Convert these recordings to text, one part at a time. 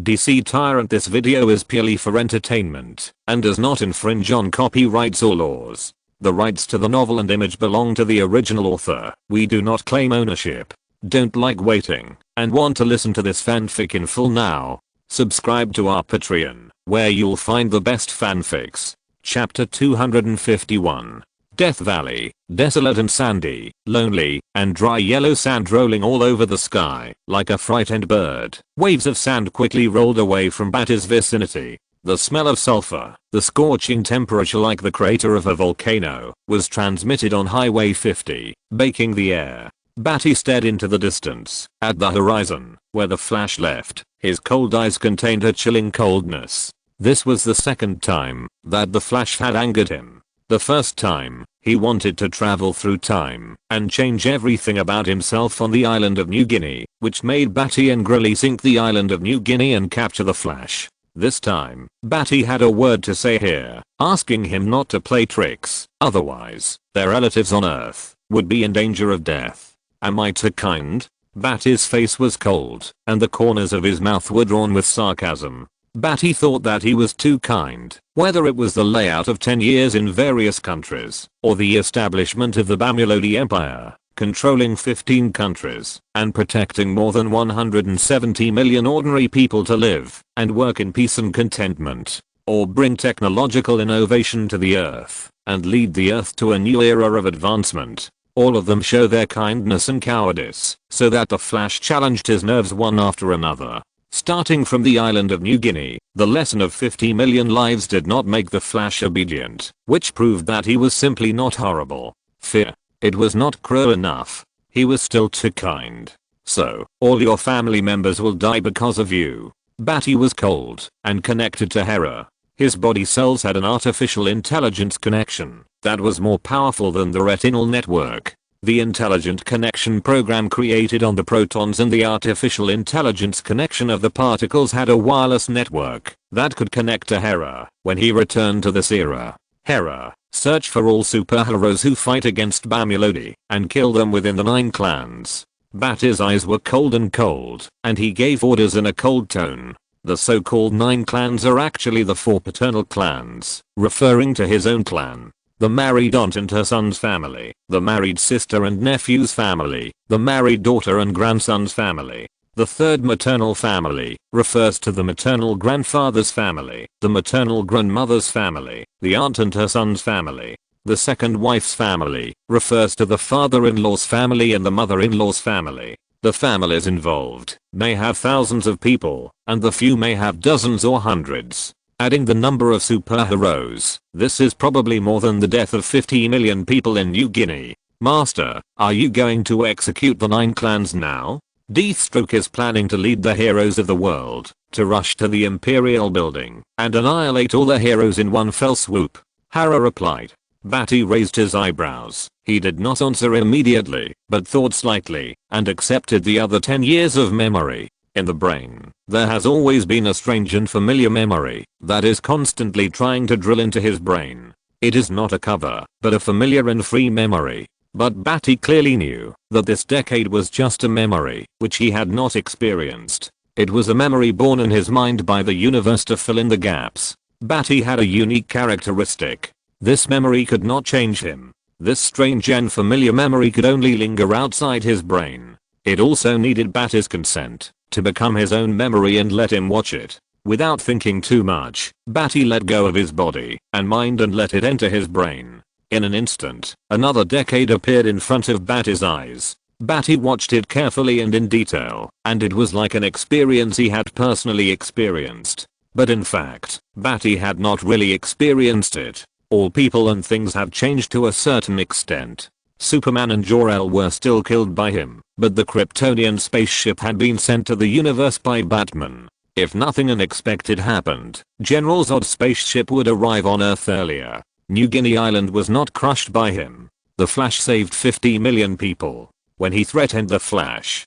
DC Tyrant. This video is purely for entertainment and does not infringe on copyrights or laws. The rights to the novel and image belong to the original author. We do not claim ownership. Don't like waiting and want to listen to this fanfic in full now? Subscribe to our Patreon, where you'll find the best fanfics. Chapter 251. Death Valley, desolate and sandy, lonely, and dry yellow sand rolling all over the sky, like a frightened bird. Waves of sand quickly rolled away from Badi's vicinity. The smell of sulfur, the scorching temperature like the crater of a volcano, was transmitted on Highway 50, baking the air. Badi stared into the distance, at the horizon, where the Flash left. His cold eyes contained a chilling coldness. This was the second time that the Flash had angered him. The first time, he wanted to travel through time and change everything about himself on the island of New Guinea, which made Badi angrily sink the island of New Guinea and capture the Flash. This time, Badi had a word to say here, asking him not to play tricks, otherwise, their relatives on Earth would be in danger of death. Am I too kind? Badi's face was cold, and the corners of his mouth were drawn with sarcasm. Badi thought that he was too kind, whether it was the layout of 10 years in various countries, or the establishment of the Bamulodi Empire, controlling 15 countries, and protecting more than 170 million ordinary people to live and work in peace and contentment, or bring technological innovation to the Earth, and lead the Earth to a new era of advancement. All of them show their kindness and cowardice, so that the Flash challenged his nerves one after another. Starting from the island of New Guinea, the lesson of 50 million lives did not make the Flash obedient, which proved that he was simply not horrible. Fear. It was not cruel enough. He was still too kind. So, all your family members will die because of you. Badi was cold and connected to Hera. His body cells had an artificial intelligence connection that was more powerful than the retinal network. The intelligent connection program created on the protons and the artificial intelligence connection of the particles had a wireless network that could connect to Hera when he returned to this era. Hera, search for all superheroes who fight against Bamulodi and kill them within the 9 clans. Badi's eyes were cold, and he gave orders in a cold tone. The so-called 9 clans are actually the 4 paternal clans, referring to his own clan. The married aunt and her son's family, the married sister and nephew's family, the married daughter and grandson's family. The third maternal family refers to the maternal grandfather's family, the maternal grandmother's family, the aunt and her son's family. The second wife's family refers to the father-in-law's family and the mother-in-law's family. The families involved may have thousands of people, and the few may have dozens or hundreds. Adding the number of superheroes, this is probably more than the death of 50 million people in New Guinea. Master, are you going to execute the 9 clans now? Deathstroke is planning to lead the heroes of the world to rush to the Imperial building and annihilate all the heroes in one fell swoop. Hera replied. Badi raised his eyebrows. He did not answer immediately, but thought slightly and accepted the other 10 years of memory. In the brain, there has always been a strange and familiar memory that is constantly trying to drill into his brain. It is not a cover, but a familiar and free memory. But Badi clearly knew that this decade was just a memory which he had not experienced. It was a memory born in his mind by the universe to fill in the gaps. Badi had a unique characteristic. This memory could not change him. This strange and familiar memory could only linger outside his brain. It also needed Badi's consent to become his own memory and let him watch it. Without thinking too much, Badi let go of his body and mind and let it enter his brain. In an instant, another decade appeared in front of Badi's eyes. Badi watched it carefully and in detail, and it was like an experience he had personally experienced. But in fact, Badi had not really experienced it. All people and things have changed to a certain extent. Superman and Jor-El were still killed by him, but the Kryptonian spaceship had been sent to the universe by Batman. If nothing unexpected happened, General Zod's spaceship would arrive on Earth earlier. New Guinea Island was not crushed by him. The Flash saved 50 million people. When he threatened the Flash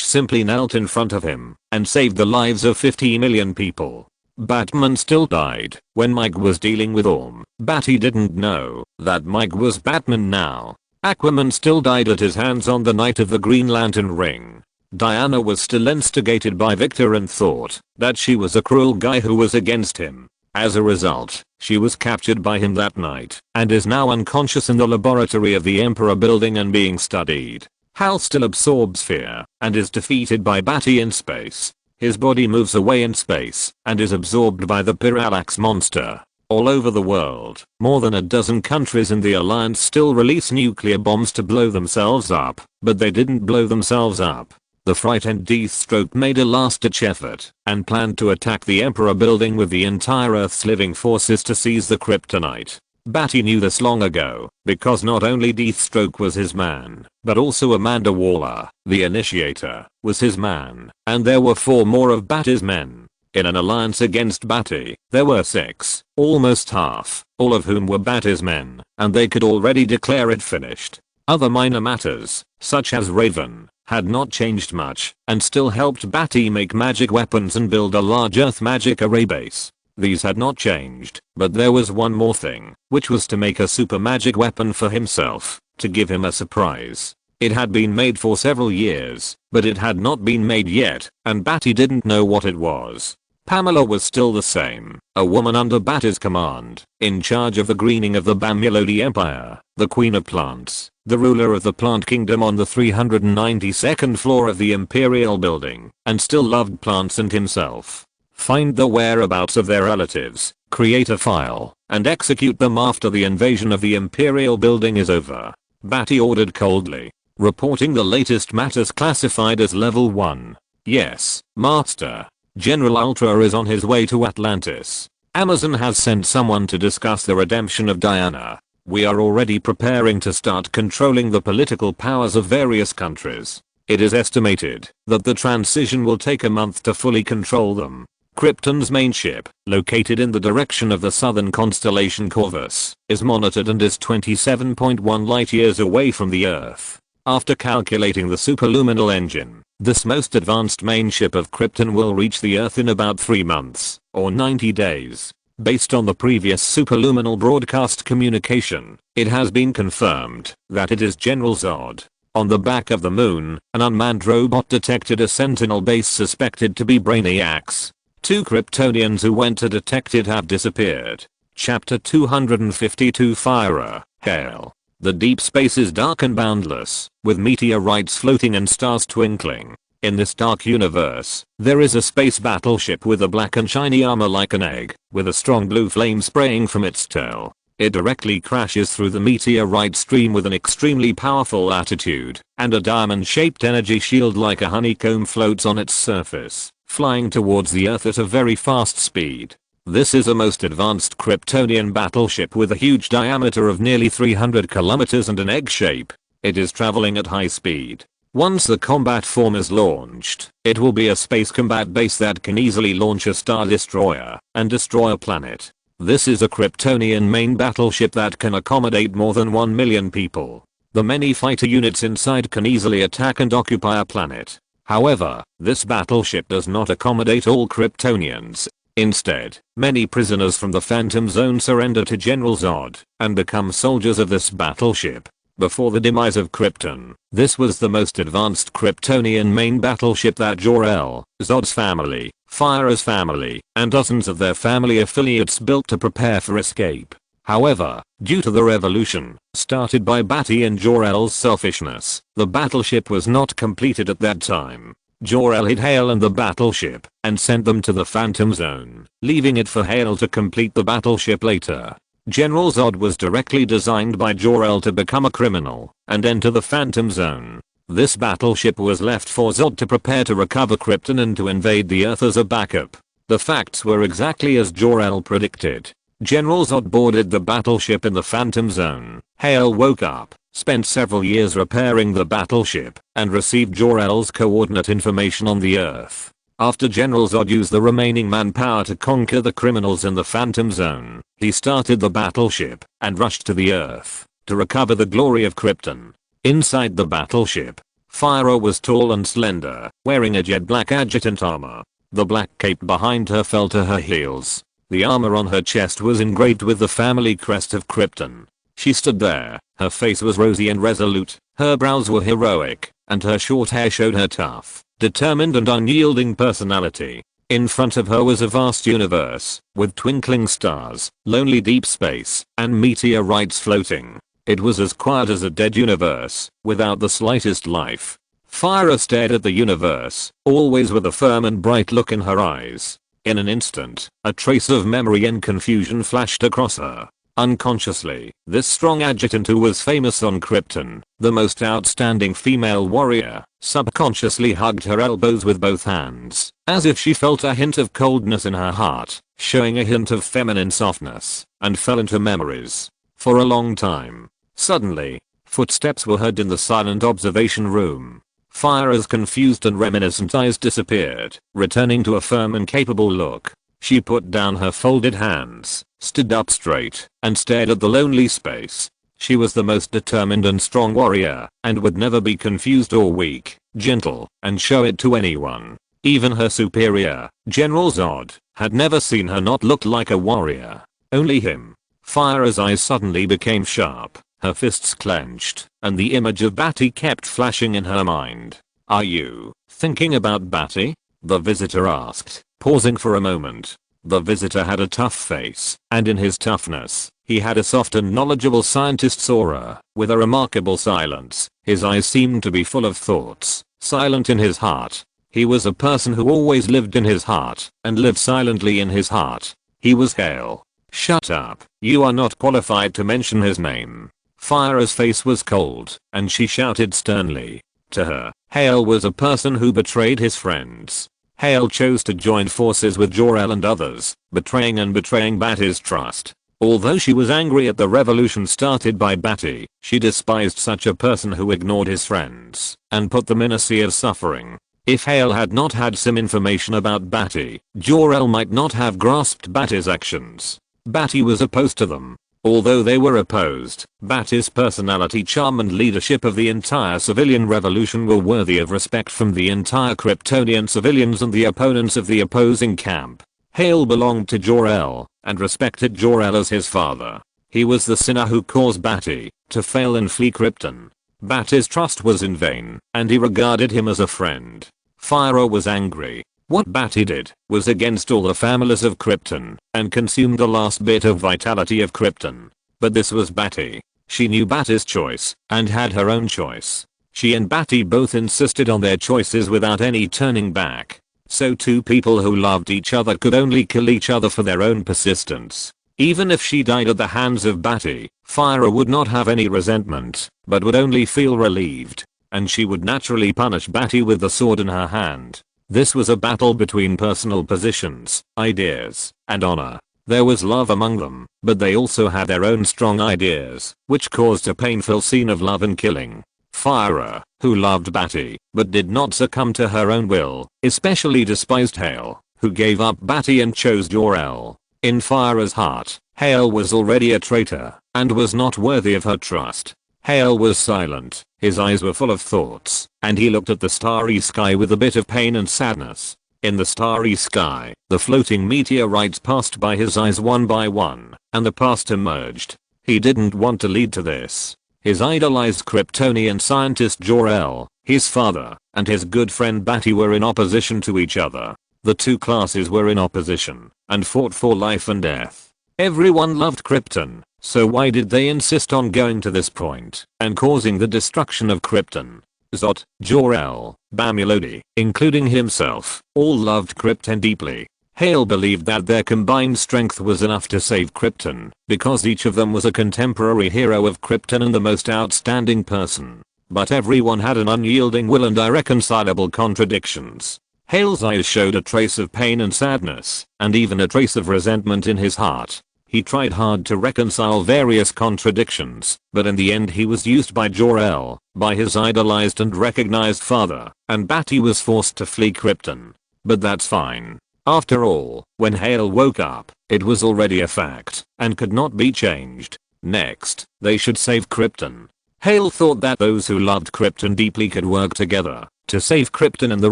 simply knelt in front of him and saved the lives of 50 million people. Batman still died when Mike was dealing with Orm. Badi didn't know that Mike was Batman now. Aquaman still died at his hands on the night of the Green Lantern ring. Diana was still instigated by Victor and thought that she was a cruel guy who was against him. As a result, she was captured by him that night and is now unconscious in the laboratory of the Emperor building and being studied. Hal still absorbs fear and is defeated by Badi in space. His body moves away in space and is absorbed by the Parallax monster. All over the world, more than a dozen countries in the Alliance still release nuclear bombs to blow themselves up, but they didn't blow themselves up. The frightened Deathstroke made a last-ditch effort and planned to attack the Emperor building with the entire Earth's living forces to seize the kryptonite. Badi knew this long ago, because not only Deathstroke was his man, but also Amanda Waller, the Initiator, was his man, and there were 4 more of Badi's men. In an alliance against Badi, there were 6, almost half, all of whom were Badi's men, and they could already declare it finished. Other minor matters, such as Raven, had not changed much, and still helped Badi make magic weapons and build a large Earth magic array base. These had not changed, but there was one more thing, which was to make a super magic weapon for himself, to give him a surprise. It had been made for several years, but it had not been made yet, and Badi didn't know what it was. Pamela was still the same, a woman under Badi's command, in charge of the greening of the Bamulodi Empire, the Queen of Plants, the ruler of the Plant Kingdom on the 392nd floor of the Imperial Building, and still loved plants and himself. Find the whereabouts of their relatives, create a file, and execute them after the invasion of the Imperial Building is over. Badi ordered coldly, reporting the latest matters classified as level 1. Yes, Master. General Ultra is on his way to Atlantis. Amazon has sent someone to discuss the redemption of Diana. We are already preparing to start controlling the political powers of various countries. It is estimated that the transition will take a month to fully control them. Krypton's main ship, located in the direction of the southern constellation Corvus, is monitored and is 27.1 light years away from the Earth. After calculating the superluminal engine, this most advanced main ship of Krypton will reach the Earth in about 3 months, or 90 days. Based on the previous superluminal broadcast communication, it has been confirmed that it is General Zod. On the back of the moon, an unmanned robot detected a Sentinel base suspected to be Brainiacs. 2 Kryptonians who went to detect it have disappeared. Chapter 252 Fire, Hail. The deep space is dark and boundless, with meteorites floating and stars twinkling. In this dark universe, there is a space battleship with a black and shiny armor like an egg, with a strong blue flame spraying from its tail. It directly crashes through the meteorite stream with an extremely powerful attitude, and a diamond-shaped energy shield like a honeycomb floats on its surface, flying towards the Earth at a very fast speed. This is a most advanced Kryptonian battleship with a huge diameter of nearly 300 kilometers and an egg shape. It is traveling at high speed. Once the combat form is launched, it will be a space combat base that can easily launch a star destroyer and destroy a planet. This is a Kryptonian main battleship that can accommodate more than 1 million people. The many fighter units inside can easily attack and occupy a planet. However, this battleship does not accommodate all Kryptonians. Instead, many prisoners from the Phantom Zone surrender to General Zod and become soldiers of this battleship. Before the demise of Krypton, this was the most advanced Kryptonian main battleship that Jor-El, Zod's family, Fire's family, and dozens of their family affiliates built to prepare for escape. However, due to the revolution started by Badi and Jor-El's selfishness, the battleship was not completed at that time. Jor-El hid Hale and the battleship and sent them to the Phantom Zone, leaving it for Hale to complete the battleship later. General Zod was directly designed by Jor-El to become a criminal and enter the Phantom Zone. This battleship was left for Zod to prepare to recover Krypton and to invade the Earth as a backup. The facts were exactly as Jor-El predicted. General Zod boarded the battleship in the Phantom Zone. Hale woke up, spent several years repairing the battleship, and received Jor-El's coordinate information on the Earth. After General Zod used the remaining manpower to conquer the criminals in the Phantom Zone, he started the battleship and rushed to the Earth to recover the glory of Krypton. Inside the battleship, Fire was tall and slender, wearing a jet black adjutant armor. The black cape behind her fell to her heels. The armor on her chest was engraved with the family crest of Krypton. She stood there, her face was rosy and resolute, her brows were heroic, and her short hair showed her tough, determined and unyielding personality. In front of her was a vast universe, with twinkling stars, lonely deep space, and meteorites floating. It was as quiet as a dead universe, without the slightest life. Fyra stared at the universe, always with a firm and bright look in her eyes. In an instant, a trace of memory and confusion flashed across her. Unconsciously, this strong adjutant who was famous on Krypton, the most outstanding female warrior, subconsciously hugged her elbows with both hands, as if she felt a hint of coldness in her heart, showing a hint of feminine softness, and fell into memories. For a long time. Suddenly, footsteps were heard in the silent observation room. Fyra's confused and reminiscent eyes disappeared, returning to a firm and capable look. She put down her folded hands, stood up straight, and stared at the lonely space. She was the most determined and strong warrior, and would never be confused or weak, gentle, and show it to anyone. Even her superior, General Zod, had never seen her not look like a warrior. Only him. Fyra's eyes suddenly became sharp, her fists clenched, and the image of Badi kept flashing in her mind. "Are you thinking about Badi?" the visitor asked, pausing for a moment. The visitor had a tough face, and in his toughness, he had a soft and knowledgeable scientist's aura, with a remarkable silence. His eyes seemed to be full of thoughts, silent in his heart. He was a person who always lived in his heart, and lived silently in his heart. He was Hale. "Shut up, you are not qualified to mention his name." Fyra's face was cold, and she shouted sternly. To her, Hale was a person who betrayed his friends. Hale chose to join forces with Jor-El and others, betraying Badi's trust. Although she was angry at the revolution started by Badi, she despised such a person who ignored his friends and put them in a sea of suffering. If Hale had not had some information about Badi, Jor-El might not have grasped Badi's actions. Badi was opposed to them. Although they were opposed, Badi's personality, charm and leadership of the entire civilian revolution were worthy of respect from the entire Kryptonian civilians and the opponents of the opposing camp. Hale belonged to Jor-El, and respected Jor-El as his father. He was the sinner who caused Badi to fail and flee Krypton. Badi's trust was in vain, and he regarded him as a friend. Fyra was angry. What Badi did was against all the families of Krypton, and consumed the last bit of vitality of Krypton. But this was Badi. She knew Badi's choice, and had her own choice. She and Badi both insisted on their choices without any turning back. So two people who loved each other could only kill each other for their own persistence. Even if she died at the hands of Badi, Fyra would not have any resentment, but would only feel relieved. And she would naturally punish Badi with the sword in her hand. This was a battle between personal positions, ideas, and honor. There was love among them, but they also had their own strong ideas, which caused a painful scene of love and killing. Fyra, who loved Badi, but did not succumb to her own will, especially despised Hale, who gave up Badi and chose Jor-El. In Fyra's heart, Hale was already a traitor, and was not worthy of her trust. Hale was silent, his eyes were full of thoughts, and he looked at the starry sky with a bit of pain and sadness. In the starry sky, the floating meteorites passed by his eyes one by one, and the past emerged. He didn't want to lead to this. His idolized Kryptonian scientist Jor-El, his father, and his good friend Badi were in opposition to each other. The two classes were in opposition, and fought for life and death. Everyone loved Krypton. So why did they insist on going to this point and causing the destruction of Krypton? Zod, Jor-El, Bamulodi, including himself, all loved Krypton deeply. Hale believed that their combined strength was enough to save Krypton, because each of them was a contemporary hero of Krypton and the most outstanding person. But everyone had an unyielding will and irreconcilable contradictions. Hale's eyes showed a trace of pain and sadness, and even a trace of resentment in his heart. He tried hard to reconcile various contradictions, but in the end he was used by Jor-El, by his idolized and recognized father, and Badi was forced to flee Krypton. But that's fine. After all, when Hale woke up, it was already a fact, and could not be changed. Next, they should save Krypton. Hale thought that those who loved Krypton deeply could work together to save Krypton in the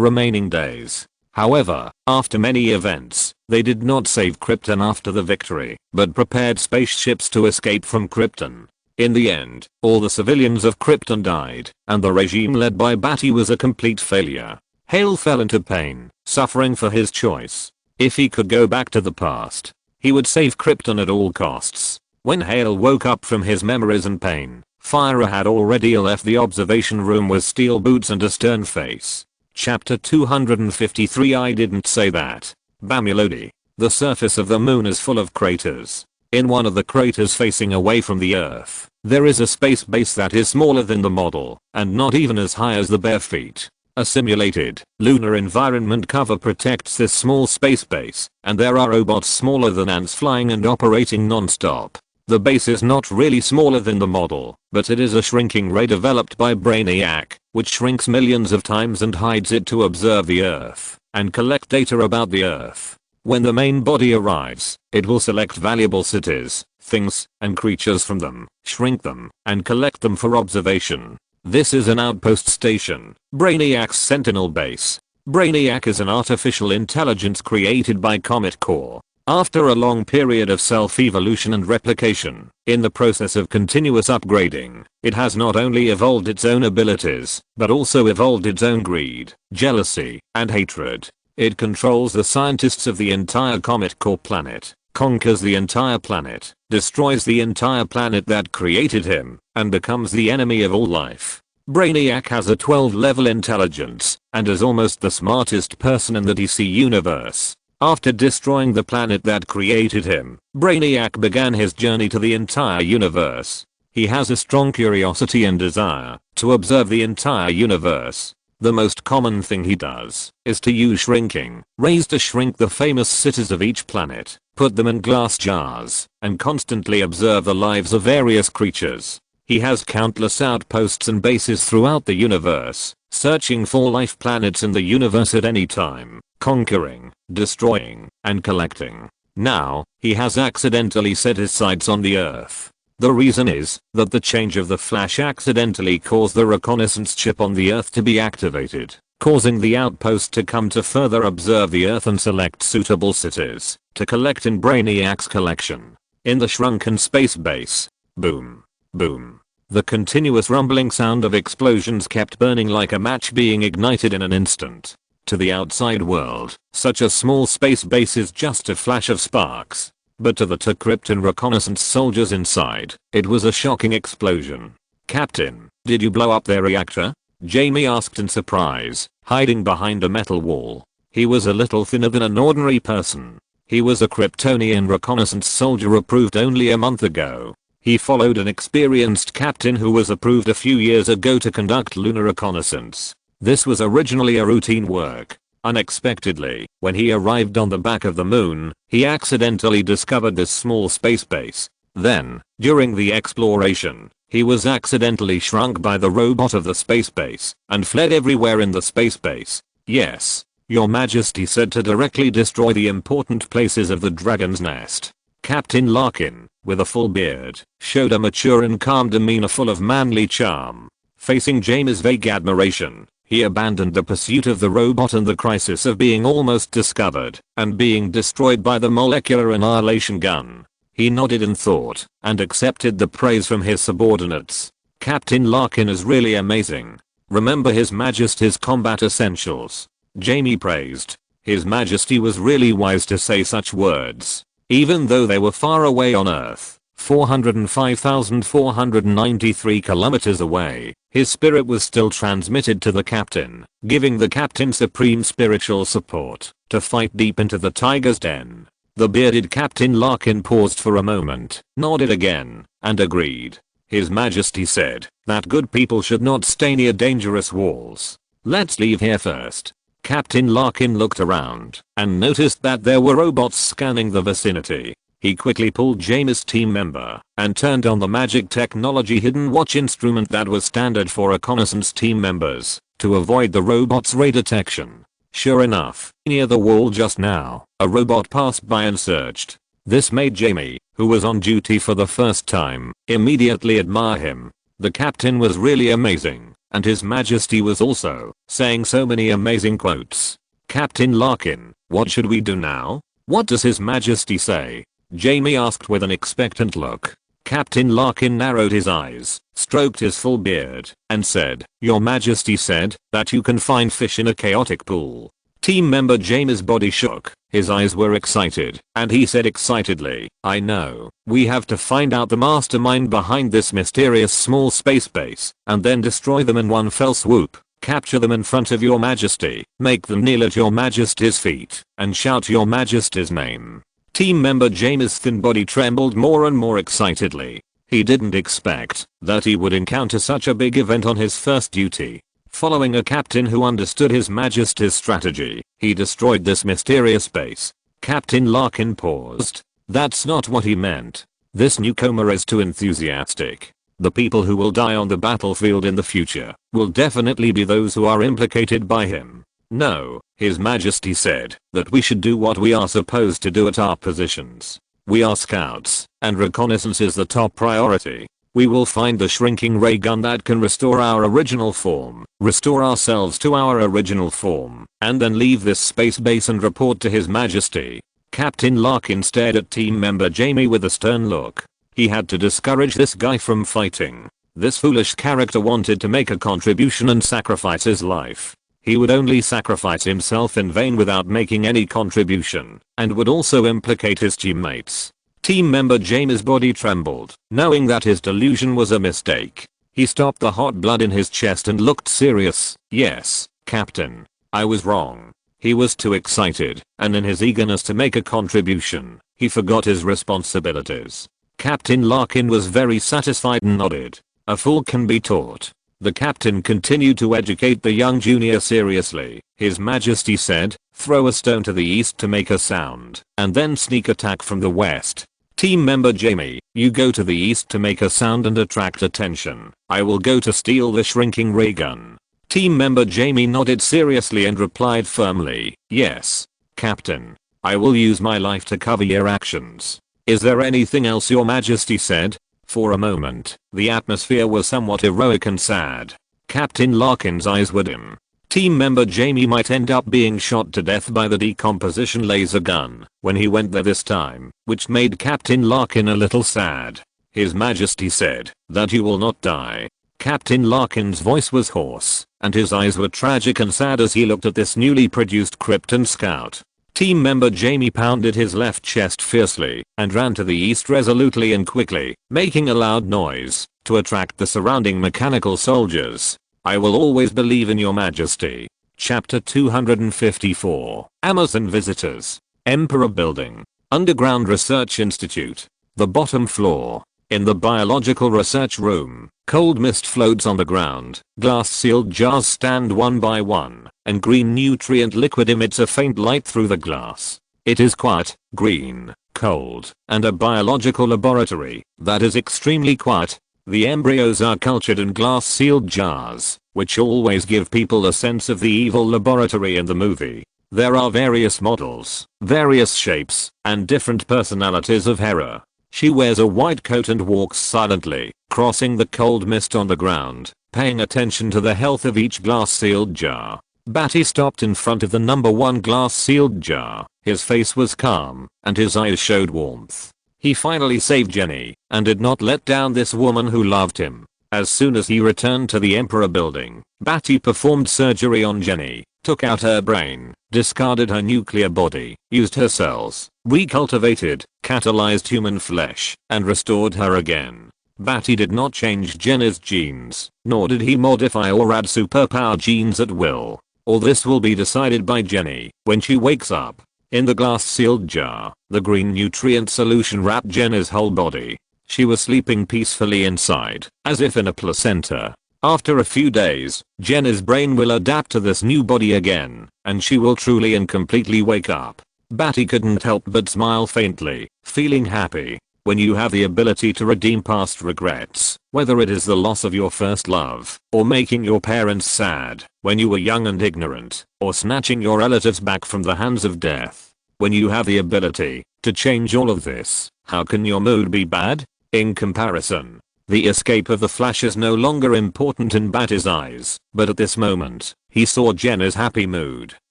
remaining days. However, after many events, they did not save Krypton after the victory, but prepared spaceships to escape from Krypton. In the end, all the civilians of Krypton died, and the regime led by Badi was a complete failure. Hale fell into pain, suffering for his choice. If he could go back to the past, he would save Krypton at all costs. When Hale woke up from his memories and pain, Fyra had already left the observation room with steel boots and a stern face. Chapter 253. I didn't say that. Bamulodi. The surface of the moon is full of craters. In one of the craters facing away from the Earth, there is a space base that is smaller than the model, and not even as high as the bare feet. A simulated, lunar environment cover protects this small space base, and there are robots smaller than ants flying and operating non-stop. The base is not really smaller than the model, but it is a shrinking ray developed by Brainiac, which shrinks millions of times and hides it to observe the Earth, and collect data about the Earth. When the main body arrives, it will select valuable cities, things, and creatures from them, shrink them, and collect them for observation. This is an outpost station, Brainiac's Sentinel base. Brainiac is an artificial intelligence created by Comet Core. After a long period of self-evolution and replication, in the process of continuous upgrading, it has not only evolved its own abilities, but also evolved its own greed, jealousy, and hatred. It controls the scientists of the entire Comet Core planet, conquers the entire planet, destroys the entire planet that created him, and becomes the enemy of all life. Brainiac has a 12-level intelligence, and is almost the smartest person in the DC universe. After destroying the planet that created him, Brainiac began his journey to the entire universe. He has a strong curiosity and desire to observe the entire universe. The most common thing he does is to use shrinking rays to shrink the famous cities of each planet, put them in glass jars, and constantly observe the lives of various creatures. He has countless outposts and bases throughout the universe, searching for life planets in the universe at any time, conquering, destroying, and collecting. Now, he has accidentally set his sights on the Earth. The reason is that the change of the Flash accidentally caused the reconnaissance chip on the Earth to be activated, causing the outpost to come to further observe the Earth and select suitable cities to collect in Brainiac's collection. In the shrunken space base, boom, boom. The continuous rumbling sound of explosions kept burning like a match being ignited in an instant. To the outside world, such a small space base is just a flash of sparks. But to the Krypton reconnaissance soldiers inside, it was a shocking explosion. "Captain, did you blow up their reactor?" Jamie asked in surprise, hiding behind a metal wall. He was a little thinner than an ordinary person. He was a Kryptonian reconnaissance soldier approved only a month ago. He followed an experienced captain who was approved a few years ago to conduct lunar reconnaissance. This was originally a routine work. Unexpectedly, when he arrived on the back of the moon, he accidentally discovered this small space base. Then, during the exploration, he was accidentally shrunk by the robot of the space base and fled everywhere in the space base. "Yes, Your Majesty said to directly destroy the important places of the Dragon's Nest." Captain Larkin, with a full beard, showed a mature and calm demeanor full of manly charm. Facing Jamie's vague admiration, he abandoned the pursuit of the robot and the crisis of being almost discovered and being destroyed by the molecular annihilation gun. He nodded in thought and accepted the praise from his subordinates. "Captain Larkin is really amazing. Remember His Majesty's combat essentials." Jamie praised. His Majesty was really wise to say such words. Even though they were far away on Earth, 405,493 kilometers away, his spirit was still transmitted to the captain, giving the captain supreme spiritual support to fight deep into the tiger's den. The bearded Captain Larkin paused for a moment, nodded again, and agreed. His Majesty said that good people should not stay near dangerous walls. "Let's leave here first." Captain Larkin looked around and noticed that there were robots scanning the vicinity. He quickly pulled Jamie's team member and turned on the magic technology hidden watch instrument that was standard for reconnaissance team members to avoid the robot's ray detection. Sure enough, near the wall just now, a robot passed by and searched. This made Jamie, who was on duty for the first time, immediately admire him. The captain was really amazing, and His Majesty was also saying so many amazing quotes. "Captain Larkin, what should we do now? What does His Majesty say?" Jamie asked with an expectant look. Captain Larkin narrowed his eyes, stroked his full beard, and said, "Your Majesty said that you can find fish in a chaotic pool." Team member Jamie's body shook, his eyes were excited, and he said excitedly, "I know. We have to find out the mastermind behind this mysterious small space base, and then destroy them in one fell swoop. Capture them in front of your Majesty, make them kneel at your Majesty's feet, and shout your Majesty's name." Team member Jamie's thin body trembled more and more excitedly. He didn't expect that he would encounter such a big event on his first duty. Following a captain who understood his Majesty's strategy, he destroyed this mysterious base. Captain Larkin paused. That's not what he meant. This newcomer is too enthusiastic. The people who will die on the battlefield in the future will definitely be those who are implicated by him. No, His Majesty said that we should do what we are supposed to do at our positions. We are scouts, and reconnaissance is the top priority. We will find the shrinking ray gun that can restore our original form, restore ourselves to our original form, and then leave this space base and report to His Majesty. Captain Larkin stared at team member Jamie with a stern look. He had to discourage this guy from fighting. This foolish character wanted to make a contribution and sacrifice his life. He would only sacrifice himself in vain without making any contribution, and would also implicate his teammates. Team member Jamie's body trembled, knowing that his delusion was a mistake. He stopped the hot blood in his chest and looked serious. "Yes, Captain. I was wrong." He was too excited, and in his eagerness to make a contribution, he forgot his responsibilities. Captain Larkin was very satisfied and nodded. A fool can be taught. The captain continued to educate the young junior seriously. His Majesty said, "Throw a stone to the east to make a sound, and then sneak attack from the west." Team member Jamie, you go to the east to make a sound and attract attention. I will go to steal the shrinking ray gun. Team member Jamie nodded seriously and replied firmly, "Yes, Captain. I will use my life to cover your actions." "Is there anything else Your Majesty said?" For a moment, the atmosphere was somewhat heroic and sad. Captain Larkin's eyes were dim. Team member Jamie might end up being shot to death by the decomposition laser gun when he went there this time, which made Captain Larkin a little sad. His Majesty said that you will not die. Captain Larkin's voice was hoarse, and his eyes were tragic and sad as he looked at this newly produced Krypton scout. Team member Jamie pounded his left chest fiercely and ran to the east resolutely and quickly, making a loud noise to attract the surrounding mechanical soldiers. "I will always believe in Your Majesty." Chapter 254. Amazon Visitors. Emperor Building. Underground Research Institute. The bottom floor. In the biological research room, cold mist floats on the ground, glass-sealed jars stand one by one, and green nutrient liquid emits a faint light through the glass. It is quiet, green, cold, and a biological laboratory that is extremely quiet. The embryos are cultured in glass-sealed jars, which always give people a sense of the evil laboratory in the movie. There are various models, various shapes, and different personalities of Hera. She wears a white coat and walks silently, crossing the cold mist on the ground, paying attention to the health of each glass-sealed jar. Badi stopped in front of the number 1 glass-sealed jar. His face was calm, and his eyes showed warmth. He finally saved Jenny, and did not let down this woman who loved him. As soon as he returned to the Emperor building, Badi performed surgery on Jenny, took out her brain, discarded her nuclear body, used her cells, recultivated, catalyzed human flesh, and restored her again. Badi did not change Jenny's genes, nor did he modify or add superpower genes at will. All this will be decided by Jenny when she wakes up. In the glass-sealed jar, the green nutrient solution wrapped Jenny's whole body. She was sleeping peacefully inside, as if in a placenta. After a few days, Jenny's brain will adapt to this new body again, and she will truly and completely wake up. Badi couldn't help but smile faintly, feeling happy. When you have the ability to redeem past regrets, whether it is the loss of your first love, or making your parents sad when you were young and ignorant, or snatching your relatives back from the hands of death. When you have the ability to change all of this, how can your mood be bad? In comparison, the escape of the Flash is no longer important in Badi's eyes, but at this moment, he saw Jenny's happy mood.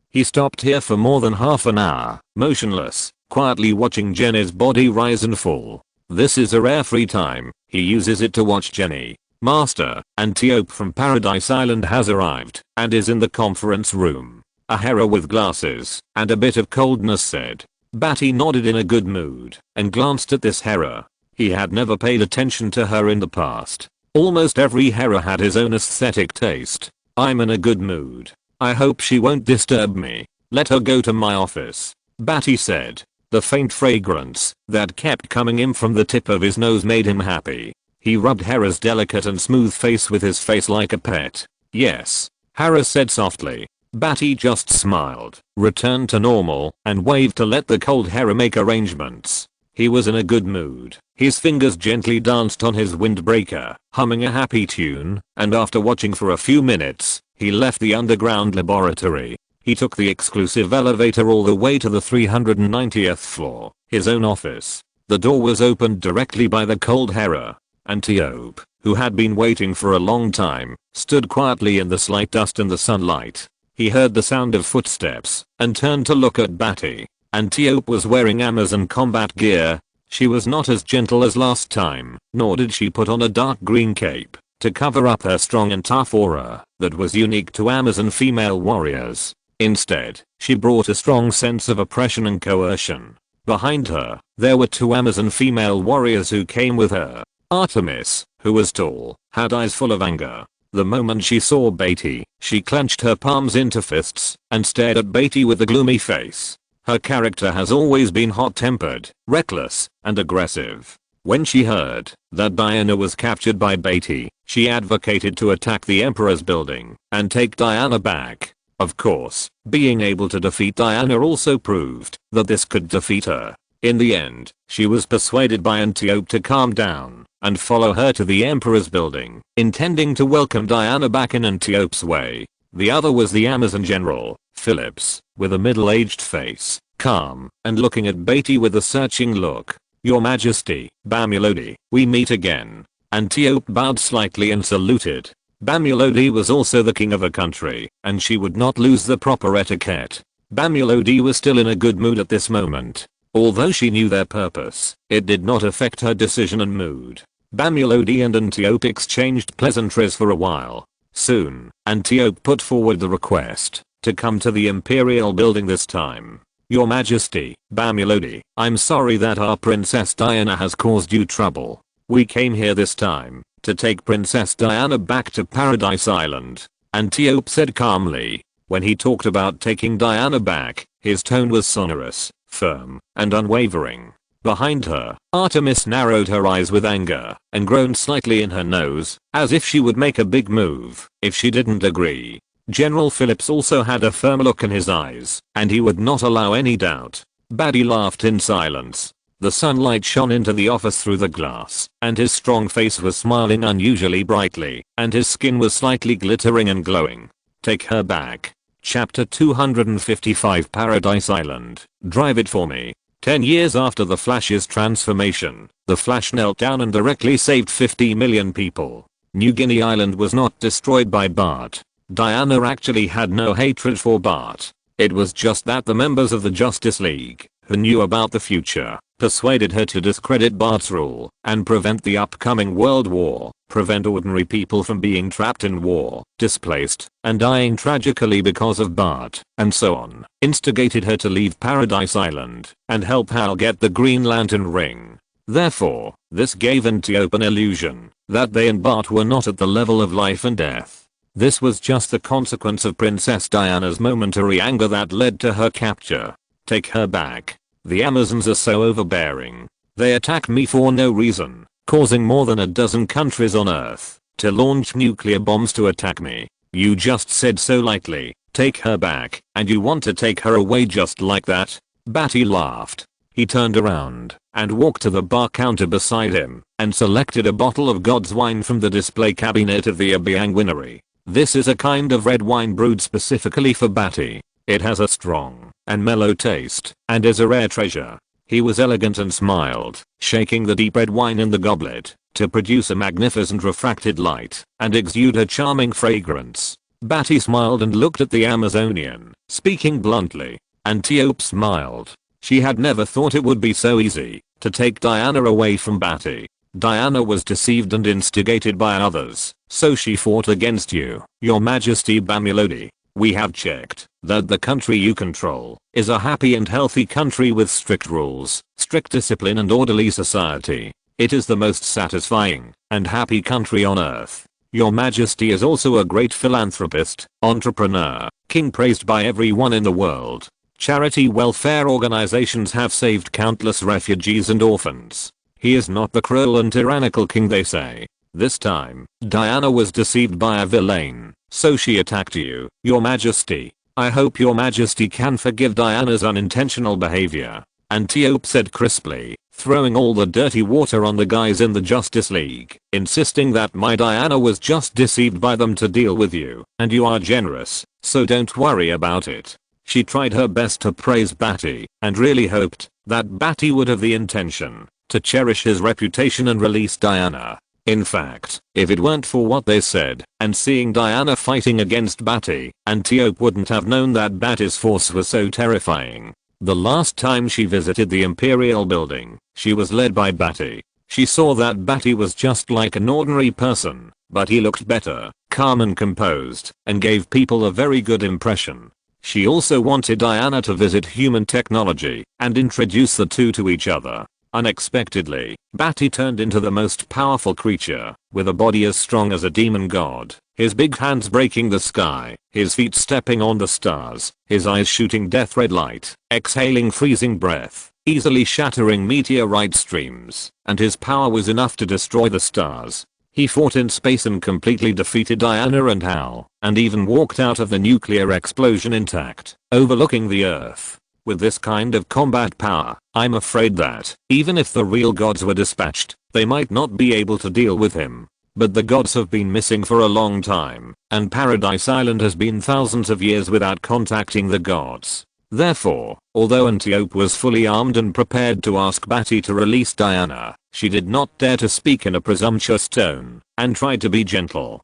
He stopped here for more than half an hour, motionless, quietly watching Jenny's body rise and fall. This is a rare free time. He uses it to watch Jenny. Master, Antiope from Paradise Island has arrived and is in the conference room. A Hera with glasses and a bit of coldness said. Badi nodded in a good mood and glanced at this Hera. He had never paid attention to her in the past. Almost every Hera had his own aesthetic taste. I'm in a good mood. I hope she won't disturb me. Let her go to my office. Badi said. The faint fragrance that kept coming in from the tip of his nose made him happy. He rubbed Hera's delicate and smooth face with his face like a pet. Yes. Hera said softly. Badi just smiled, returned to normal, and waved to let the cold Hera make arrangements. He was in a good mood. His fingers gently danced on his windbreaker, humming a happy tune, and after watching for a few minutes, he left the underground laboratory. He took the exclusive elevator all the way to the 390th floor, his own office. The door was opened directly by the cold Hera. Antiope, who had been waiting for a long time, stood quietly in the slight dust and the sunlight. He heard the sound of footsteps and turned to look at Badi. Antiope was wearing Amazon combat gear. She was not as gentle as last time, nor did she put on a dark green cape to cover up her strong and tough aura that was unique to Amazon female warriors. Instead, she brought a strong sense of oppression and coercion. Behind her, there were two Amazon female warriors who came with her. Artemis, who was tall, had eyes full of anger. The moment she saw Badi, she clenched her palms into fists and stared at Badi with a gloomy face. Her character has always been hot-tempered, reckless, and aggressive. When she heard that Diana was captured by Badi, she advocated to attack the Emperor's building and take Diana back. Of course, being able to defeat Diana also proved that this could defeat her. In the end, she was persuaded by Antiope to calm down and follow her to the Emperor's building, intending to welcome Diana back in Antiope's way. The other was the Amazon general, Phillips, with a middle-aged face, calm, and looking at Badi with a searching look. Your Majesty, Bamulodi, we meet again. Antiope bowed slightly and saluted. Bamulodi was also the king of a country, and she would not lose the proper etiquette. Bamulodi was still in a good mood at this moment. Although she knew their purpose, it did not affect her decision and mood. Bamulodi and Antiope exchanged pleasantries for a while. Soon, Antiope put forward the request to come to the Imperial building this time. Your Majesty, Bamulodi, I'm sorry that our Princess Diana has caused you trouble. We came here this time to take Princess Diana back to Paradise Island. Antiope said calmly. When he talked about taking Diana back, his tone was sonorous, firm, and unwavering. Behind her, Artemis narrowed her eyes with anger and groaned slightly in her nose, as if she would make a big move if she didn't agree. General Phillips also had a firm look in his eyes, and he would not allow any doubt. Badi laughed in silence. The sunlight shone into the office through the glass, and his strong face was smiling unusually brightly, and his skin was slightly glittering and glowing. Take her back. Chapter 255 Paradise Island. Drive it for me. 10 years after the Flash's transformation, the Flash knelt down and directly saved 50 million people. New Guinea Island was not destroyed by Bart. Diana actually had no hatred for Bart. It was just that the members of the Justice League, who knew about the future, persuaded her to discredit Bart's rule and prevent the upcoming World War, prevent ordinary people from being trapped in war, displaced, and dying tragically because of Bart, and so on. Instigated her to leave Paradise Island and help Hal get the Green Lantern ring. Therefore, this gave Antiope an illusion that they and Bart were not at the level of life and death. This was just the consequence of Princess Diana's momentary anger that led to her capture. Take her back. The Amazons are so overbearing. They attack me for no reason, causing more than a dozen countries on Earth to launch nuclear bombs to attack me. You just said so lightly, take her back, and you want to take her away just like that? Badi laughed. He turned around and walked to the bar counter beside him and selected a bottle of God's wine from the display cabinet of the Abiang Winery. This is a kind of red wine brewed specifically for Badi. It has a strong and mellow taste and is a rare treasure. He was elegant and smiled, shaking the deep red wine in the goblet to produce a magnificent refracted light and exude a charming fragrance. Badi smiled and looked at the Amazonian, speaking bluntly. Antiope smiled. She had never thought it would be so easy to take Diana away from Badi. Diana was deceived and instigated by others, so she fought against you, Your Majesty Bamilodi. We have checked that the country you control is a happy and healthy country with strict rules, strict discipline and orderly society. It is the most satisfying and happy country on earth. Your Majesty is also a great philanthropist, entrepreneur, king praised by everyone in the world. Charity welfare organizations have saved countless refugees and orphans. He is not the cruel and tyrannical king they say. This time, Diana was deceived by a villain, so she attacked you, Your Majesty. I hope Your Majesty can forgive Diana's unintentional behavior. Antiope said crisply, throwing all the dirty water on the guys in the Justice League, insisting that my Diana was just deceived by them to deal with you, and you are generous, so don't worry about it. She tried her best to praise Badi, and really hoped that Badi would have the intention to cherish his reputation and release Diana. In fact, if it weren't for what they said, and seeing Diana fighting against Badi, Antiope wouldn't have known that Badi's force was so terrifying. The last time she visited the Imperial building, she was led by Badi. She saw that Badi was just like an ordinary person, but he looked better, calm and composed, and gave people a very good impression. She also wanted Diana to visit human technology and introduce the two to each other. Unexpectedly, Badi turned into the most powerful creature, with a body as strong as a demon god, his big hands breaking the sky, his feet stepping on the stars, his eyes shooting death red light, exhaling freezing breath, easily shattering meteorite streams, and his power was enough to destroy the stars. He fought in space and completely defeated Diana and Hal, and even walked out of the nuclear explosion intact, overlooking the Earth. With this kind of combat power, I'm afraid that, even if the real gods were dispatched, they might not be able to deal with him. But the gods have been missing for a long time, and Paradise Island has been thousands of years without contacting the gods. Therefore, although Antiope was fully armed and prepared to ask Badi to release Diana, she did not dare to speak in a presumptuous tone, and tried to be gentle.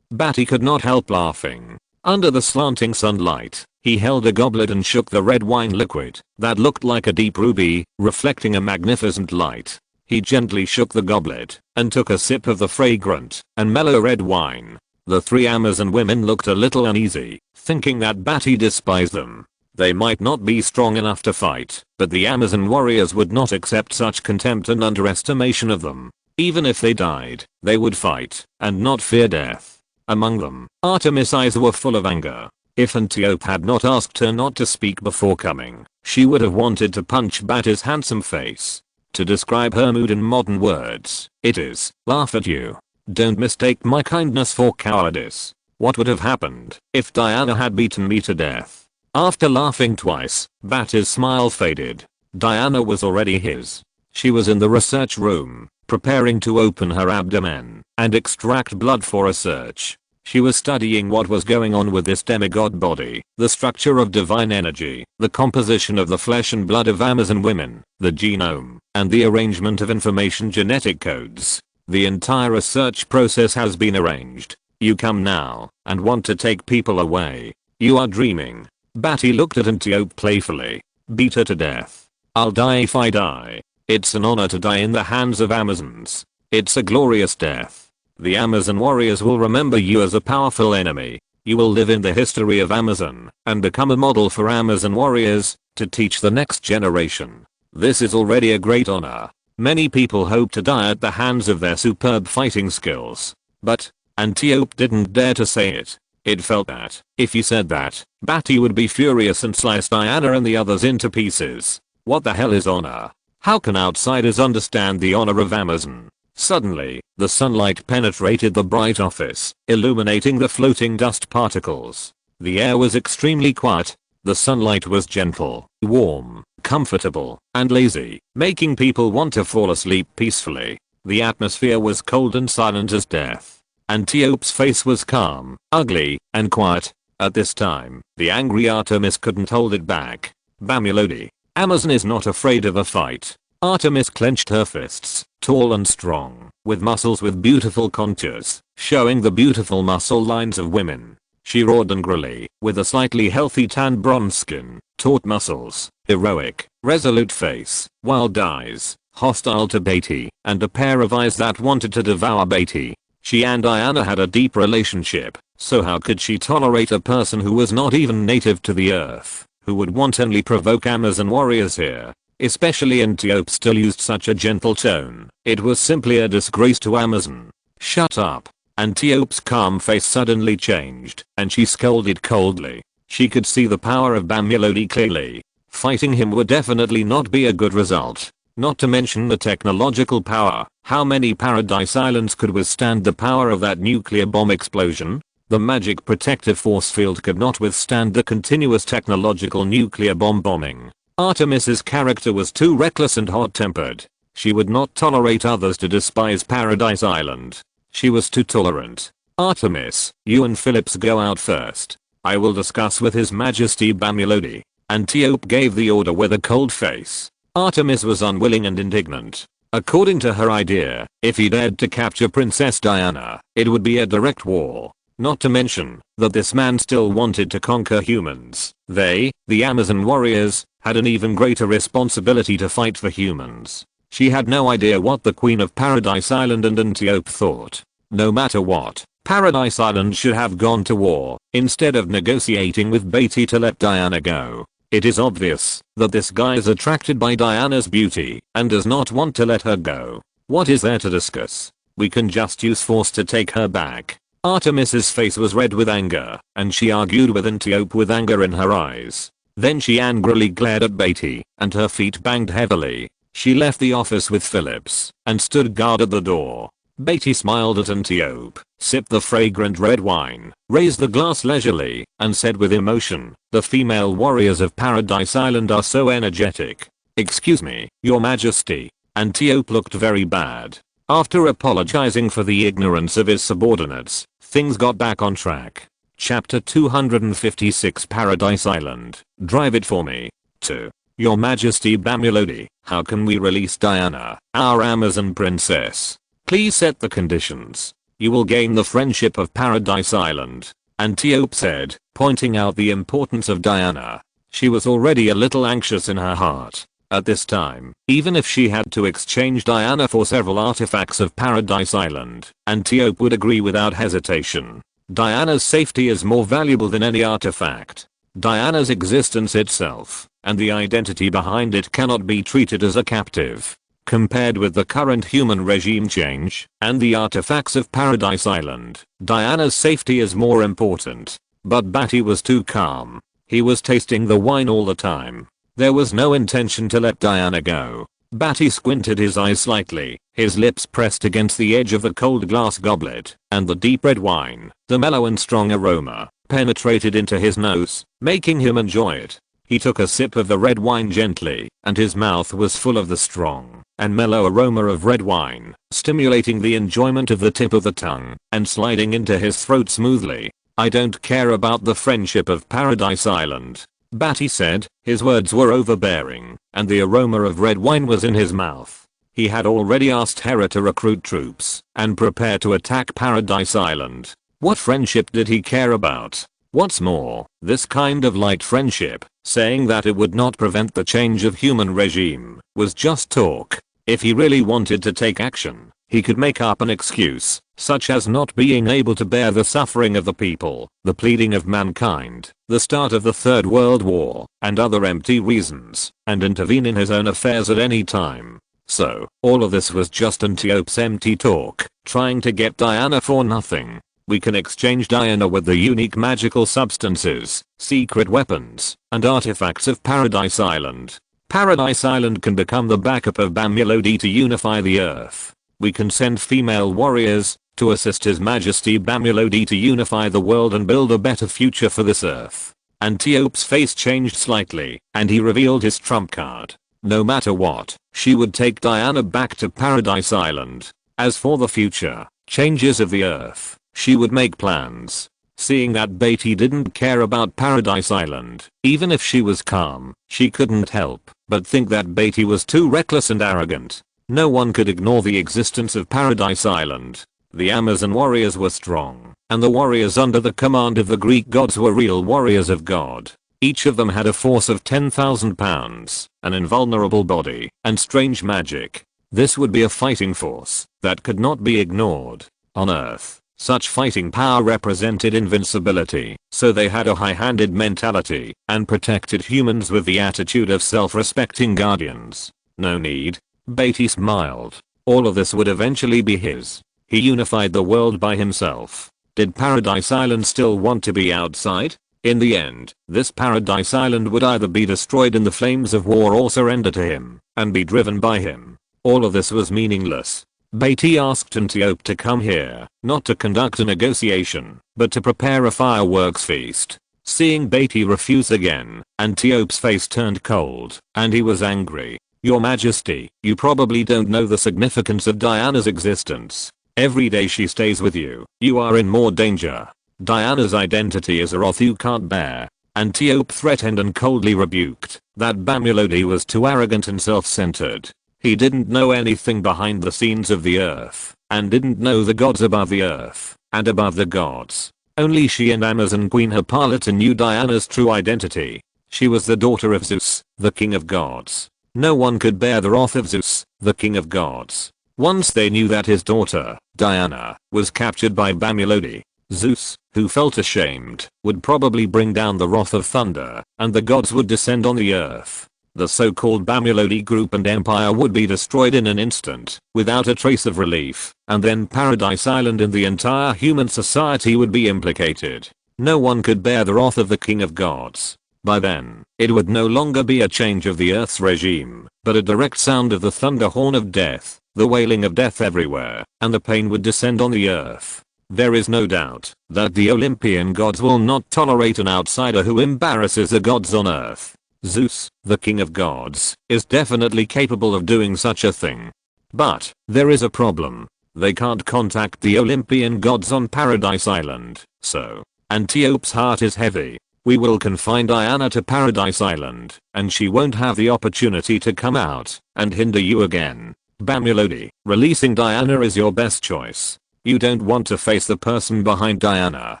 Badi could not help laughing. Under the slanting sunlight, he held a goblet and shook the red wine liquid that looked like a deep ruby, reflecting a magnificent light. He gently shook the goblet and took a sip of the fragrant and mellow red wine. The three Amazon women looked a little uneasy, thinking that Badi despised them. They might not be strong enough to fight, but the Amazon warriors would not accept such contempt and underestimation of them. Even if they died, they would fight and not fear death. Among them, Artemis' eyes were full of anger. If Antiope had not asked her not to speak before coming, she would have wanted to punch Badi's handsome face. To describe her mood in modern words, it is, laugh at you. Don't mistake my kindness for cowardice. What would have happened if Diana had beaten me to death? After laughing twice, Badi's smile faded. Diana was already his. She was in the research room, preparing to open her abdomen and extract blood for a search. She was studying what was going on with this demigod body, the structure of divine energy, the composition of the flesh and blood of Amazon women, the genome, and the arrangement of information genetic codes. The entire research process has been arranged. You come now and want to take people away. You are dreaming. Badi looked at Antiope playfully. Beat her to death. I'll die if I die. It's an honor to die in the hands of Amazons. It's a glorious death. The Amazon warriors will remember you as a powerful enemy. You will live in the history of Amazon and become a model for Amazon warriors to teach the next generation. This is already a great honor. Many people hope to die at the hands of their superb fighting skills. But Antiope didn't dare to say it. It felt that, if he said that, Badi would be furious and slice Diana and the others into pieces. What the hell is honor? How can outsiders understand the honor of Amazon? Suddenly, the sunlight penetrated the bright office, illuminating the floating dust particles. The air was extremely quiet. The sunlight was gentle, warm, comfortable, and lazy, making people want to fall asleep peacefully. The atmosphere was cold and silent as death. Antiope's face was calm, ugly, and quiet. At this time, the angry Artemis couldn't hold it back. Bamilodi, Amazon is not afraid of a fight. Artemis clenched her fists, tall and strong, with muscles with beautiful contours, showing the beautiful muscle lines of women. She roared angrily, with a slightly healthy tan bronze skin, taut muscles, heroic, resolute face, wild eyes, hostile to Badi, and a pair of eyes that wanted to devour Badi. She and Diana had a deep relationship, so how could she tolerate a person who was not even native to the earth, who would wantonly provoke Amazon warriors here? Especially Antiope still used such a gentle tone. It was simply a disgrace to Amazon. Shut up. Antiope's calm face suddenly changed, and she scolded coldly. She could see the power of Bamilodi clearly. Fighting him would definitely not be a good result. Not to mention the technological power. How many Paradise Islands could withstand the power of that nuclear bomb explosion? The magic protective force field could not withstand the continuous technological nuclear bomb bombing. Artemis's character was too reckless and hot-tempered. She would not tolerate others to despise Paradise Island. She was too tolerant. Artemis, you and Phillips go out first. I will discuss with His Majesty Bamilodi. Antiope gave the order with a cold face. Artemis was unwilling and indignant. According to her idea, if he dared to capture Princess Diana, it would be a direct war. Not to mention that this man still wanted to conquer humans. They, the Amazon warriors, had an even greater responsibility to fight for humans. She had no idea what the Queen of Paradise Island and Antiope thought. No matter what, Paradise Island should have gone to war instead of negotiating with Badi to let Diana go. It is obvious that this guy is attracted by Diana's beauty and does not want to let her go. What is there to discuss? We can just use force to take her back. Artemis's face was red with anger, and she argued with Antiope with anger in her eyes. Then she angrily glared at Badi, and her feet banged heavily. She left the office with Phillips and stood guard at the door. Badi smiled at Antiope, sipped the fragrant red wine, raised the glass leisurely, and said with emotion, "The female warriors of Paradise Island are so energetic." "Excuse me, Your Majesty." Antiope looked very bad. After apologizing for the ignorance of his subordinates, things got back on track. Chapter 256 Paradise Island. Drive it for me. 2. Your Majesty Bamilodi, how can we release Diana, our Amazon princess? Please set the conditions. You will gain the friendship of Paradise Island. Antiope said, pointing out the importance of Diana. She was already a little anxious in her heart. At this time, even if she had to exchange Diana for several artifacts of Paradise Island, Antiope would agree without hesitation. Diana's safety is more valuable than any artifact. Diana's existence itself, and the identity behind it cannot be treated as a captive. Compared with the current human regime change, and the artifacts of Paradise Island, Diana's safety is more important. But Badi was too calm. He was tasting the wine all the time. There was no intention to let Diana go. Badi squinted his eyes slightly, his lips pressed against the edge of the cold glass goblet, and the deep red wine, the mellow and strong aroma, penetrated into his nose, making him enjoy it. He took a sip of the red wine gently, and his mouth was full of the strong and mellow aroma of red wine, stimulating the enjoyment of the tip of the tongue, and sliding into his throat smoothly. "I don't care about the friendship of Paradise Island," Badi said. His words were overbearing, and the aroma of red wine was in his mouth. He had already asked Hera to recruit troops and prepare to attack Paradise Island. What friendship did he care about? What's more, this kind of light friendship, saying that it would not prevent the change of human regime, was just talk. If he really wanted to take action, he could make up an excuse, such as not being able to bear the suffering of the people, the pleading of mankind, the start of the Third World War, and other empty reasons, and intervene in his own affairs at any time. So, all of this was just Antiope's empty talk, trying to get Diana for nothing. We can exchange Diana with the unique magical substances, secret weapons, and artifacts of Paradise Island. Paradise Island can become the backup of Bamilodi to unify the earth. We can send female warriors to assist His Majesty Bamilodi to unify the world and build a better future for this earth. Antiope's face changed slightly, and he revealed his trump card. No matter what, she would take Diana back to Paradise Island. As for the future changes of the earth, she would make plans. Seeing that Badi didn't care about Paradise Island, even if she was calm, she couldn't help but think that Badi was too reckless and arrogant. No one could ignore the existence of Paradise Island. The Amazon warriors were strong, and the warriors under the command of the Greek gods were real warriors of God. Each of them had a force of 10,000 pounds, an invulnerable body, and strange magic. This would be a fighting force that could not be ignored. On Earth, such fighting power represented invincibility, so they had a high-handed mentality and protected humans with the attitude of self-respecting guardians. No need. Badi smiled. All of this would eventually be his. He unified the world by himself. Did Paradise Island still want to be outside? In the end, this Paradise Island would either be destroyed in the flames of war or surrender to him and be driven by him. All of this was meaningless. Badi asked Antiope to come here, not to conduct a negotiation, but to prepare a fireworks feast. Seeing Badi refuse again, Antiope's face turned cold, and he was angry. Your Majesty, you probably don't know the significance of Diana's existence. Every day she stays with you, you are in more danger. Diana's identity is a wrath you can't bear. Antiope threatened and coldly rebuked that Bamulodi was too arrogant and self-centered. He didn't know anything behind the scenes of the earth, and didn't know the gods above the earth, and above the gods. Only she and Amazon Queen Hippolyta knew Diana's true identity. She was the daughter of Zeus, the king of gods. No one could bear the wrath of Zeus, the king of gods. Once they knew that his daughter, Diana, was captured by Bamulodi, Zeus, who felt ashamed, would probably bring down the wrath of thunder, and the gods would descend on the earth. The so-called Bamulodi group and empire would be destroyed in an instant, without a trace of relief, and then Paradise Island and the entire human society would be implicated. No one could bear the wrath of the king of gods. By then, it would no longer be a change of the earth's regime, but a direct sound of the thunder horn of death, the wailing of death everywhere, and the pain would descend on the earth. There is no doubt that the Olympian gods will not tolerate an outsider who embarrasses the gods on earth. Zeus, the king of gods, is definitely capable of doing such a thing. But, there is a problem. They can't contact the Olympian gods on Paradise Island, so Antiope's heart is heavy. We will confine Diana to Paradise Island, and she won't have the opportunity to come out and hinder you again. Bamulodi, releasing Diana is your best choice. You don't want to face the person behind Diana.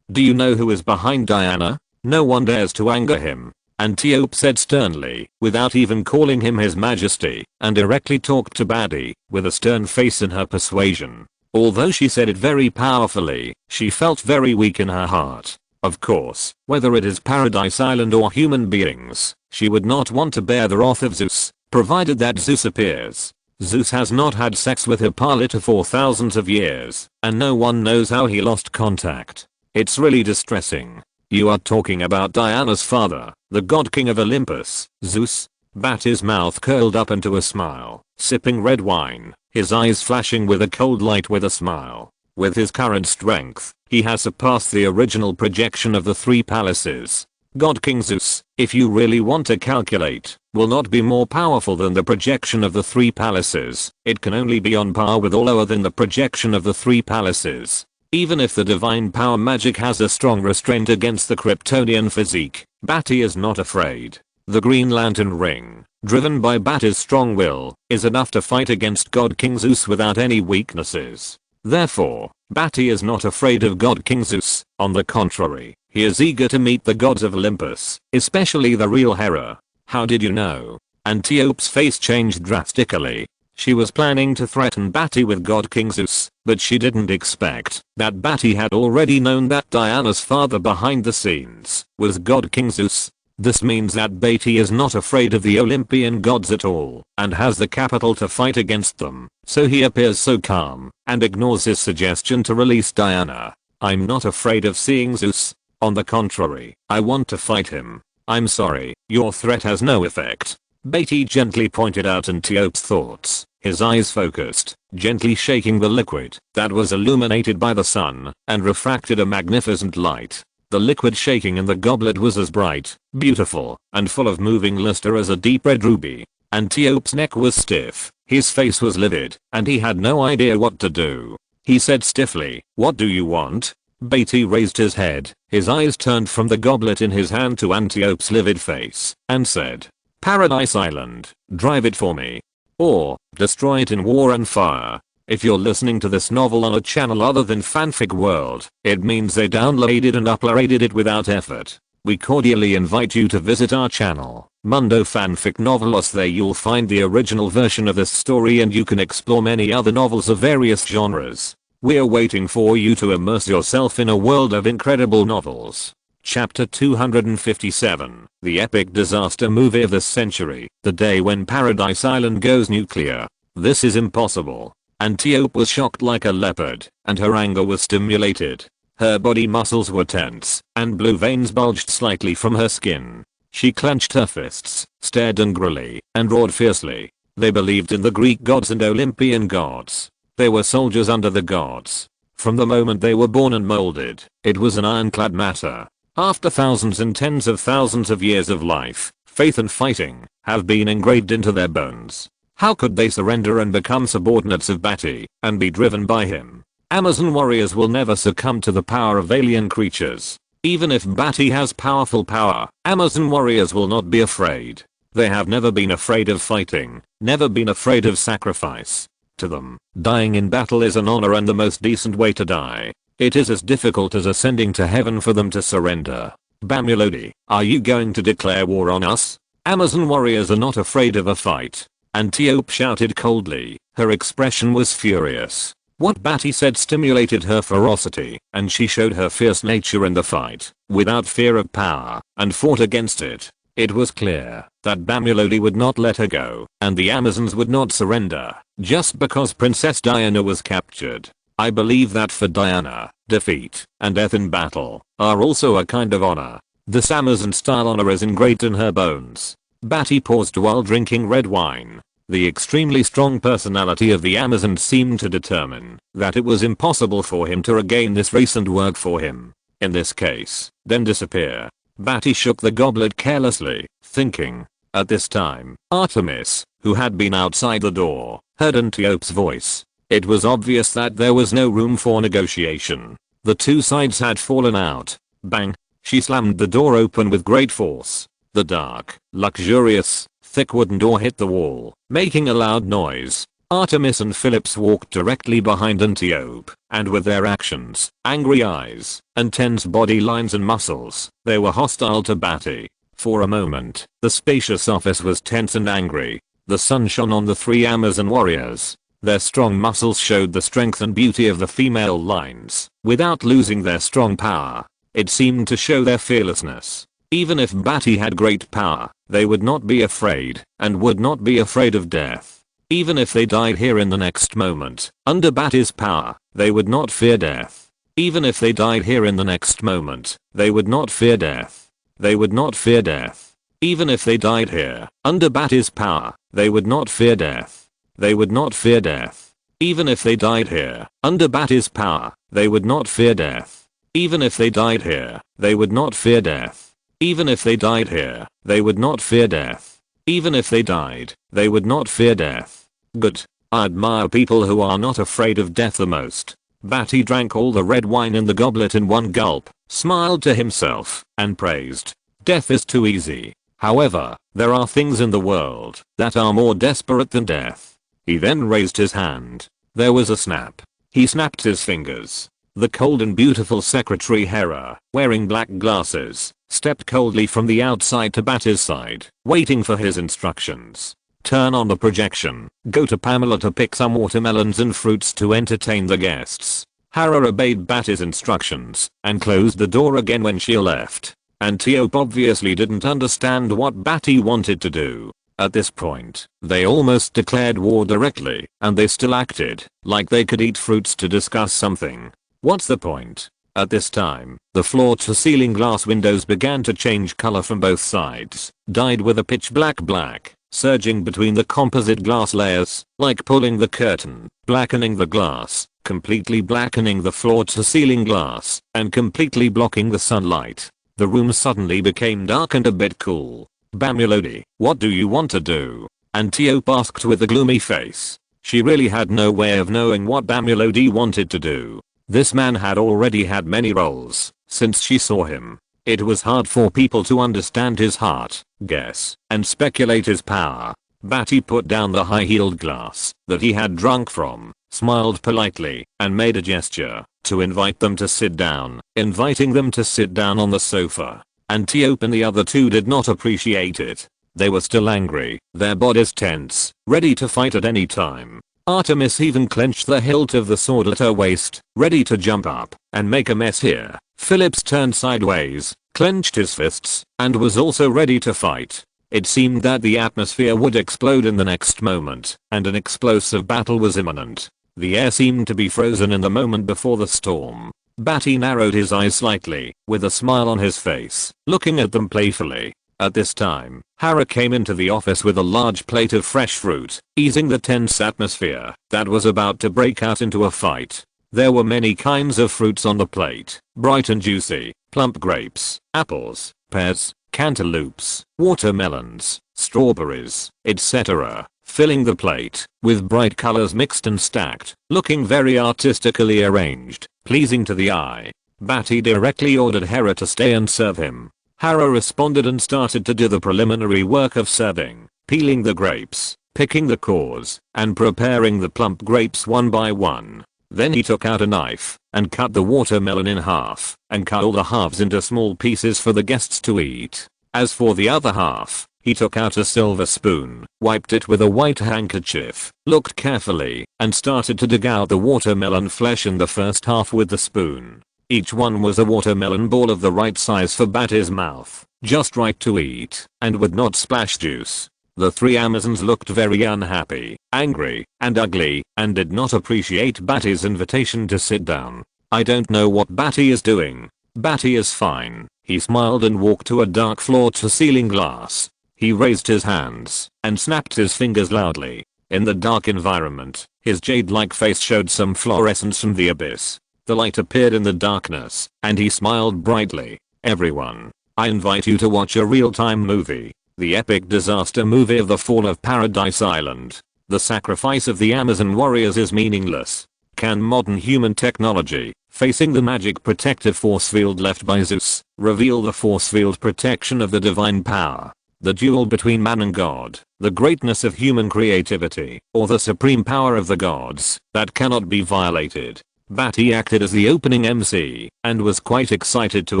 Do you know who is behind Diana? No one dares to anger him. Antiope said sternly, without even calling him his majesty, and directly talked to Badi, with a stern face in her persuasion. Although she said it very powerfully, she felt very weak in her heart. Of course, whether it is Paradise Island or human beings, she would not want to bear the wrath of Zeus, provided that Zeus appears. Zeus has not had sex with Hippolyta for thousands of years, and no one knows how he lost contact. It's really distressing. You are talking about Diana's father, the god king of Olympus, Zeus? Badi's mouth curled up into a smile, sipping red wine, his eyes flashing with a cold light with a smile. With his current strength, he has surpassed the original projection of the three palaces. God King Zeus, if you really want to calculate, will not be more powerful than the projection of the three palaces. It can only be on par with or lower than the projection of the three palaces. Even if the divine power magic has a strong restraint against the Kryptonian physique, Badi is not afraid. The Green Lantern Ring, driven by Badi's strong will, is enough to fight against God King Zeus without any weaknesses. Therefore, Badi is not afraid of God King Zeus. On the contrary, he is eager to meet the gods of Olympus, especially the real Hera. How did you know? Antiope's face changed drastically. She was planning to threaten Badi with God King Zeus, but she didn't expect that Badi had already known that Diana's father behind the scenes was God King Zeus. This means that Badi is not afraid of the Olympian gods at all, and has the capital to fight against them, so he appears so calm, and ignores his suggestion to release Diana. I'm not afraid of seeing Zeus. On the contrary, I want to fight him. I'm sorry, your threat has no effect. Badi gently pointed out Antiope's thoughts, his eyes focused, gently shaking the liquid that was illuminated by the sun, and refracted a magnificent light. The liquid shaking in the goblet was as bright, beautiful, and full of moving luster as a deep red ruby. Antiope's neck was stiff, his face was livid, and he had no idea what to do. He said stiffly, "What do you want?" Badi raised his head, his eyes turned from the goblet in his hand to Antiope's livid face, and said, "Paradise Island, drive it for me. Or, destroy it in war and fire." If you're listening to this novel on a channel other than Fanfic World, it means they downloaded and uploaded it without effort. We cordially invite you to visit our channel, Mundo Fanfic Novelos. There you'll find the original version of this story and you can explore many other novels of various genres. We're waiting for you to immerse yourself in a world of incredible novels. Chapter 257, the epic disaster movie of the century, the day when Paradise Island goes nuclear. This is impossible. Antiope was shocked like a leopard, and her anger was stimulated. Her body muscles were tense, and blue veins bulged slightly from her skin. She clenched her fists, stared angrily, and roared fiercely. They believed in the Greek gods and Olympian gods. They were soldiers under the gods. From the moment they were born and molded, it was an ironclad matter. After thousands and tens of thousands of years of life, faith and fighting have been engraved into their bones. How could they surrender and become subordinates of Badi and be driven by him? Amazon warriors will never succumb to the power of alien creatures. Even if Badi has powerful power, Amazon warriors will not be afraid. They have never been afraid of fighting, never been afraid of sacrifice. To them, dying in battle is an honor and the most decent way to die. It is as difficult as ascending to heaven for them to surrender. Bamulodi, are you going to declare war on us? Amazon warriors are not afraid of a fight. Antiope shouted coldly. Her expression was furious. What Badi said stimulated her ferocity, and she showed her fierce nature in the fight, without fear of power, and fought against it. It was clear that Bamulodi would not let her go, and the Amazons would not surrender, just because Princess Diana was captured. I believe that for Diana, defeat and death in battle are also a kind of honor. This Amazon-style honor is ingrained in her bones. Badi paused while drinking red wine. The extremely strong personality of the Amazon seemed to determine that it was impossible for him to regain this recent work for him. In this case, then disappear. Badi shook the goblet carelessly, thinking. At this time, Artemis, who had been outside the door, heard Antiope's voice. It was obvious that there was no room for negotiation. The two sides had fallen out. Bang! She slammed the door open with great force. The dark, luxurious, thick wooden door hit the wall, making a loud noise. Artemis and Phillips walked directly behind Antiope, and with their actions, angry eyes, and tense body lines and muscles, they were hostile to Badi. For a moment, the spacious office was tense and angry. The sun shone on the three Amazon warriors. Their strong muscles showed the strength and beauty of the female lines, without losing their strong power. It seemed to show their fearlessness. Even if Badi had great power, they would not be afraid, and would not be afraid of death. Even if they died here in the next moment, under Badi's power, they would not fear death. Even if they died here in the next moment, they would not fear death. They would not fear death. Even if they died here, under Badi's power, they would not fear death. They would not fear death. Even if they died here, under Badi's power, they would not fear death. Even if they died here, they would not fear death. Even if they died here, they would not fear death. Even if they died, they would not fear death. Good. I admire people who are not afraid of death the most. Badi drank all the red wine in the goblet in one gulp, smiled to himself, and praised. Death is too easy. However, there are things in the world that are more desperate than death. He then raised his hand. There was a snap. He snapped his fingers. The cold and beautiful secretary Hera, wearing black glasses, stepped coldly from the outside to Badi's side, waiting for his instructions. Turn on the projection. Go to Pamela to pick some watermelons and fruits to entertain the guests. Hera obeyed Badi's instructions and closed the door again when she left. Antiope obviously didn't understand what Badi wanted to do. At this point, they almost declared war directly, and they still acted like they could eat fruits to discuss something. What's the point? At this time, the floor-to-ceiling glass windows began to change color from both sides, dyed with a pitch black, surging between the composite glass layers, like pulling the curtain, blackening the glass, completely blackening the floor-to-ceiling glass, and completely blocking the sunlight. The room suddenly became dark and a bit cool. Bamulodi, what do you want to do? Antiope asked with a gloomy face. She really had no way of knowing what Bamulodi wanted to do. This man had already had many roles since she saw him. It was hard for people to understand his heart, guess, and speculate his power. Badi put down the high-heeled glass that he had drunk from, smiled politely, and made a gesture to invite them to sit down, inviting them to sit down on the sofa. Antiope and the other two did not appreciate it. They were still angry, their bodies tense, ready to fight at any time. Artemis even clenched the hilt of the sword at her waist, ready to jump up and make a mess here. Phillips turned sideways, clenched his fists, and was also ready to fight. It seemed that the atmosphere would explode in the next moment, and an explosive battle was imminent. The air seemed to be frozen in the moment before the storm. Badi narrowed his eyes slightly, with a smile on his face, looking at them playfully. At this time, Hera came into the office with a large plate of fresh fruit, easing the tense atmosphere that was about to break out into a fight. There were many kinds of fruits on the plate, bright and juicy, plump grapes, apples, pears, cantaloupes, watermelons, strawberries, etc., filling the plate with bright colors mixed and stacked, looking very artistically arranged, pleasing to the eye. Badi directly ordered Hera to stay and serve him. Hera responded and started to do the preliminary work of serving, peeling the grapes, picking the cores, and preparing the plump grapes one by one. Then he took out a knife and cut the watermelon in half and cut all the halves into small pieces for the guests to eat. As for the other half, he took out a silver spoon, wiped it with a white handkerchief, looked carefully, and started to dig out the watermelon flesh in the first half with the spoon. Each one was a watermelon ball of the right size for Badi's mouth, just right to eat, and would not splash juice. The three Amazons looked very unhappy, angry, and ugly, and did not appreciate Badi's invitation to sit down. I don't know what Badi is doing. Badi is fine. He smiled and walked to a dark floor-to-ceiling glass. He raised his hands and snapped his fingers loudly. In the dark environment, his jade-like face showed some fluorescence from the abyss. The light appeared in the darkness, and he smiled brightly. Everyone, I invite you to watch a real-time movie. The epic disaster movie of the fall of Paradise Island. The sacrifice of the Amazon warriors is meaningless. Can modern human technology, facing the magic protective force field left by Zeus, reveal the force field protection of the divine power? The duel between man and God, the greatness of human creativity, or the supreme power of the gods that cannot be violated? Badi acted as the opening MC and was quite excited to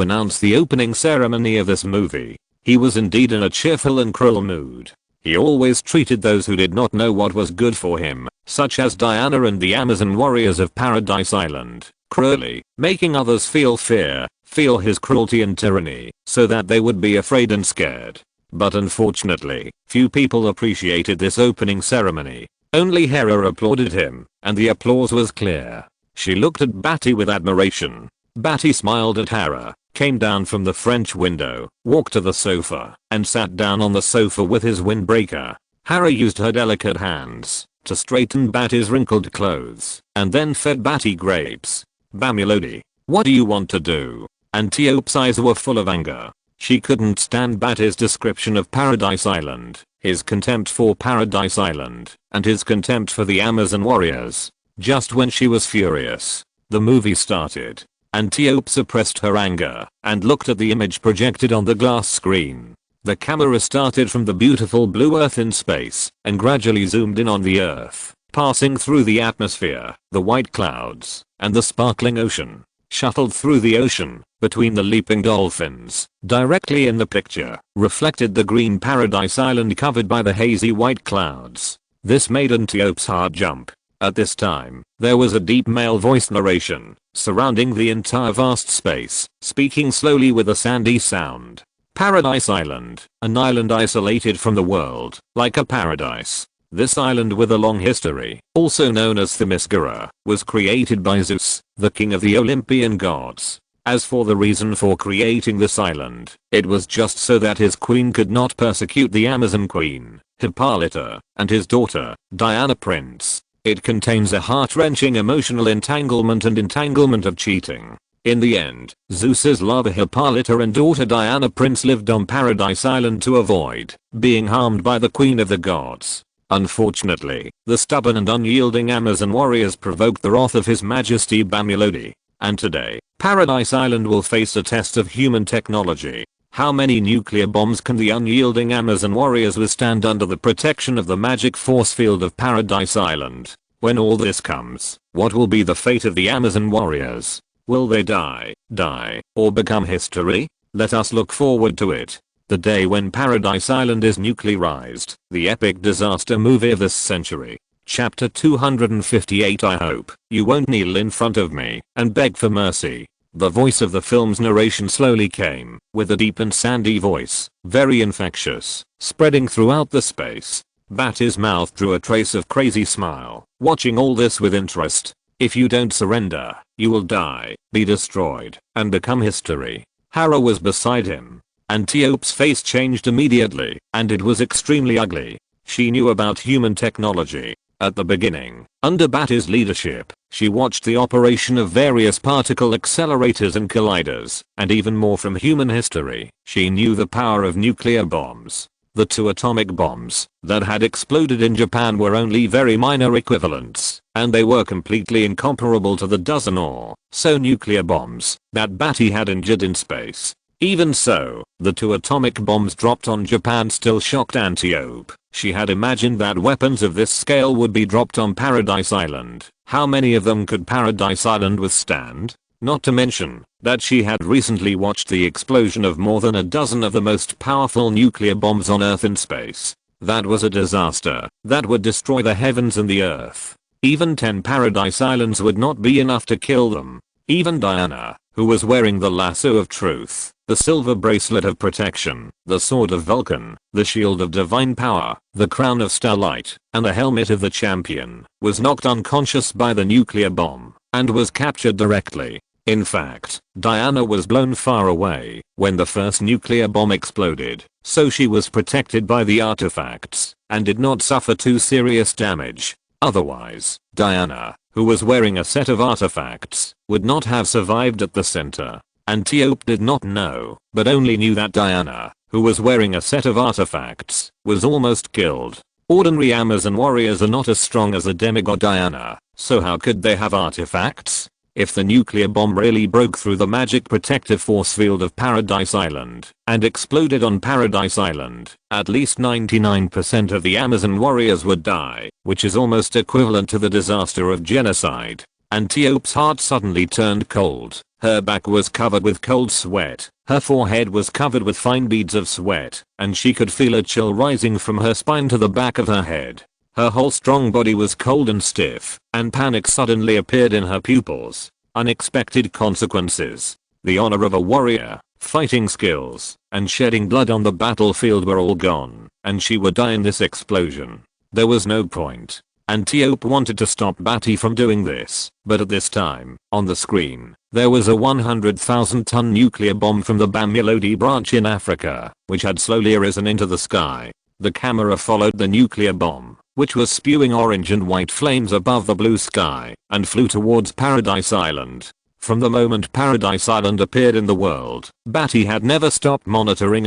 announce the opening ceremony of this movie. He was indeed in a cheerful and cruel mood. He always treated those who did not know what was good for him, such as Diana and the Amazon warriors of Paradise Island, cruelly, making others feel fear, feel his cruelty and tyranny, so that they would be afraid and scared. But unfortunately, few people appreciated this opening ceremony. Only Hera applauded him, and the applause was clear. She looked at Badi with admiration. Badi smiled at Hera, came down from the French window, walked to the sofa, and sat down on the sofa with his windbreaker. Hera used her delicate hands to straighten Badi's wrinkled clothes, and then fed Badi grapes. "Bamilodi, what do you want to do?" Antiope's eyes were full of anger. She couldn't stand Badi's description of Paradise Island, his contempt for Paradise Island, and his contempt for the Amazon warriors. Just when she was furious, the movie started. Antiope suppressed her anger and looked at the image projected on the glass screen. The camera started from the beautiful blue earth in space and gradually zoomed in on the earth, passing through the atmosphere, the white clouds, and the sparkling ocean. Shuttled through the ocean, between the leaping dolphins. Directly in the picture, reflected the green Paradise Island covered by the hazy white clouds. This made Antiope's heart jump. At this time, there was a deep male voice narration, surrounding the entire vast space, speaking slowly with a sandy sound. Paradise Island, an island isolated from the world, like a paradise. This island with a long history, also known as Themyscira, was created by Zeus, the king of the Olympian gods. As for the reason for creating this island, it was just so that his queen could not persecute the Amazon queen, Hippolyta, and his daughter, Diana Prince. It contains a heart-wrenching emotional entanglement and entanglement of cheating. In the end, Zeus's lover Hippolyta and daughter Diana Prince lived on Paradise Island to avoid being harmed by the queen of the gods. Unfortunately, the stubborn and unyielding Amazon warriors provoked the wrath of His Majesty Bamilodi. And today, Paradise Island will face a test of human technology. How many nuclear bombs can the unyielding Amazon warriors withstand under the protection of the magic force field of Paradise Island? When all this comes, what will be the fate of the Amazon warriors? Will they die, or become history? Let us look forward to it. The day when Paradise Island is nuclearized, the epic disaster movie of this century. Chapter 258. I hope you won't kneel in front of me and beg for mercy. The voice of the film's narration slowly came, with a deep and sandy voice, very infectious, spreading throughout the space. Badi's mouth drew a trace of crazy smile, watching all this with interest. If you don't surrender, you will die, be destroyed, and become history. Hera was beside him. Antiope's face changed immediately, and it was extremely ugly. She knew about human technology. At the beginning, under Badi's leadership, she watched the operation of various particle accelerators and colliders, and even more from human history. She knew the power of nuclear bombs. The 2 atomic bombs that had exploded in Japan were only very minor equivalents, and they were completely incomparable to the dozen or so nuclear bombs that Badi had injured in space. Even so, the 2 atomic bombs dropped on Japan still shocked Antiope. She had imagined that weapons of this scale would be dropped on Paradise Island. How many of them could Paradise Island withstand? Not to mention that she had recently watched the explosion of more than a dozen of the most powerful nuclear bombs on Earth and space. That was a disaster that would destroy the heavens and the earth. Even 10 Paradise Islands would not be enough to kill them. Even Diana, who was wearing the lasso of truth, the silver bracelet of protection, the sword of Vulcan, the shield of divine power, the crown of starlight, and the helmet of the champion, was knocked unconscious by the nuclear bomb, and was captured directly. In fact, Diana was blown far away when the first nuclear bomb exploded, so she was protected by the artifacts, and did not suffer too serious damage. Otherwise, Diana, who was wearing a set of artifacts, would not have survived at the center. Antiope did not know, but only knew that Diana, who was wearing a set of artifacts, was almost killed. Ordinary Amazon warriors are not as strong as a demigod Diana, so how could they have artifacts? If the nuclear bomb really broke through the magic protective force field of Paradise Island and exploded on Paradise Island, at least 99% of the Amazon warriors would die, which is almost equivalent to the disaster of genocide. Antiope's heart suddenly turned cold. Her back was covered with cold sweat, her forehead was covered with fine beads of sweat, and she could feel a chill rising from her spine to the back of her head. Her whole strong body was cold and stiff, and panic suddenly appeared in her pupils. Unexpected consequences. The honor of a warrior, fighting skills, and shedding blood on the battlefield were all gone, and she would die in this explosion. There was no point. Antiope wanted to stop Badi from doing this, but at this time, on the screen, there was a 100,000-ton nuclear bomb from the Bamilodi branch in Africa, which had slowly risen into the sky. The camera followed the nuclear bomb, which was spewing orange and white flames above the blue sky, and flew towards Paradise Island. From the moment Paradise Island appeared in the world, Badi had never stopped monitoring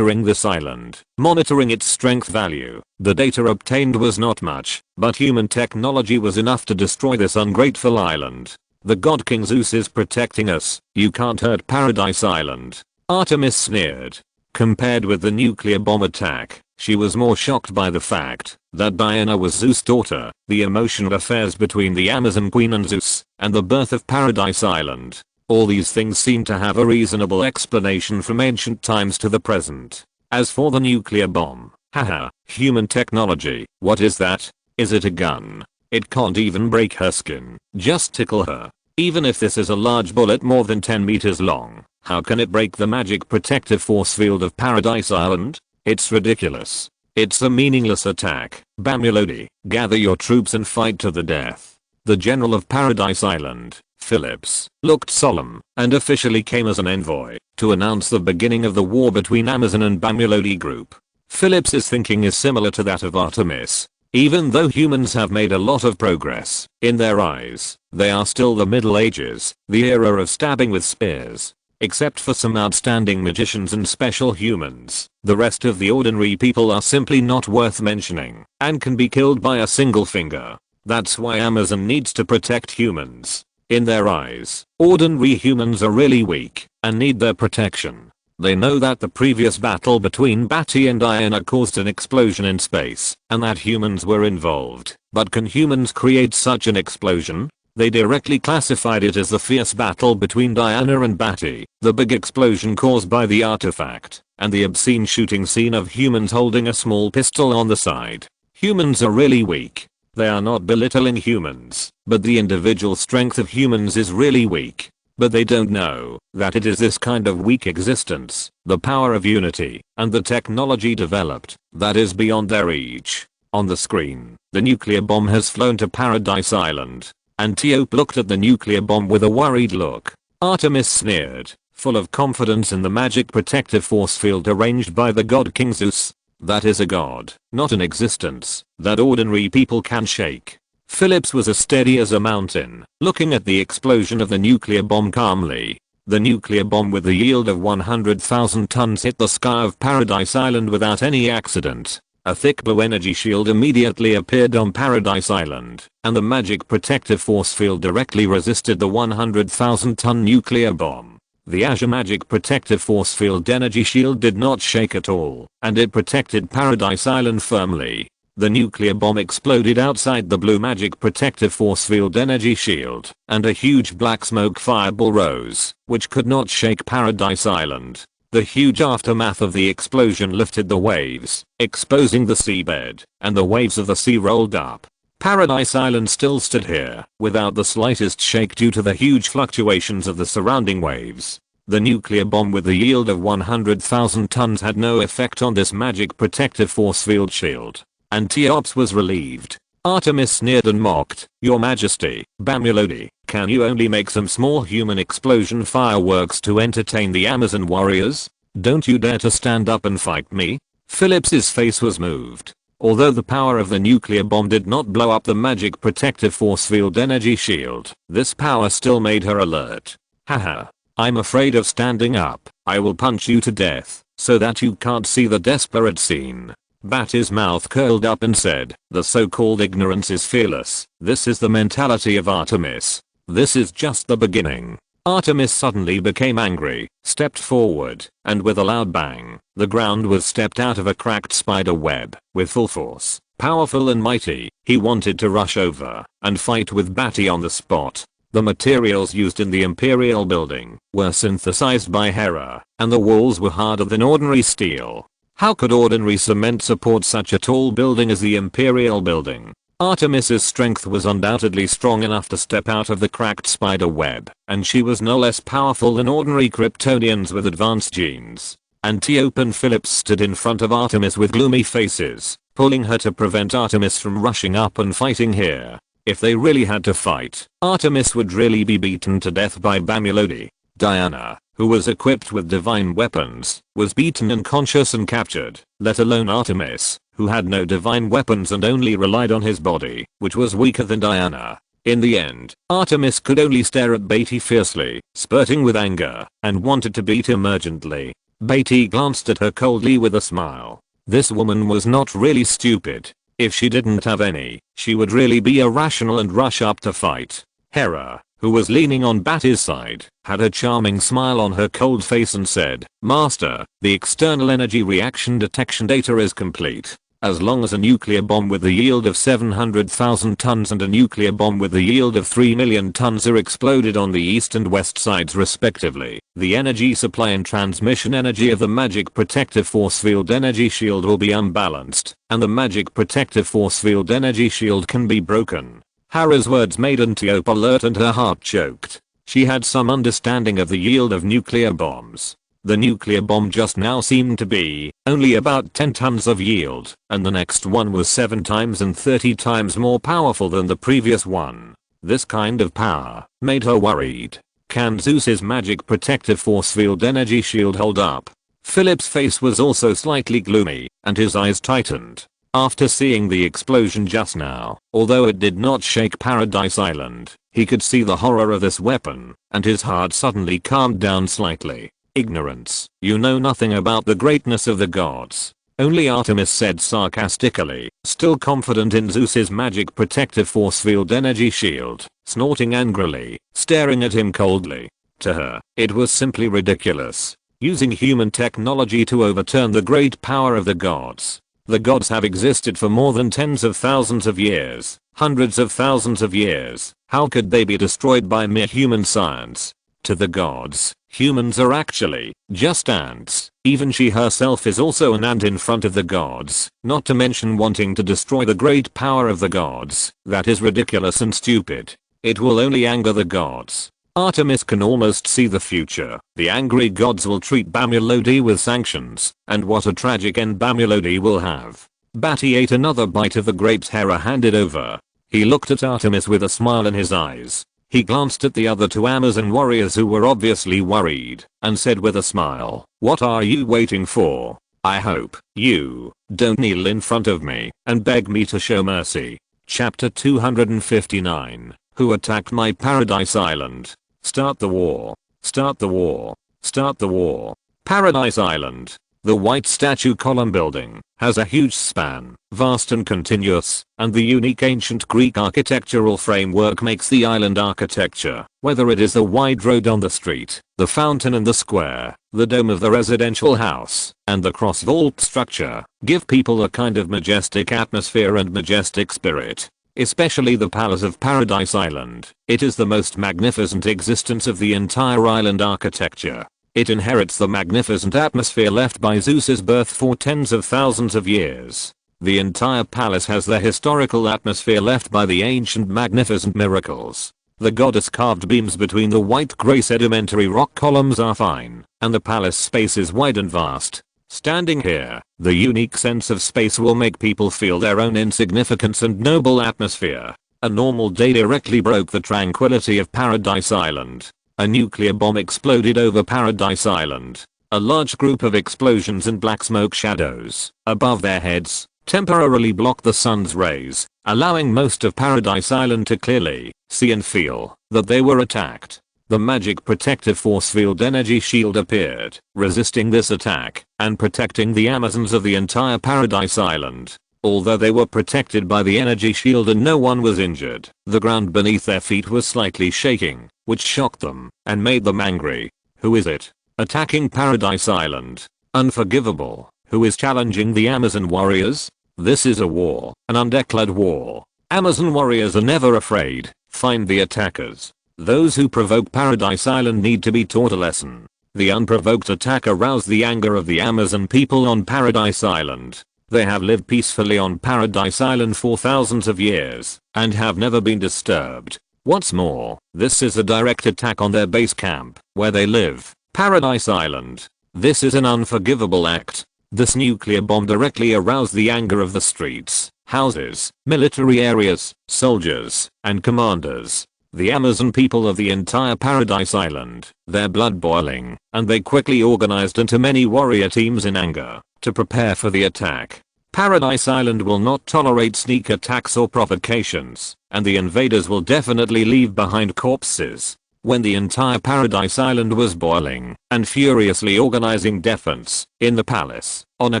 this island, monitoring its strength value. The data obtained was not much, but human technology was enough to destroy this ungrateful island. The God King Zeus is protecting us, you can't hurt Paradise Island. Artemis sneered. Compared with the nuclear bomb attack, she was more shocked by the fact that Diana was Zeus' daughter, the emotional affairs between the Amazon Queen and Zeus, and the birth of Paradise Island. All these things seem to have a reasonable explanation from ancient times to the present. As for the nuclear bomb, haha, human technology, what is that? Is it a gun? It can't even break her skin, just tickle her. Even if this is a large bullet more than 10 meters long, how can it break the magic protective force field of Paradise Island? It's ridiculous. It's a meaningless attack. Bamilodi, gather your troops and fight to the death. The general of Paradise Island, Phillips, looked solemn and officially came as an envoy to announce the beginning of the war between Amazon and Bamilodi group. Phillips's thinking is similar to that of Artemis. Even though humans have made a lot of progress, in their eyes, they are still the Middle Ages, the era of stabbing with spears. Except for some outstanding magicians and special humans, the rest of the ordinary people are simply not worth mentioning, and can be killed by a single finger. That's why Amazon needs to protect humans. In their eyes, ordinary humans are really weak, and need their protection. They know that the previous battle between Badi and Diana caused an explosion in space, and that humans were involved. But can humans create such an explosion? They directly classified it as the fierce battle between Diana and Badi, the big explosion caused by the artifact, and the obscene shooting scene of humans holding a small pistol on the side. Humans are really weak. They are not belittling humans, but the individual strength of humans is really weak. But they don't know that it is this kind of weak existence, the power of unity, and the technology developed, that is beyond their reach. On the screen, the nuclear bomb has flown to Paradise Island. Antiope looked at the nuclear bomb with a worried look. Artemis sneered, full of confidence in the magic protective force field arranged by the god King Zeus. That is a god, not an existence, that ordinary people can shake. Phillips was as steady as a mountain, looking at the explosion of the nuclear bomb calmly. The nuclear bomb with a yield of 100,000 tons hit the sky of Paradise Island without any accident. A thick blue energy shield immediately appeared on Paradise Island, and the magic protective force field directly resisted the 100,000 ton nuclear bomb. The Azure magic protective force field energy shield did not shake at all, and it protected Paradise Island firmly. The nuclear bomb exploded outside the blue magic protective force field energy shield, and a huge black smoke fireball rose, which could not shake Paradise Island. The huge aftermath of the explosion lifted the waves, exposing the seabed, and the waves of the sea rolled up. Paradise Island still stood here, without the slightest shake due to the huge fluctuations of the surrounding waves. The nuclear bomb with a yield of 100,000 tons had no effect on this magic protective force field shield. Antiope was relieved. Artemis sneered and mocked, "Your Majesty, Bamulodi, can you only make some small human explosion fireworks to entertain the Amazon warriors? Don't you dare to stand up and fight me?" Phillips's face was moved. Although the power of the nuclear bomb did not blow up the magic protective force field energy shield, this power still made her alert. "Haha. I'm afraid of standing up. I will punch you to death, so that you can't see the desperate scene." Bati's mouth curled up and said, "The so-called ignorance is fearless. This is the mentality of Artemis. This is just the beginning." Artemis suddenly became angry, stepped forward, and with a loud bang, the ground was stepped out of a cracked spider web. With full force, powerful and mighty, he wanted to rush over and fight with Badi on the spot. The materials used in the Imperial building were synthesized by Hera, and the walls were harder than ordinary steel. How could ordinary cement support such a tall building as the Imperial building? Artemis's strength was undoubtedly strong enough to step out of the cracked spider web, and she was no less powerful than ordinary Kryptonians with advanced genes. Antiope and Phillips stood in front of Artemis with gloomy faces, pulling her to prevent Artemis from rushing up and fighting here. If they really had to fight, Artemis would really be beaten to death by Bamulodi. Diana, who was equipped with divine weapons, was beaten unconscious and captured, let alone Artemis, who had no divine weapons and only relied on his body, which was weaker than Diana. In the end, Artemis could only stare at Badi fiercely, spurting with anger, and wanted to beat him urgently. Badi glanced at her coldly with a smile. This woman was not really stupid. If she didn't have any, she would really be irrational and rush up to fight. Hera, who was leaning on Bati's side, had a charming smile on her cold face and said, "Master, the external energy reaction detection data is complete. As long as a nuclear bomb with a yield of 700,000 tons and a nuclear bomb with a yield of 3 million tons are exploded on the east and west sides respectively, the energy supply and transmission energy of the magic protective force field energy shield will be unbalanced, and the magic protective force field energy shield can be broken." Hera's words made Antiope alert and her heart choked. She had some understanding of the yield of nuclear bombs. The nuclear bomb just now seemed to be only about 10 tons of yield, and the next one was 7 times and 30 times more powerful than the previous one. This kind of power made her worried. Can Zeus's magic protective force field energy shield hold up? Philip's face was also slightly gloomy, and his eyes tightened. After seeing the explosion just now, although it did not shake Paradise Island, he could see the horror of this weapon, and his heart suddenly calmed down slightly. "Ignorance, you know nothing about the greatness of the gods." Only Artemis said sarcastically, still confident in Zeus's magic protective force field energy shield, snorting angrily, staring at him coldly. To her, it was simply ridiculous. using human technology to overturn the great power of the gods. The gods have existed for more than tens of thousands of years, hundreds of thousands of years. How could they be destroyed by mere human science? To the gods, humans are actually just ants. Even she herself is also an ant in front of the gods, not to mention wanting to destroy the great power of the gods. That is ridiculous and stupid. It will only anger the gods. Artemis can almost see the future. The angry gods will treat Bamulodi with sanctions, and what a tragic end Bamulodi will have. Badi ate another bite of the grapes Hera handed over. He looked at Artemis with a smile in his eyes. He glanced at the other two Amazon warriors who were obviously worried, and said with a smile, "What are you waiting for? I hope you don't kneel in front of me and beg me to show mercy." Chapter 259. Who attacked my paradise island? Start the war. Start the war. Start the war. Paradise Island. The white statue column building has a huge span, vast and continuous, and the unique ancient Greek architectural framework makes the island architecture, whether it is the wide road on the street, the fountain in the square, the dome of the residential house, and the cross vault structure, give people a kind of majestic atmosphere and majestic spirit. Especially the Palace of Paradise Island. It is the most magnificent existence of the entire island architecture. It inherits the magnificent atmosphere left by Zeus's birth for tens of thousands of years. The entire palace has the historical atmosphere left by the ancient magnificent miracles. The goddess carved beams between the white grey sedimentary rock columns are fine, and the palace space is wide and vast. Standing here, the unique sense of space will make people feel their own insignificance and noble atmosphere. A normal day directly broke the tranquility of Paradise Island. A nuclear bomb exploded over Paradise Island. A large group of explosions and black smoke shadows above their heads temporarily blocked the sun's rays, allowing most of Paradise Island to clearly see and feel that they were attacked. The magic protective force field energy shield appeared, resisting this attack and protecting the Amazons of the entire Paradise Island. Although they were protected by the energy shield and no one was injured, the ground beneath their feet was slightly shaking, which shocked them and made them angry. Who is it attacking Paradise Island? Unforgivable. Who is challenging the Amazon warriors? This is a war, an undeclared war. Amazon warriors are never afraid. Find the attackers. Those who provoke Paradise Island need to be taught a lesson. The unprovoked attack aroused the anger of the Amazon people on Paradise Island. They have lived peacefully on Paradise Island for thousands of years and have never been disturbed. What's more, this is a direct attack on their base camp, where they live, Paradise Island. This is an unforgivable act. This nuclear bomb directly aroused the anger of the streets, houses, military areas, soldiers, and commanders. The Amazon people of the entire Paradise Island, their blood boiling, and they quickly organized into many warrior teams in anger to prepare for the attack. Paradise Island will not tolerate sneak attacks or provocations, and the invaders will definitely leave behind corpses. When the entire Paradise Island was boiling and furiously organizing defense in the palace, on a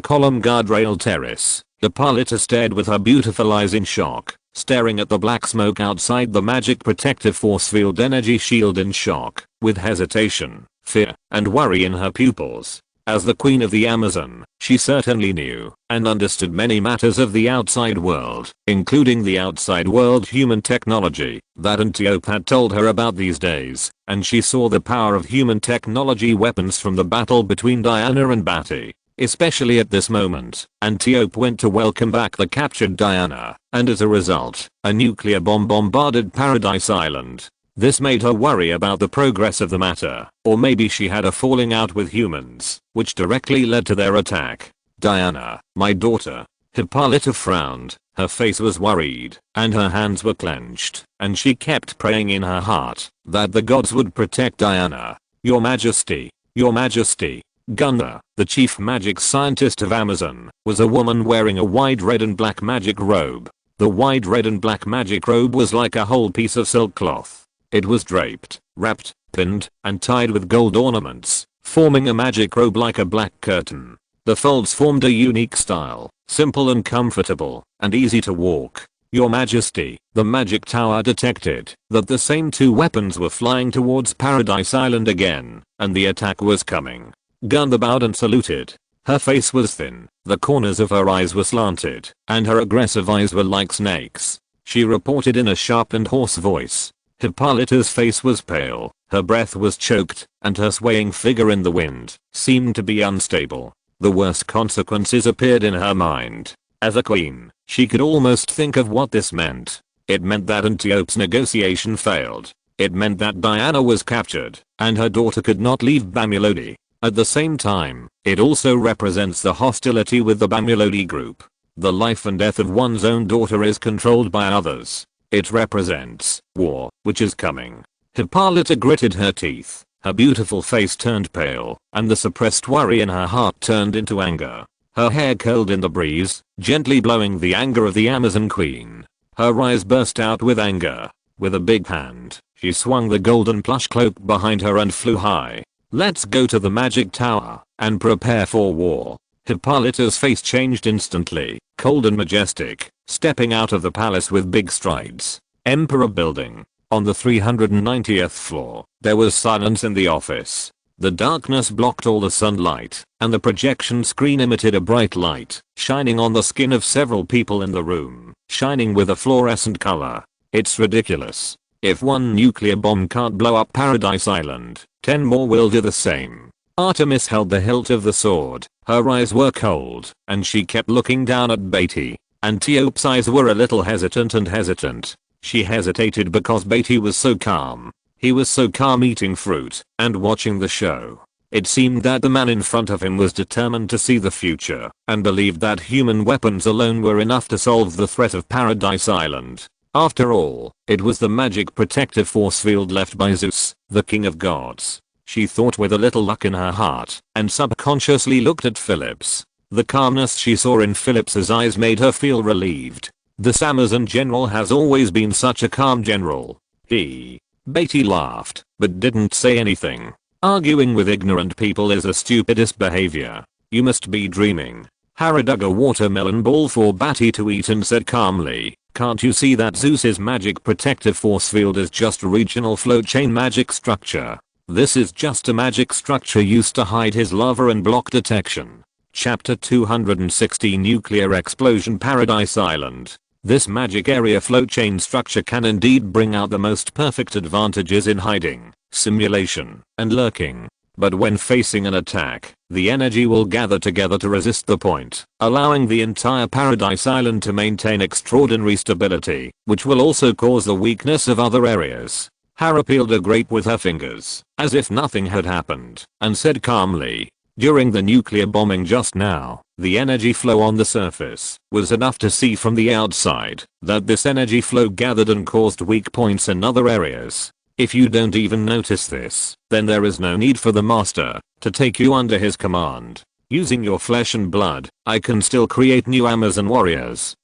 column guardrail terrace, Hippolyta stared with her beautiful eyes in shock, staring at the black smoke outside the magic protective force field energy shield in shock, with hesitation, fear, and worry in her pupils. As the queen of the Amazon, she certainly knew and understood many matters of the outside world, including the outside world human technology that Antiope had told her about these days, and she saw the power of human technology weapons from the battle between Diana and Badi. Especially at this moment, Antiope went to welcome back the captured Diana, and as a result, a nuclear bomb bombarded Paradise Island. This made her worry about the progress of the matter, or maybe she had a falling out with humans, which directly led to their attack. Diana, my daughter. Hippolyta frowned, her face was worried, and her hands were clenched, and she kept praying in her heart that the gods would protect Diana. Your Majesty, Your Majesty. Gunda, the chief magic scientist of Amazon, was a woman wearing a wide red and black magic robe. The wide red and black magic robe was like a whole piece of silk cloth. It was draped, wrapped, pinned, and tied with gold ornaments, forming a magic robe like a black curtain. The folds formed a unique style, simple and comfortable, and easy to walk. Your Majesty, the magic tower detected that the same two weapons were flying towards Paradise Island again, and the attack was coming. Gunda bowed and saluted. Her face was thin, the corners of her eyes were slanted, and her aggressive eyes were like snakes. She reported in a sharp and hoarse voice. Hippolyta's face was pale, her breath was choked, and her swaying figure in the wind seemed to be unstable. The worst consequences appeared in her mind. As a queen, she could almost think of what this meant. It meant that Antiope's negotiation failed. It meant that Diana was captured, and her daughter could not leave Bamulodi. At the same time, it also represents the hostility with the Bamulodi group. The life and death of one's own daughter is controlled by others. It represents war, which is coming. Hippolyta gritted her teeth. Her beautiful face turned pale, and the suppressed worry in her heart turned into anger. Her hair curled in the breeze, gently blowing the anger of the Amazon queen. Her eyes burst out with anger. With a big hand, she swung the golden plush cloak behind her and flew high. Let's go to the magic tower and prepare for war. Hippolyta's face changed instantly, cold and majestic, stepping out of the palace with big strides. Emperor building. On the 390th floor, there was silence in the office. The darkness blocked all the sunlight, and the projection screen emitted a bright light, shining on the skin of several people in the room, shining with a fluorescent color. It's ridiculous. If one nuclear bomb can't blow up Paradise Island, 10 more will do the same. Artemis held the hilt of the sword. Her eyes were cold, and she kept looking down at Badi. Antiope's eyes were a little hesitant. She hesitated because Badi was so calm. He was so calm eating fruit and watching the show. It seemed that the man in front of him was determined to see the future and believed that human weapons alone were enough to solve the threat of Paradise Island. After all, it was the magic protective force field left by Zeus, the king of gods. She thought with a little luck in her heart and subconsciously looked at Phillips. The calmness she saw in Phillips's eyes made her feel relieved. This Amazon general has always been such a calm general. Badi laughed, but didn't say anything. Arguing with ignorant people is the stupidest behavior. You must be dreaming. Hera dug a watermelon ball for Badi to eat and said calmly, can't you see that Zeus's magic protective force field is just a regional flow chain magic structure? This is just a magic structure used to hide his lava and block detection. Chapter 260 Nuclear Explosion Paradise Island. This magic area flow chain structure can indeed bring out the most perfect advantages in hiding, simulation, and lurking. But when facing an attack, the energy will gather together to resist the point, allowing the entire Paradise Island to maintain extraordinary stability, which will also cause the weakness of other areas. Hera peeled a grape with her fingers, as if nothing had happened, and said calmly, during the nuclear bombing just now, the energy flow on the surface was enough to see from the outside that this energy flow gathered and caused weak points in other areas. If you don't even notice this, then there is no need for the master to take you under his command. Using your flesh and blood, I can still create new Amazon warriors.